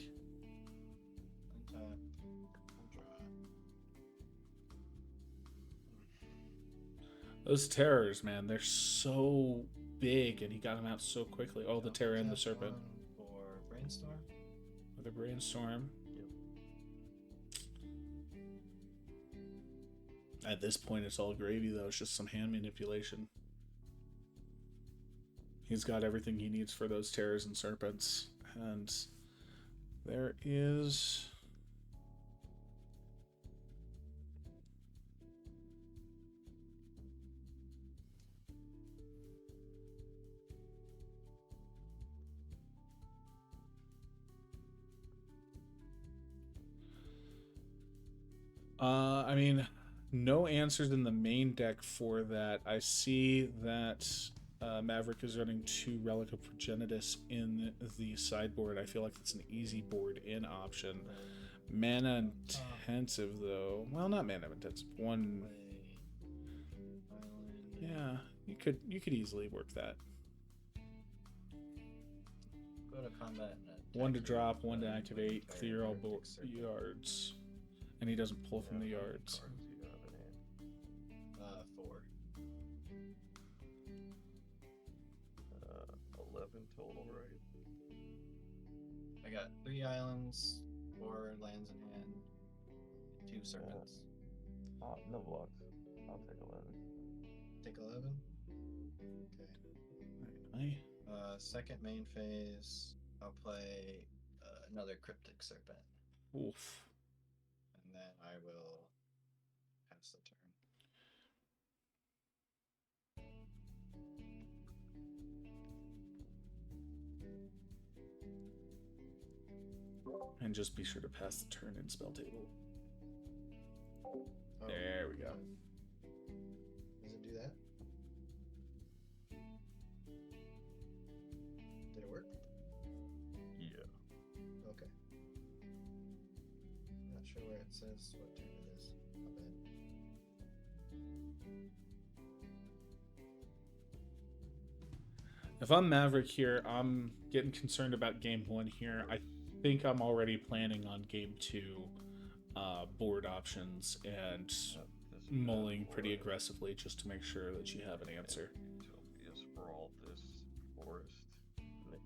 untap. Those terrors, man, they're so big, and he got them out so quickly. Oh, the terror and the Tap serpent 1 for Brainstorm. with a brainstorm. At this point, it's all gravy, though. It's just some hand manipulation. He's got everything he needs for those terrors and serpents. And there is... I mean, no answers in the main deck for that. I see that Maverick is running 2 Relic of Progenitus in the sideboard. I feel like it's an easy board in option. Mana intensive, though. Well, not mana intensive. One. Play Island. Yeah, you could easily work that. Go to combat and attack 1 to him, drop, 1 to with activate, Fire clear all Cryptic Serpent. yards. And he doesn't pull from the yards. Cards you have in hand. 4. 11 total, right? I got 3 islands, 4 lands in hand, 2 serpents. No blocks. I'll take 11. Take 11. Okay. Aye. Second main phase, I'll play another Cryptic Serpent, Oof. and then I will pass the turn. And just be sure to pass the turn in spell table. Oh, There we go. Does it do that? Did it work? Yeah. Okay. Not sure where it says what turn it is. My bad. If I'm Maverick here, I'm getting concerned about game 1 here. I think I'm already planning on game 2 board options and This mulling pretty forest. aggressively just to make sure that you have an answer. Tobias Rolf, this forest. Maybe.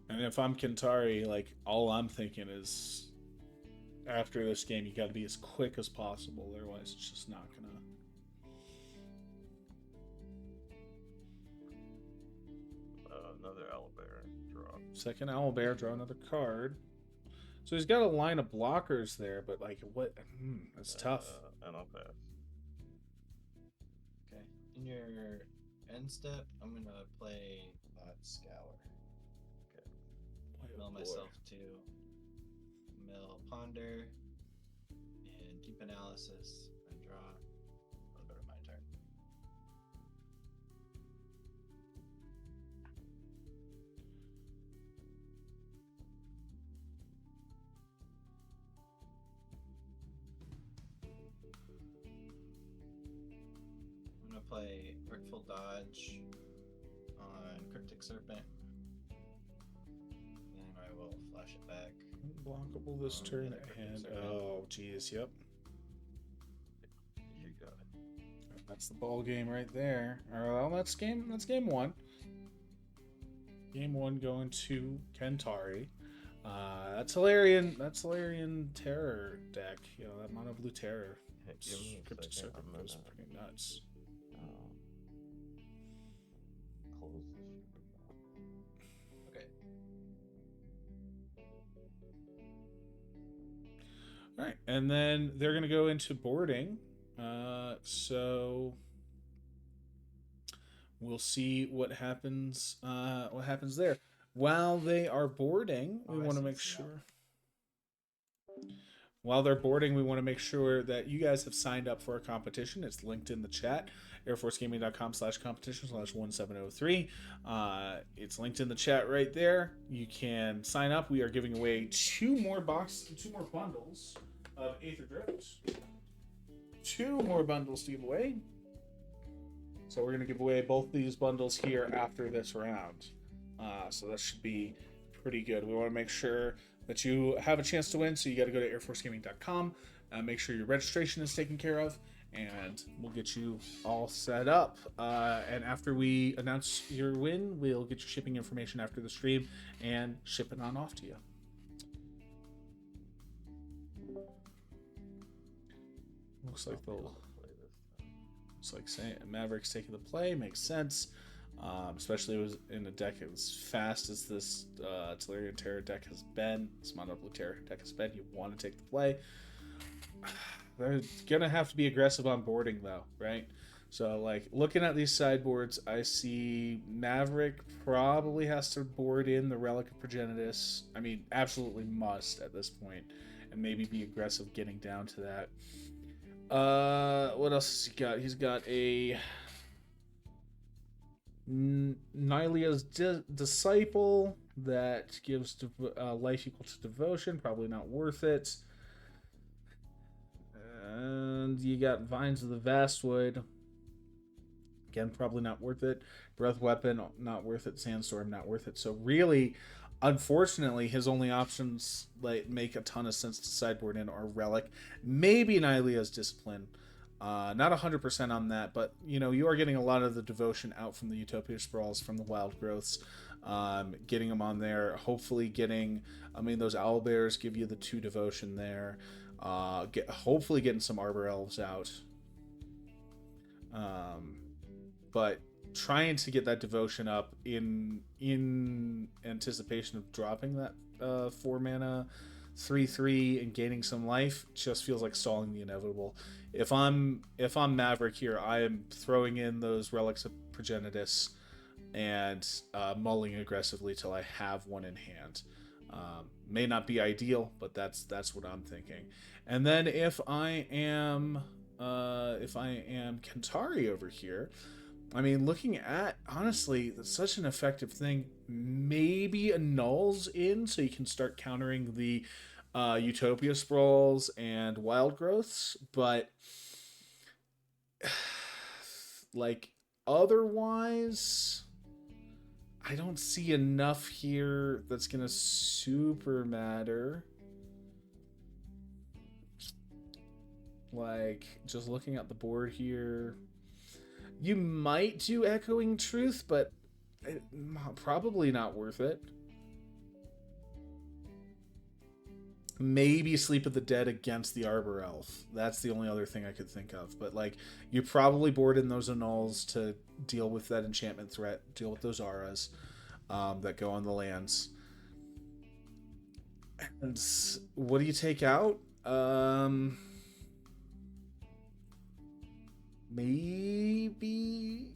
And if I'm Kentari, like, all I'm thinking is after this game, you got to be as quick as possible. Otherwise, it's just not gonna. Another owlbear drop. Second Owlbear, draw another card. So he's got a line of blockers there, but like, what? That's tough. And I'll pass. Okay. In your end step, I'm gonna play Scour. mill boy. myself to mill Ponder and Deep Analysis and draw. It'll go to my turn. I'm gonna play Rickful Dodge on Cryptic Serpent. Then I will flash it back. Unblockable this The turn, other Cryptic and Serpent. oh, geez, yep. You got it. That's the ball game right there. Well, that's game one. Game one going to Kentari. That's Hilarion Terror deck. You know, that mono blue terror. Hey, give me a Cryptic second. Serpent I'm goes gonna pretty nuts. close this. Okay. All right, and then they're gonna go into boarding. So we'll see what happens. What happens there? While they are boarding, we Oh, I want to see, make see that. sure. While they're boarding, we want to make sure that you guys have signed up for a competition. It's linked in the chat, airforcegaming.com/competition/1703. It's linked in the chat right there. You can sign up. We are giving away two more bundles of Aether Drift. 2 more bundles to give away. So we're going to give away both these bundles here after this round. So that should be pretty good. We want to make sure that you have a chance to win, so you got to go to airforcegaming.com, make sure your registration is taken care of, and we'll get you all set up. And after we announce your win, we'll get your shipping information after the stream and ship it on off to you. Looks like they'll... It's like saying Maverick's taking the play, makes sense. Especially it was in a deck as fast as this Tolarian Terror deck has been. This Mono Blue Terror deck has been. You want to take the play. They're gonna have to be aggressive on boarding though, right? So like looking at these sideboards, I see Maverick probably has to board in the Relic of Progenitus. I mean, absolutely must at this point, and maybe be aggressive getting down to that. What else has he got? He's got a Nylia's Disciple that gives life equal to devotion. Probably not worth it. And you got Vines of the Vastwood. Again, probably not worth it. Breath Weapon, not worth it. Sandstorm, not worth it. So really, unfortunately, his only options like make a ton of sense to sideboard in are Relic, maybe Nylia's Discipline. Not 100% on that, but you know, you are getting a lot of the devotion out from the Utopia Sprawls, from the Wild Growths, getting them on there. Hopefully getting, I mean, those Owlbears give you the 2 devotion there. Hopefully getting some Arbor Elves out. But trying to get that devotion up in anticipation of dropping that 4 mana 3/3 and gaining some life just feels like stalling the inevitable. If I'm Maverick here, I am throwing in those Relics of Progenitus and mulling aggressively till I have one in hand. May not be ideal, but that's what I'm thinking. And then if I am Kentari over here, I mean, looking at, honestly, that's such an effective thing. Maybe annuls in so you can start countering the Utopia Sprawls and Wild Growths, but like otherwise, I don't see enough here that's gonna super matter. Like, just looking at the board here, you might do Echoing Truth, but probably not worth it. Maybe Sleep of the Dead against the Arbor Elf. That's the only other thing I could think of. But like, you probably board in those annuls to deal with that enchantment threat, deal with those auras that go on the lands. And what do you take out? Maybe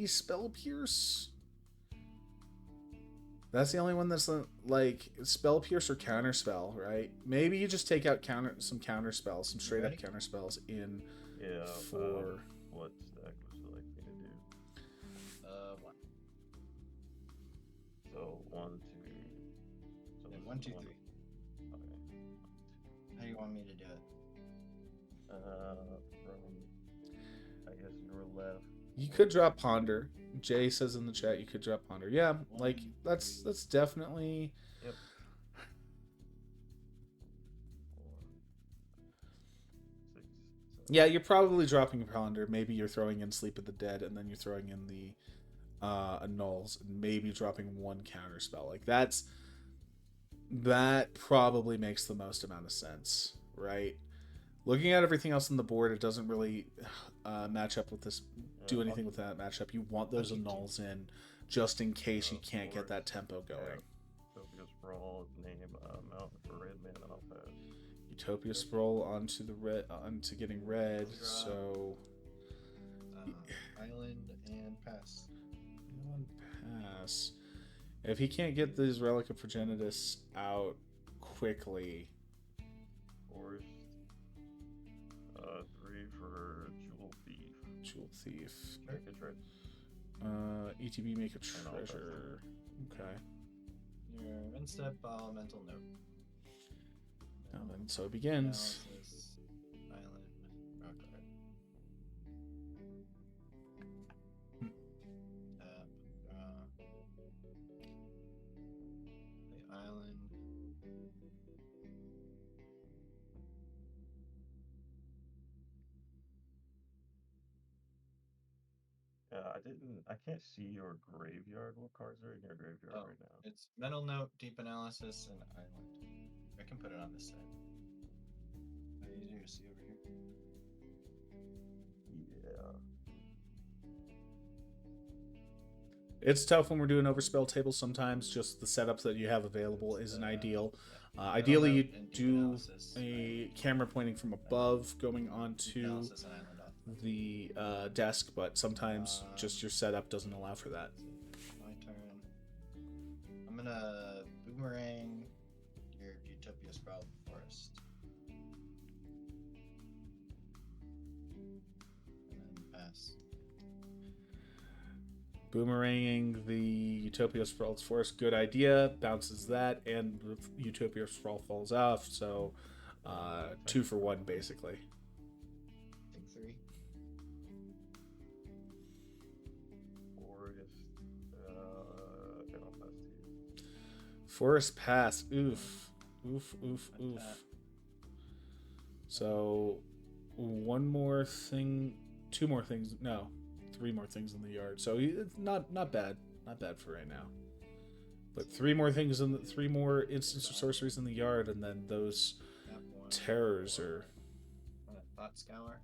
Spell Pierce. That's the only one that's like spell pierce or counter spell, right? Maybe you just take out some counter spells, some straight up ready? counter spells in Yeah. for. What stack would you like me to do? One. So 1, 2. So Yeah, this 1, is 2, one- 3. Okay. How do you want me to do it? From I guess your left. You could drop ponder. Jay says in the chat you could drop ponder. Yeah, like One, that's definitely. Yep. 4, 6, 7. Yeah, you're probably dropping ponder. Maybe you're throwing in sleep of the dead, and then you're throwing in the annuls, and maybe dropping one counter spell. Like that probably makes the most amount of sense, right? Looking at everything else on the board, it doesn't really match up with this. Do anything with that matchup. You want those annuls in, just in case you can't get that tempo going. Utopia Sprawl, name mountain for red man, and I'll pass. Utopia Sprawl onto the red, onto getting red. So Island and pass. one pass. If he can't get this Relic of Progenitus out quickly, Forest. 3 for Jewel Thief. Jewel Thief. Make a trade. ETB make a And I'll pass treasure. Okay. Your instep elemental note. Now then, so it begins. Analysis, island, rock art. Tap, draw. The island. I can't see your graveyard. What cards are in your graveyard Oh, right now? it's mental note, deep analysis, and island. I can put it on this side. Easier to see over here. Yeah. It's tough when we're doing overspell tables sometimes. Just the setups that you have available isn't ideal. Yeah. Ideally, you Mental note and deep do analysis, a camera pointing from above going deep onto analysis and island off. the desk, but sometimes just your setup doesn't allow for that. My turn. I'm gonna boomerang your Utopia Sprout Forest. And then pass. Boomeranging the Utopia Sprawl's Forest, good idea. Bounces that, and the Utopia Sprawl falls off. So, 2 for 1, basically. I think 3. Forest. And I'll pass to you. Forest pass. Oof. Oof, oof, oof. Tap. So, one more thing, 2 more things. No, 3 more things in the yard. So it's not bad. Not bad for right now. But 3 more things in 3 more instants of sorceries in the yard, and then those Tap 1. terrors are. Thought Scour.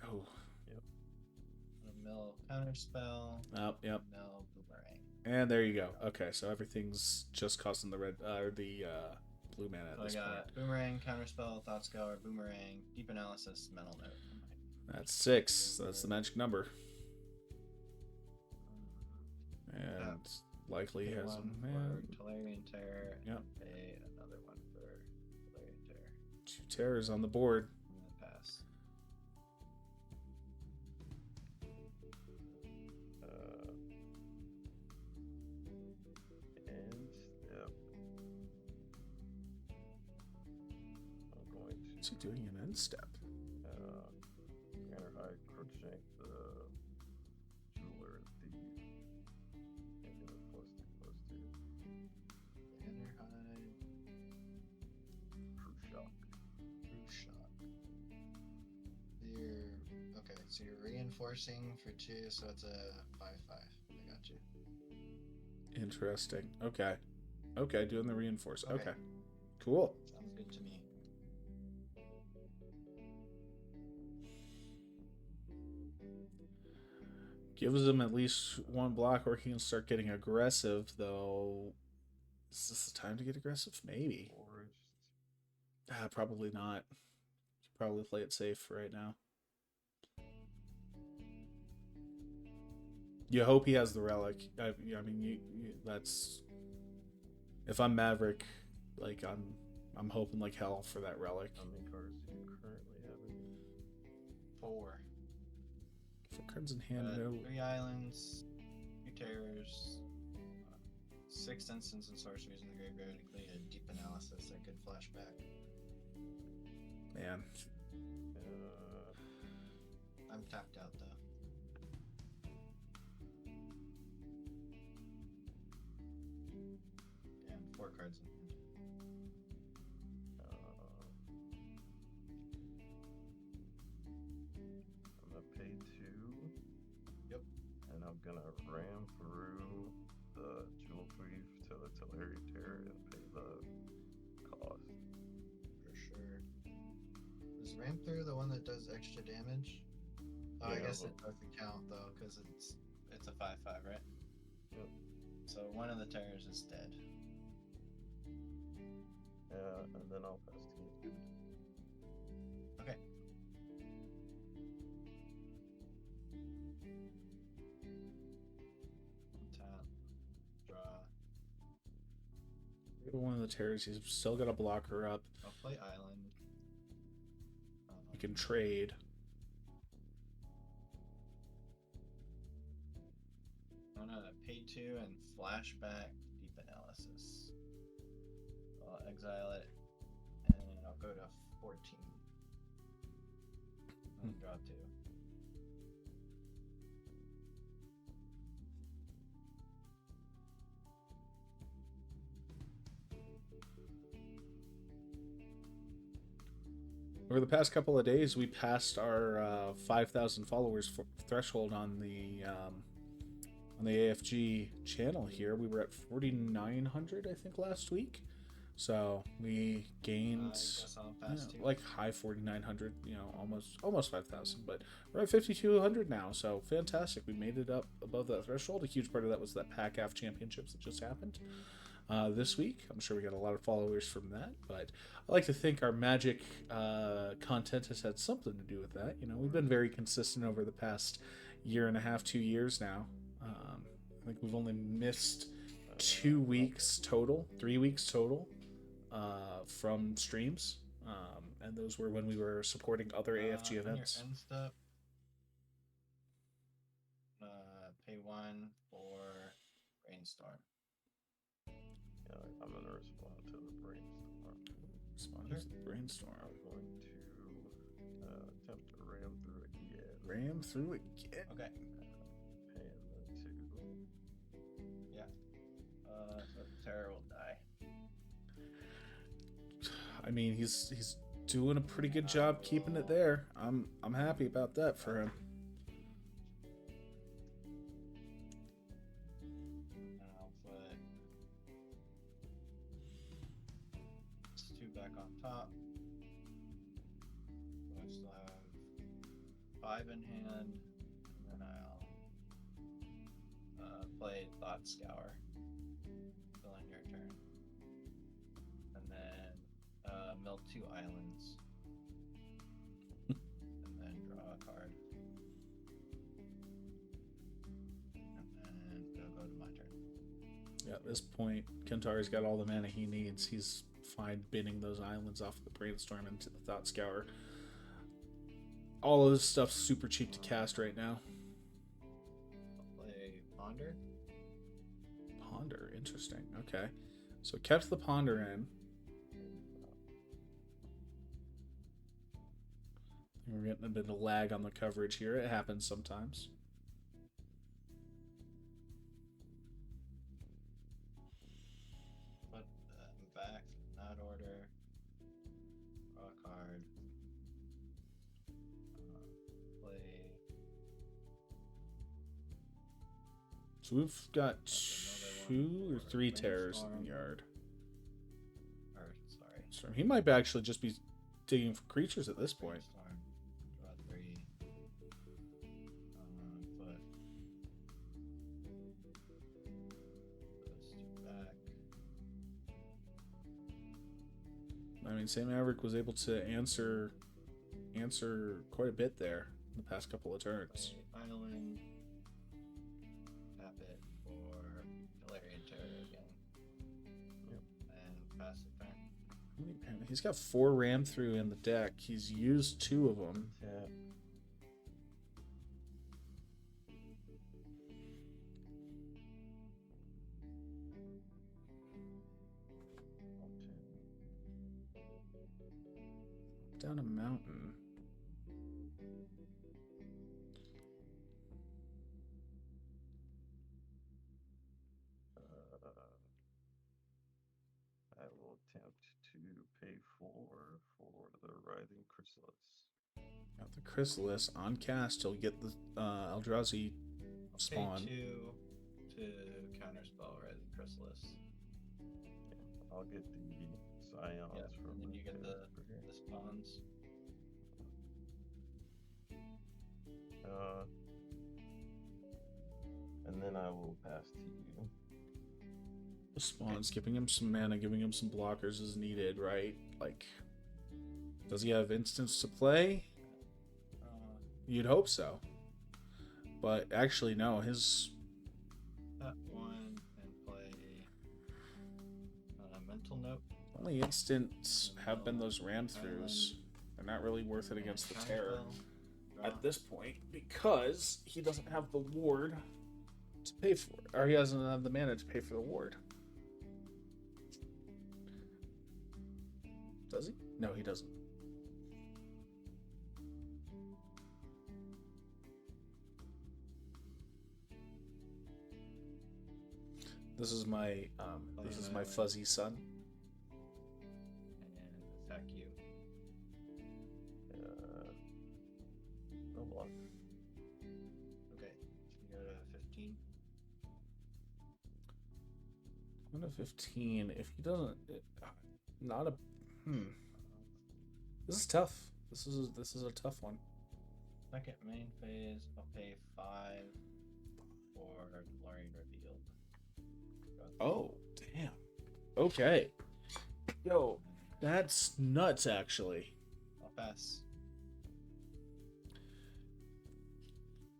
Oh, A mill counter spell. yep. Mill boomerang. And there you go. Okay, so everything's just costing the red or the blue mana at So I this point. got boomerang, counter spell, thought scour, boomerang, deep analysis, mental note. That's 6. That's the magic number. And likely Pay has one a man. for Tolarian Terror. Yep. And pay another one for Tolarian Terror. 2 terrors on the board. And then pass. And step. I'm going to. What's he doing an end step? Banner High Crookshank, the Jeweler Thief. And give it +2/+2. Banner hide, Proof Shock. proof shock. Okay, so you're reinforcing for 2, so it's a 5/5. I got you. Interesting. Okay. Okay, doing the reinforce. Okay. Okay. Cool. Sounds good to me. Gives him at least 1 block where he can start getting aggressive, though. Is this the time to get aggressive? Maybe. Forest. Probably not. Should probably play it safe for right now. You hope he has the relic. I mean, that's if I'm Maverick, like I'm hoping like hell for that relic. How many cards do you currently have in your 4. 4 cards in hand, no. 3 islands, 2 terrors, 6 instants and sorceries in the graveyard, including a deep analysis that could flash back. Man, I'm tapped out though. And 4 cards in hand. I'm gonna pay 2. Yep. And I'm gonna ram through the Jewel Thief to the Teleritator and pay the cost. For sure. Is Ram through the one that does extra damage? Oh, I Yeah, guess but- it doesn't count though, because it's a 5/5, right? Yep. So one of the terrors is dead. Yeah, and then I'll pass to you. Okay. Tap. Draw. one of the terrors, he's still got to block her up. I'll play island. You can trade. I'm gonna pay 2 and flashback deep analysis. I'll exile it, and I'll go to 14. And draw 2. Over the past couple of days, we passed our 5,000 followers threshold on the AFG channel here. We were at 4,900, I think, last week. So we gained guess I'll pass 2. like high 4,900, almost 5,000, but we're at 5,200 now. So fantastic. We made it up above that threshold. A huge part of that was that Pack AF Championships that just happened this week. I'm sure we got a lot of followers from that, but I like to think our Magic content has had something to do with that. We've been very consistent over the past year and a half, 2 years now. I think we've only missed 2 weeks total, 3 weeks total from streams, and those were when we were supporting other AFG events. On your end step, pay 1 for brainstorm. Yeah, I'm gonna respond to the brainstorm. Respond to the brainstorm. I'm going to attempt to ram through it again. Ram through again. Okay. Paying the 2. Yeah. So Terror will die. I mean, he's doing a pretty good job keeping it there. I'm happy about that for him. And I'll put this 2 back on top. So I still have 5 in hand, and then I'll play Thought Scour. Fill in your turn. And then mill 2 islands. And then draw a card. And then it'll go to my turn. Yeah, at this point, Kentari's got all the mana he needs. He's fine binning those islands off the brainstorm into the Thought Scour. All of this stuff's super cheap to cast right now. I'll play Ponder. Ponder, interesting. Okay, so kept the Ponder in. We're getting a bit of lag on the coverage here. It happens sometimes. Put back in that order. Draw a card. Play. So we've got Another 2 one or for 3 terrors in brainstorm. the yard. Or sorry. So he might actually just be digging for creatures at this point. Brainstorm. Draw 3. Put those 2 back. I mean, St. Maverick was able to answer quite a bit there in the past couple of turns. Play Island. Tap it for Galarian Terror again. Yep. He's got 4 ram through in the deck. He's used 2 of them. Tap. Down a mountain. I will attempt to pay 4 for the Writhing Chrysalis. Got the Chrysalis on cast. He'll get the Eldrazi spawn. Pay 2 to counterspell Rising Chrysalis. I'll get the Scions Yeah, from and then you get the Pauper. spawns. And then I will pass to you. The spawns, giving him some mana, giving him some blockers is needed, right? Like, does he have instants to play? You'd hope so. But actually, no. His That one and play Mental Note. only instants have been those ram throughs. They're not really worth it against the terror at this point because he doesn't have the ward to pay for it, or he doesn't have the mana to pay for the ward. Does he? No, he doesn't. This is my fuzzy son. And attack you. No block. Okay, so you go to 15. One to 15. If he doesn't, not a. This is tough. This is a tough one. Second main phase, I'll pay 5 for Glorian Revealed. Oh, damn. Okay. Yo, that's nuts, actually. I'll pass.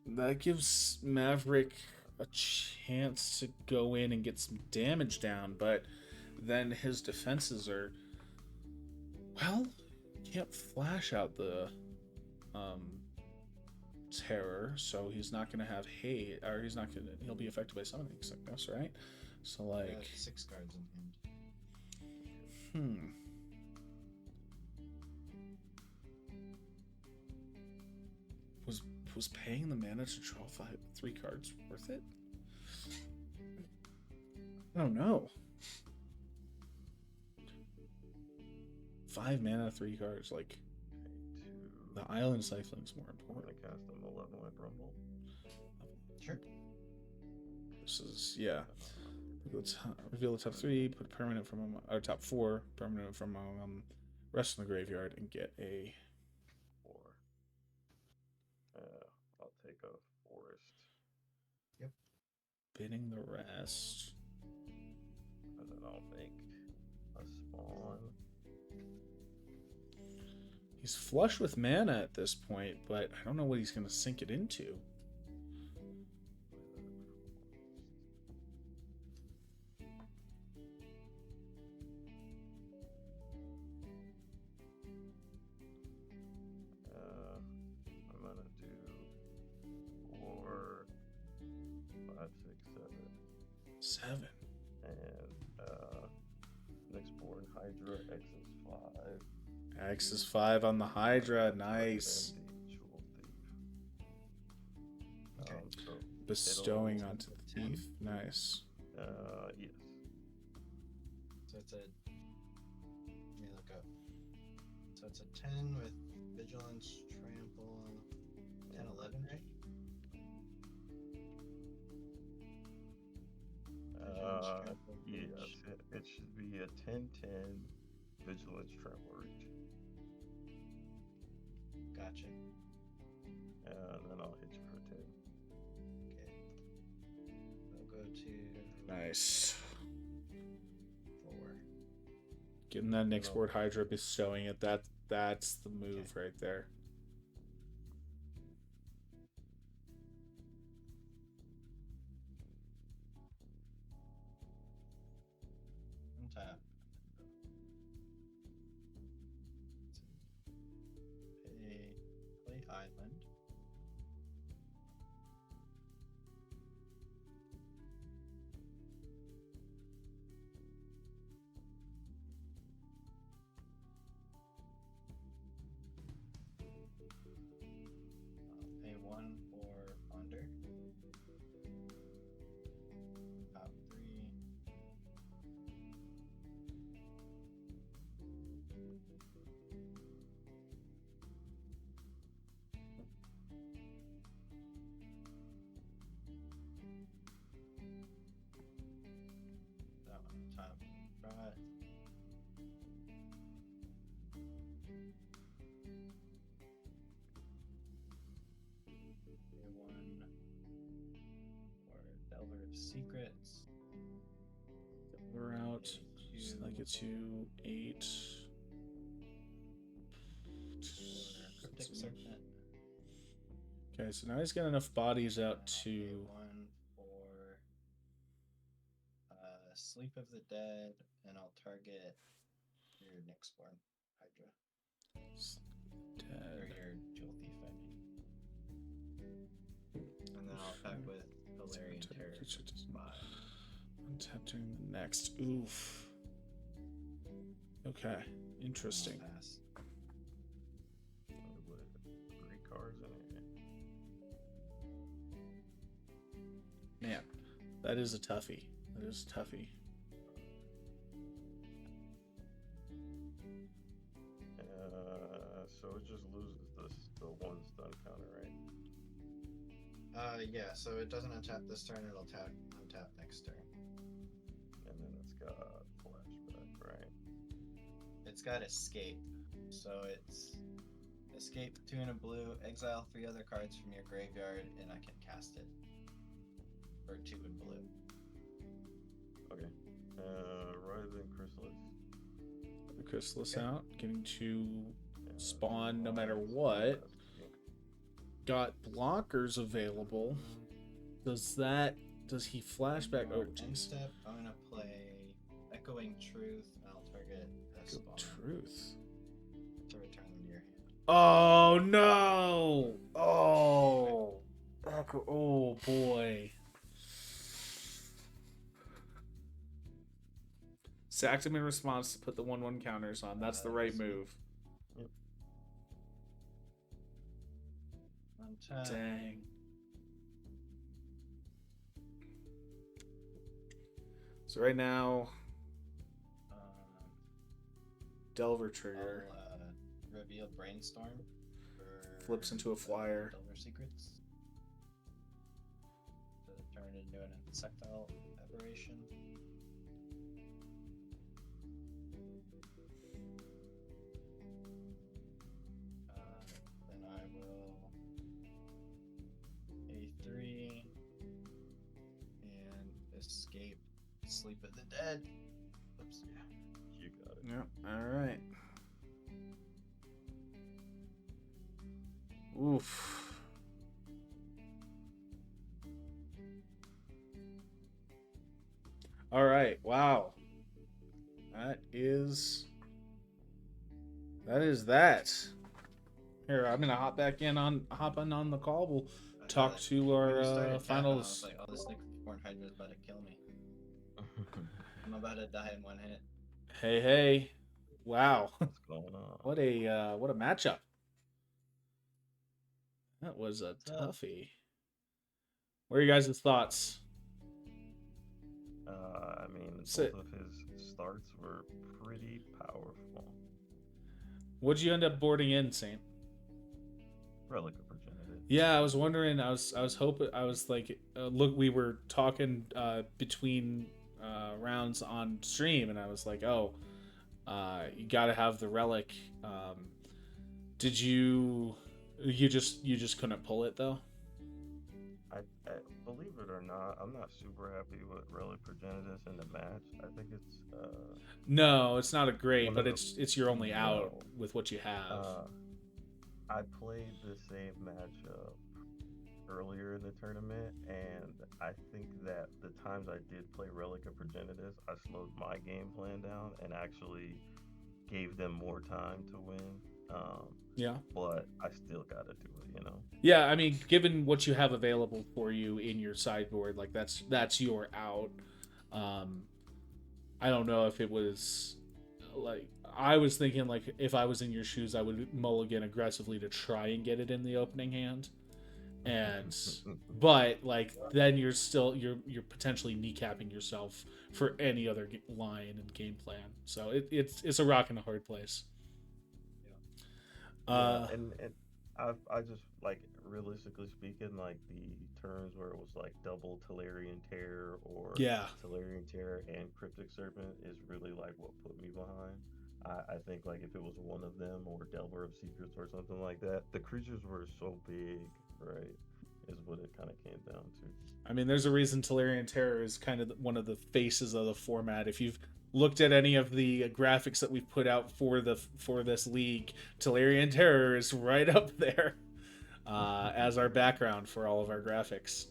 That gives Maverick a chance to go in and get some damage down, but then his defenses are... Well, can't flash out the terror, so he's not going to have hate, or he's not going to... He'll be affected by summoning sickness, right? So, like... 6 cards in hand. Was paying the mana to draw 3 cards worth it? I don't know. 5 mana, 3 cards. Like, Pay 2. the island cycling's more I'm gonna important. cast a Malevolent Rumble. Sure. This is, yeah. Reveal the top 3, put permanent from or top 4, permanent from rest in the graveyard, and get a 4. I'll take a Forest. bidding the rest. And then I'll make a Spawn. He's flush with mana at this point, but I don't know what he's going to sink it into. I'm gonna do 4, 5, 6, 7. 7. And next board Hydra X is 5. X is 5 on the Hydra. Nice. And the Jewel Thief. Okay. So Bestowing it'll- onto the thief. Nice. yes. So it's a. Let me look up. So it's a 10 with Vigilance, Trample, 10, 11, right? Vigilance, Trample, Yes, Reach. it should be a 10-10 Vigilance Trample Reach. Gotcha. And then I'll hit you for 10. Okay. I'll go to Nice. 4. Getting that next board Hydra, bestowing it. That's the move right there. Untap. top right. One for Delver of Secrets. We're out. A So two that gets you 8. for Cryptic Serpent. Okay, so now he's got enough bodies out to. One for Sleep of the Dead, and I'll target your Nyxborn Hydra. Or Dead. your Jewel Thief, I mean. And then I'll attack with Valerian Terror. Untap during the next. Oof. Okay, interesting. Pass. What, 3 cards in it. Man, that is a toughie. That is a toughie. So it just loses the one stun counter, right? Yeah, so it doesn't untap this turn, it'll untap next turn. And then it's got flashback, right? It's got Escape. So it's Escape 2 and a blue, exile 3 other cards from your graveyard, and I can cast it. For 2 and blue. Okay. Rising Chrysalis. The Chrysalis Okay. out, getting to Yeah, spawn no last- matter what. last game. Got blockers available. Does he flashback? Oh, End jeez. step, I'm gonna play Echoing Truth, and I'll target a spawn Truth. to return them to your hand. Oh no! Oh, oh boy. Sacked him in response to put the 1/1 counters on. That's the right move. Untap. Dang. So right now, Delver trigger I'll reveal Brainstorm for flips into a flyer. Delver Secrets. To turn it into an insectile aberration. Then I will A3 and escape Sleep of the Dead. Oops. You got it. Yep. All right. Oof. All right. Wow. That is that. Here, I'm gonna hop on the call. We'll talk to When you our started tapping, I was finals. like, oh, this Nyxborn Hydra is about to kill me. I'm about to die in one hit. Hey. Wow. What's going on? What a matchup. That was a What's up? toughie. What are you guys' thoughts? I mean, Sit. both of his starts were pretty powerful. What'd you end up boarding in, Saint? Relic of Progenitor. Yeah, I was wondering. I was hoping. I was like, look, we were talking between rounds on stream, and I was like, oh, you got to have the relic. Did you? You just couldn't pull it though. I believe it or not, I'm not super happy with Relic Progenitus in the match. I think it's No, it's not a great, One but of it's your only out No. with what you have. I played the same matchup earlier in the tournament, and I think that the times I did play Relic of Progenitus, I slowed my game plan down and actually gave them more time to win. Yeah. But I still gotta do it, you know. Yeah, I mean, given what you have available for you in your sideboard, like that's your out. I don't know if it was like I was thinking like if I was in your shoes, I would mulligan aggressively to try and get it in the opening hand, and but like then you're potentially kneecapping yourself for any other line and game plan. So it's a rock and a hard place. Yeah, and I just like realistically speaking, like the turns where it was like double Talarian Terror or Yeah. Talarian Terror and Cryptic Serpent is really like what put me behind. I think like if it was one of them or Delver of Secrets or something like that, the creatures were so big, right? Is what it kind of came down to. I mean, there's a reason Talarian Terror is kind of one of the faces of the format. If you've looked at any of the graphics that we've put out for this league, Talarian Terror is right up there as our background for all of our graphics.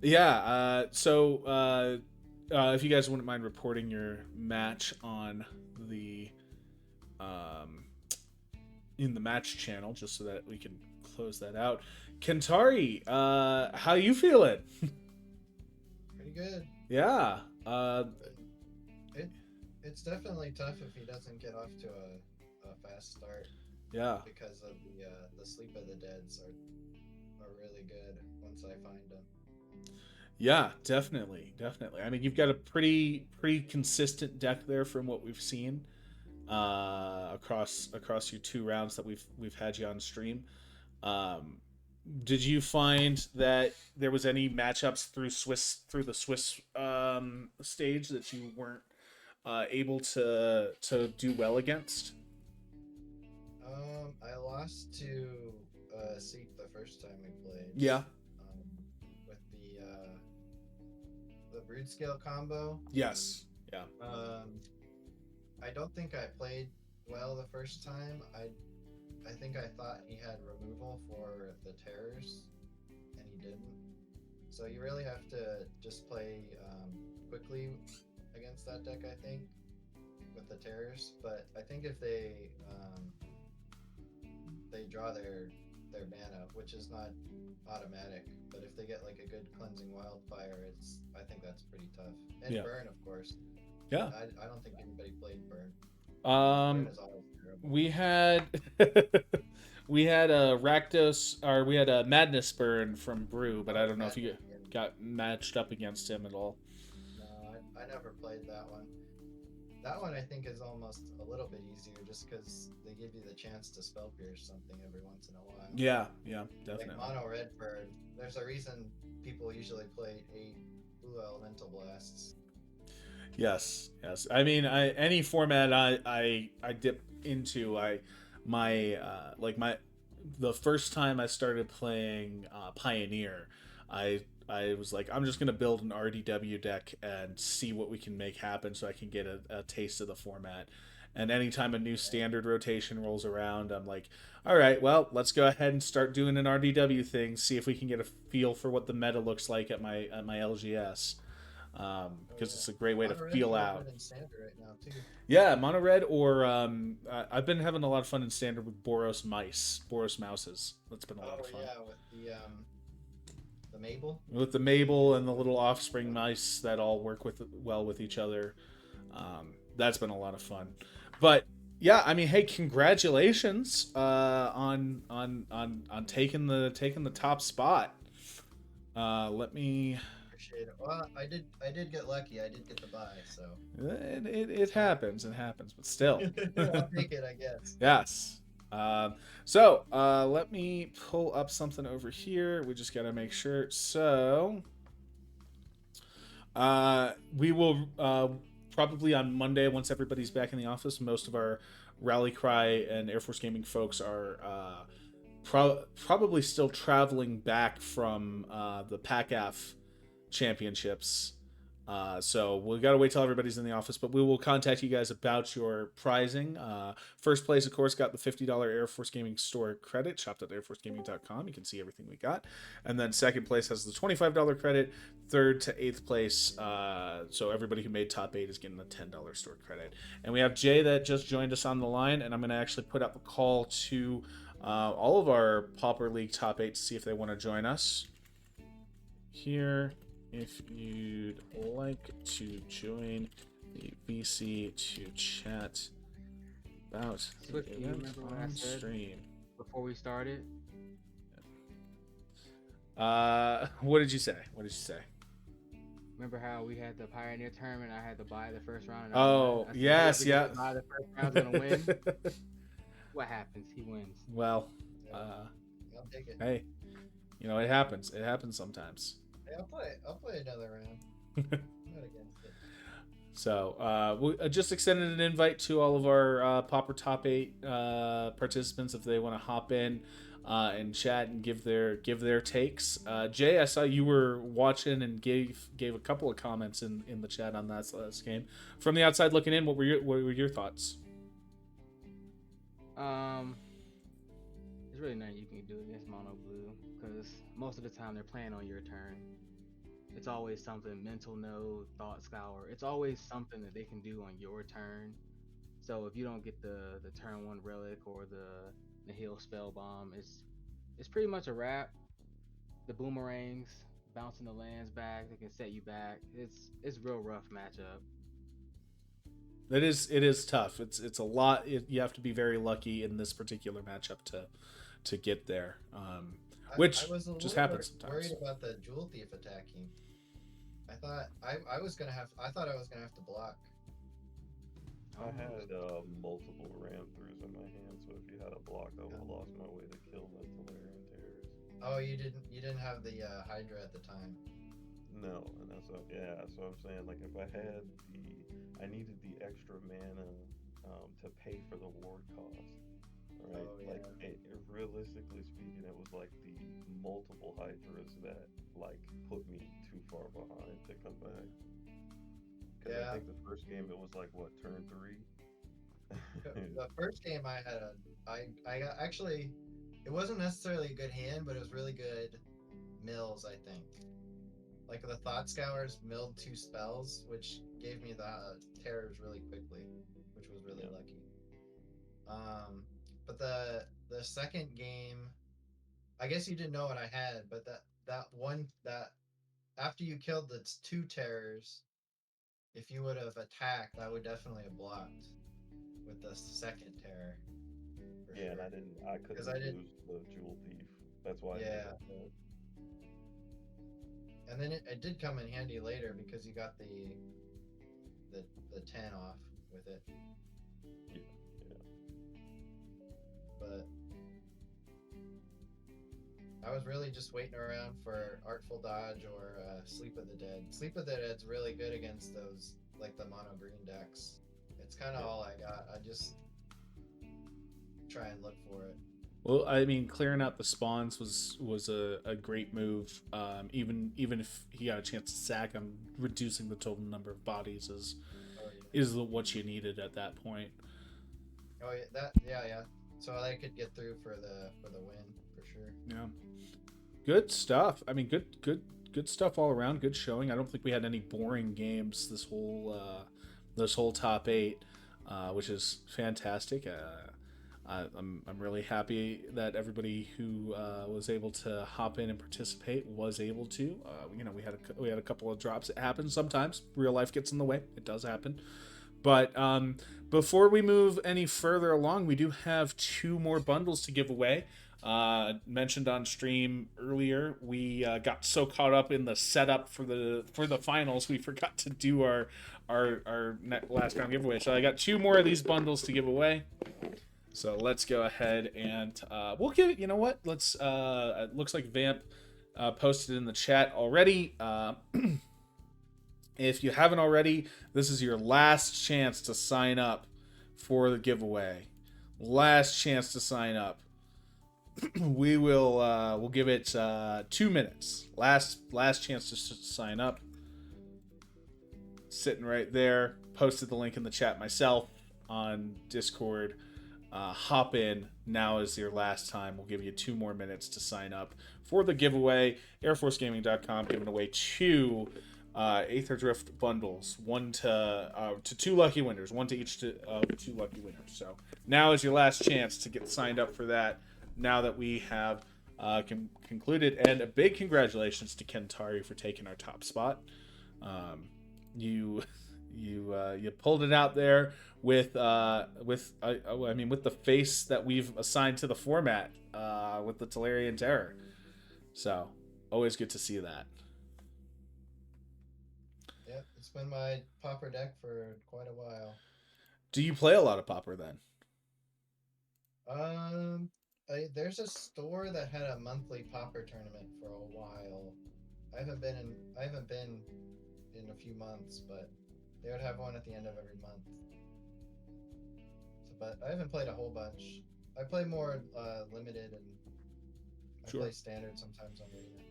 If you guys wouldn't mind reporting your match on the in the match channel, just so that we can close that out. Kentari, how you feeling? Pretty good. Yeah. It's definitely tough if he doesn't get off to a fast start. Yeah. Because of the Sleep of the Deads are really good once I find them. Yeah, definitely. I mean, you've got a pretty consistent deck there from what we've seen across your 2 rounds that we've had you on stream. Did you find that there was any matchups through the Swiss stage that you weren't able to do well against? I lost to Seek the first time we played. Yeah. With the brood scale combo. Yes. Yeah. I don't think I played well the first time. I think I thought he had removal for the terrors, and he didn't. So you really have to just play quickly against that deck, I think, with the terrors. But I think if they draw their mana, which is not automatic, but if they get like a good cleansing wildfire, I think that's pretty tough. And Yeah. burn, of course. Yeah. I don't think anybody played burn. Um, Burn is always terrible. we had a Rakdos, or we had a Madness Burn from Brew, but I don't know if you got matched up against him at all. No, I never played that one. That one I think is almost a little bit easier just because they give you the chance to spell pierce something every once in a while. Yeah, definitely. Like mono red burn. There's a reason people usually play 8 blue elemental blasts. Yes. I mean, any format I dip into, the first time I started playing Pioneer, I was like, I'm just gonna build an RDW deck and see what we can make happen, so I can get a taste of the format. And anytime a new standard rotation rolls around, I'm like, all right, well, let's go ahead and start doing an RDW thing, see if we can get a feel for what the meta looks like at my LGS. Because it's a great way to feel out. Right now, too. Yeah, mono red, or I've been having a lot of fun in standard with Boros mouses. That's been a lot of fun. Yeah, with the Mabel. With the Mabel and the little offspring mice that all work well with each other. That's been a lot of fun. But yeah, I mean, hey, congratulations on taking the top spot. Let me. Appreciate it. Well, I did get lucky. I did get the buy, so it happens, but still. I'll take it, I guess. Yes. So let me pull up something over here. We just gotta make sure. So we will probably on Monday, once everybody's back in the office, most of our Rally Cry and Air Force Gaming folks are probably still traveling back from the PACAF championships. So we got to wait till everybody's in the office, but we will contact you guys about your prizing. First place, of course, got the $50 Air Force Gaming store credit, shop.airforcegaming.com. You can see everything we got. And then second place has the $25 credit. Third to eighth place, so everybody who made top 8 is getting the $10 store credit. And we have Jay that just joined us on the line, and I'm going to actually put up a call to all of our Pauper League top 8 to see if they want to join us. Here, if you'd like to join the VC to chat about Swift, the do you event remember what I on said stream. before we started? What did you say? Remember how we had the Pioneer tournament? I had to buy the first round. And Oh, I said, yes, whoever yeah. gets to buy the first round's gonna win. What happens? He wins. Well, No, I'll take it. Hey, it happens. It happens sometimes. Hey, I'll play another round. I'm not against it. So we just extended an invite to all of our Pauper Top 8 participants if they want to hop in and chat and give their takes. Jay, I saw you were watching and gave a couple of comments in the chat on that last game. From the outside looking in, what were your thoughts? There's really nothing you can do against Mono Blue because most of the time they're playing on your turn. It's always something mental node, thought scour. It's always something that they can do on your turn. So if you don't get the turn one relic or the Nihil spell bomb, it's pretty much a wrap. The boomerangs bouncing the lands back, they can set you back. It's real rough matchup. It is tough. It's a lot. You have to be very lucky in this particular matchup to get there, which I was a just little happens sometimes. worried about the Jewel Thief attacking. I thought I was gonna have. I thought I was gonna have to block. I had multiple ram throughs in my hand, so if you had a block, I would have lost my way to kill the Talarian terrors. Oh, you didn't have the Hydra at the time. No, and that's so I'm saying like if I had I needed the extra mana to pay for the ward cost, right? Oh, yeah. Like realistically speaking, it was like the multiple hydras that like put me too far behind to come back. Because I Yeah. think the first game it was like what turn 3. The first game I had I got actually it wasn't necessarily a good hand, but it was really good mills, I think. Like the Thought Scours milled 2 spells, which gave me the terrors really quickly, which was really Yeah. lucky. But the second game, I guess you didn't know what I had, but that after you killed the 2 terrors, if you would have attacked, I would definitely have blocked with the second terror. For Yeah, sure. and I couldn't I didn't. lose the Jewel Thief. That's why I Yeah. made that bet. And then it did come in handy later because you got the 10 off with it. Yeah. But I was really just waiting around for Artful Dodge or Sleep of the Dead. Sleep of the Dead's really good against those, like the mono green decks. It's kind of all I got. I just try and look for it. Well, I mean, clearing out the spawns was a great move. Even if he got a chance to sack him, reducing the total number of bodies is what you needed at that point. Oh yeah, yeah. So I could get through for the win for sure. Yeah, good stuff. I mean, good stuff all around. Good showing. I don't think we had any boring games this whole top 8, which is fantastic. I'm really happy that everybody who was able to hop in and participate was able to. We had a couple of drops. It happens sometimes. Real life gets in the way. It does happen. But before we move any further along, we do have 2 more bundles to give away. Mentioned on stream earlier, we got so caught up in the setup for the finals, we forgot to do our last round giveaway. So I got 2 more of these bundles to give away. So let's go ahead and we'll give it. You know what? Let's. It looks like Vamp posted in the chat already. If you haven't already, this is your last chance to sign up for the giveaway. Last chance to sign up. We'll give it 2 minutes. Last chance to sign up. Sitting right there. Posted the link in the chat myself on Discord. Hop in. Now is your last time. We'll give you 2 more minutes to sign up for the giveaway. AirForceGaming.com giving away 2 Aether Drift bundles, 1 to 2 lucky winners, 1 to each of 2 lucky winners. So now is your last chance to get signed up for that. Now that we have concluded, and a big congratulations to Kentari for taking our top spot. You pulled it out there with the face that we've assigned to the format with the Talarian Terror. So always good to see that. Yep, it's been my Pauper deck for quite a while. Do you play a lot of Pauper then? there's a store that had a monthly Pauper tournament for a while. I haven't been in a few months, but they would have one at the end of every month. So, but I haven't played a whole bunch. I play more limited, and I Sure. play standard sometimes on arena.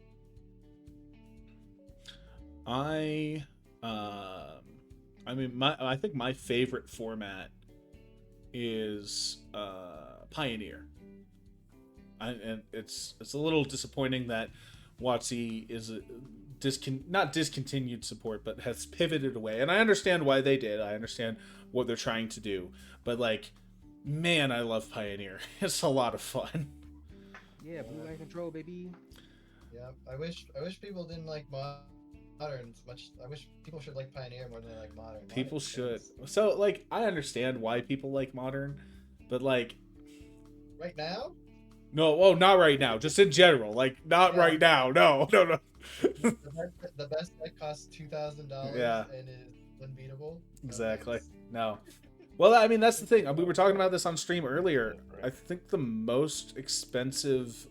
I mean, I think my favorite format is Pioneer. And it's a little disappointing that WotC is not discontinued support, but has pivoted away. And I understand why they did. I understand what they're trying to do. But like, man, I love Pioneer. It's a lot of fun. Yeah, blue light control, baby. Yeah, I wish people didn't like modern as much. I wish people should like Pioneer more than they like modern. People Modern's should. intense. So like, I understand why people like modern, but like, Right now. no, not right now. Just in general, like not Yeah. right now. No. The best that costs $2,000 Yeah. and is unbeatable. No Exactly. thanks. No. Well, I mean, that's the thing. We were talking about this on stream earlier. I think the most expensive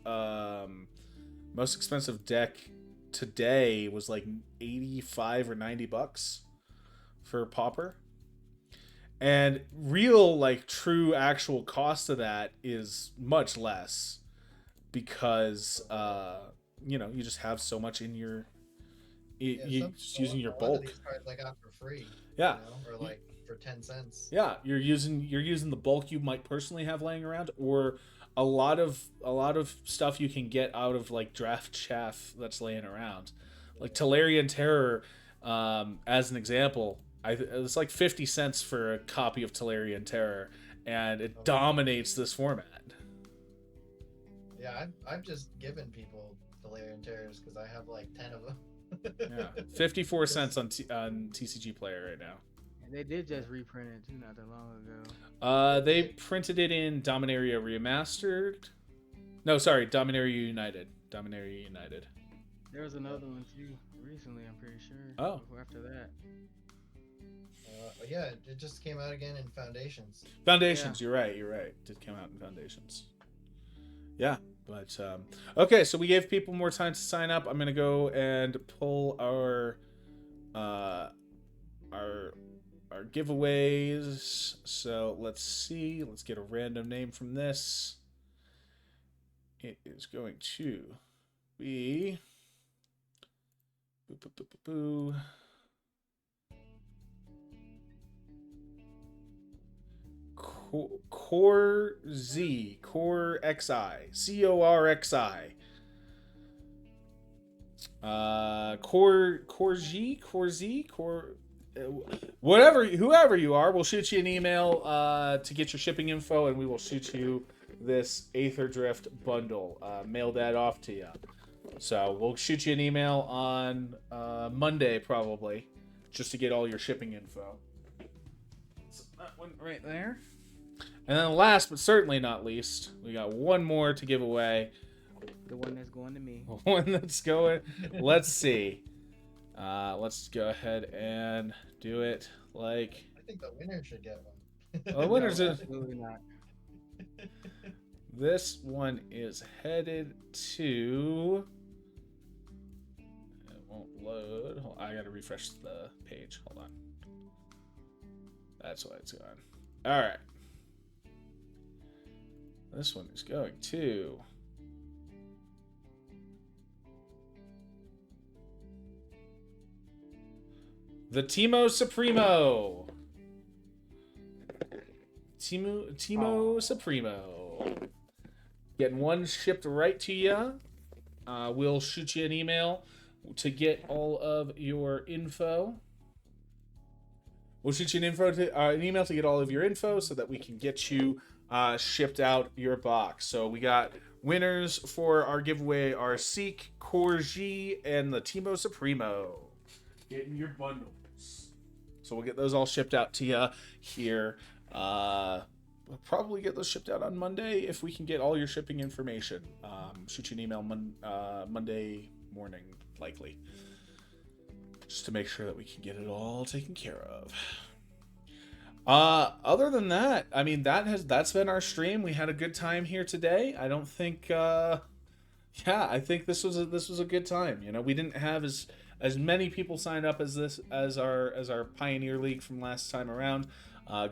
deck today was like 85 or $90 for Pauper. And real, like, true actual cost of that is much less because, you just have so much in your, you just using your a lot of bulk. these cards I got for free. Yeah. Or like for 10 cents. Yeah, you're using the bulk you might personally have laying around, or a lot of stuff you can get out of like draft chaff that's laying around, like Talarian Terror, as an example. It's like 50 cents for a copy of Talarian Terror, and it dominates this format. Yeah, I've just given people Delirium Terrors because I have like 10 of them. Yeah, 54 cents on TCG Player right now. And they did just reprint it too, not that long ago. They printed it in Dominaria Remastered. No, sorry, Dominaria United. Dominaria United. There was another one too recently, I'm pretty sure. Oh. After that. Yeah, it just came out again in Foundations. Foundations, Yeah. You're right. It did come out in Foundations. Yeah, but okay, so we gave people more time to sign up. I'm gonna go and pull our giveaways. So let's see. Let's get a random name from this. It is going to be boo. Core Z, Core XI, CORXI. Core Z, whatever, whoever you are, we'll shoot you an email to get your shipping info, and we will shoot you this Aether Drift bundle. Mail that off to you. So we'll shoot you an email on Monday probably, just to get all your shipping info. So that one right there. And then last but certainly not least, we got one more to give away. The one that's going to me. One that's going. Let's see. Let's go ahead and do it like. I think the winner should get one. Well, the winner's No, a, absolutely not. this one is headed to. It won't load. I gotta refresh the page. Hold on. That's why it's gone. All right. This one is going to. The Timo Supremo. Timo Supremo. Getting one shipped right to you. We'll shoot you an email to get all of your info. We'll shoot you an email to get all of your info so that we can get you shipped out your box. So we got winners for our giveaway are Seek, Corgi, and the Timo Supremo. Getting your bundles. So we'll get those all shipped out to you here. We'll probably get those shipped out on Monday if we can get all your shipping information. Shoot you an email Monday morning, likely. Just to make sure that we can get it all taken care of. Other than that, I mean, that's been our stream. We had a good time here today. I don't think yeah, I think this was a good time. You know, we didn't have as many people signed up as this as our Pioneer League from last time around.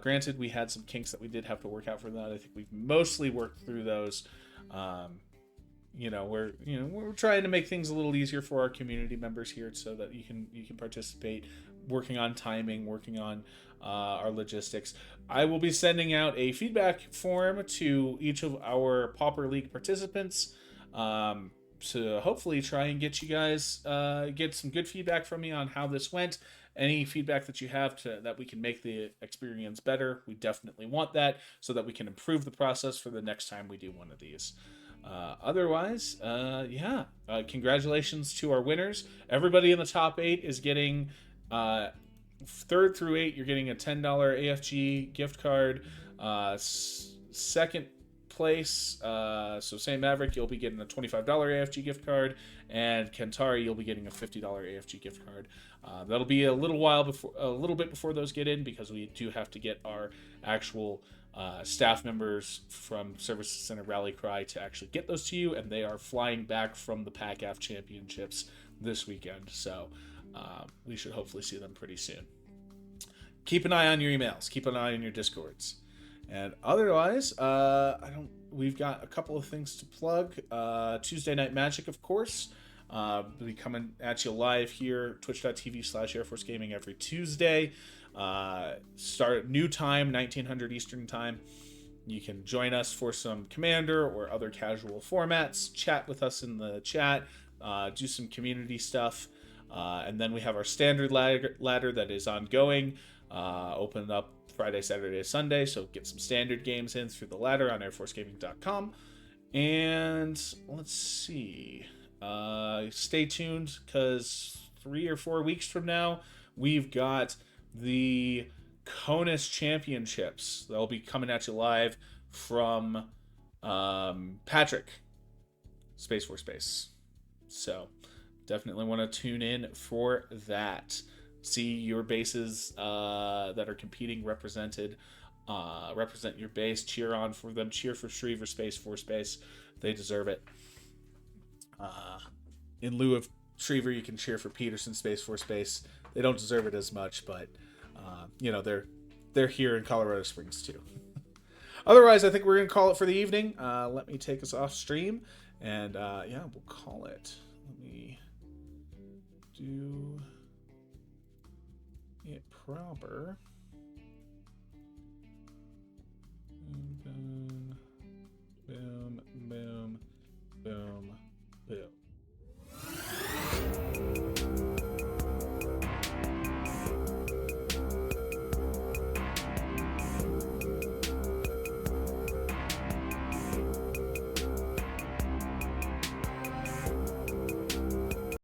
Granted, we had some kinks that we did have to work out for that. I think we've mostly worked through those. Um, we're trying to make things a little easier for our community members here, so that you can participate, working on timing, working on our logistics. I will be sending out a feedback form to each of our Pauper League participants, to hopefully try and get you guys get some good feedback from me on how this went. Any feedback that you have to that we can make the experience better, we definitely want that, so that we can improve the process for the next time we do one of these. Otherwise, yeah. Congratulations to our winners. Everybody in the top 8 is getting, third through 8, you're getting a $10 AFG gift card. Second place, so St. Maverick, you'll be getting a $25 AFG gift card, and Kentari, you'll be getting a $50 AFG gift card. That'll be a little bit before those get in, because we do have to get our actual staff members from Service Center Rally Cry to actually get those to you, and they are flying back from the PACAF Championships this weekend, so we should hopefully see them pretty soon. Keep an eye on your emails. Keep an eye on your Discords. And otherwise, we've got a couple of things to plug. Tuesday Night Magic, of course. We'll be coming at you live here, twitch.tv/Air Force Gaming every Tuesday. Start new time, 1900 Eastern time. You can join us for some Commander or other casual formats, chat with us in the chat, do some community stuff. And then we have our standard ladder that is ongoing, open up Friday, Saturday, Sunday, so get some standard games in through the ladder on airforcegaming.com. And let's see, stay tuned, because 3 or 4 weeks from now, we've got the CONUS Championships. They'll be coming at you live from Patrick, Space for Space. So definitely want to tune in for that. See your bases that are competing represented. Represent your base. Cheer on for them. Cheer for Shriever Space for Space. They deserve it. In lieu of Shriever, you can cheer for Peterson Space for Space. They don't deserve it as much, but they're here in Colorado Springs too. Otherwise, I think we're gonna call it for the evening. Let me take us off stream, and we'll call it. Let me do it proper.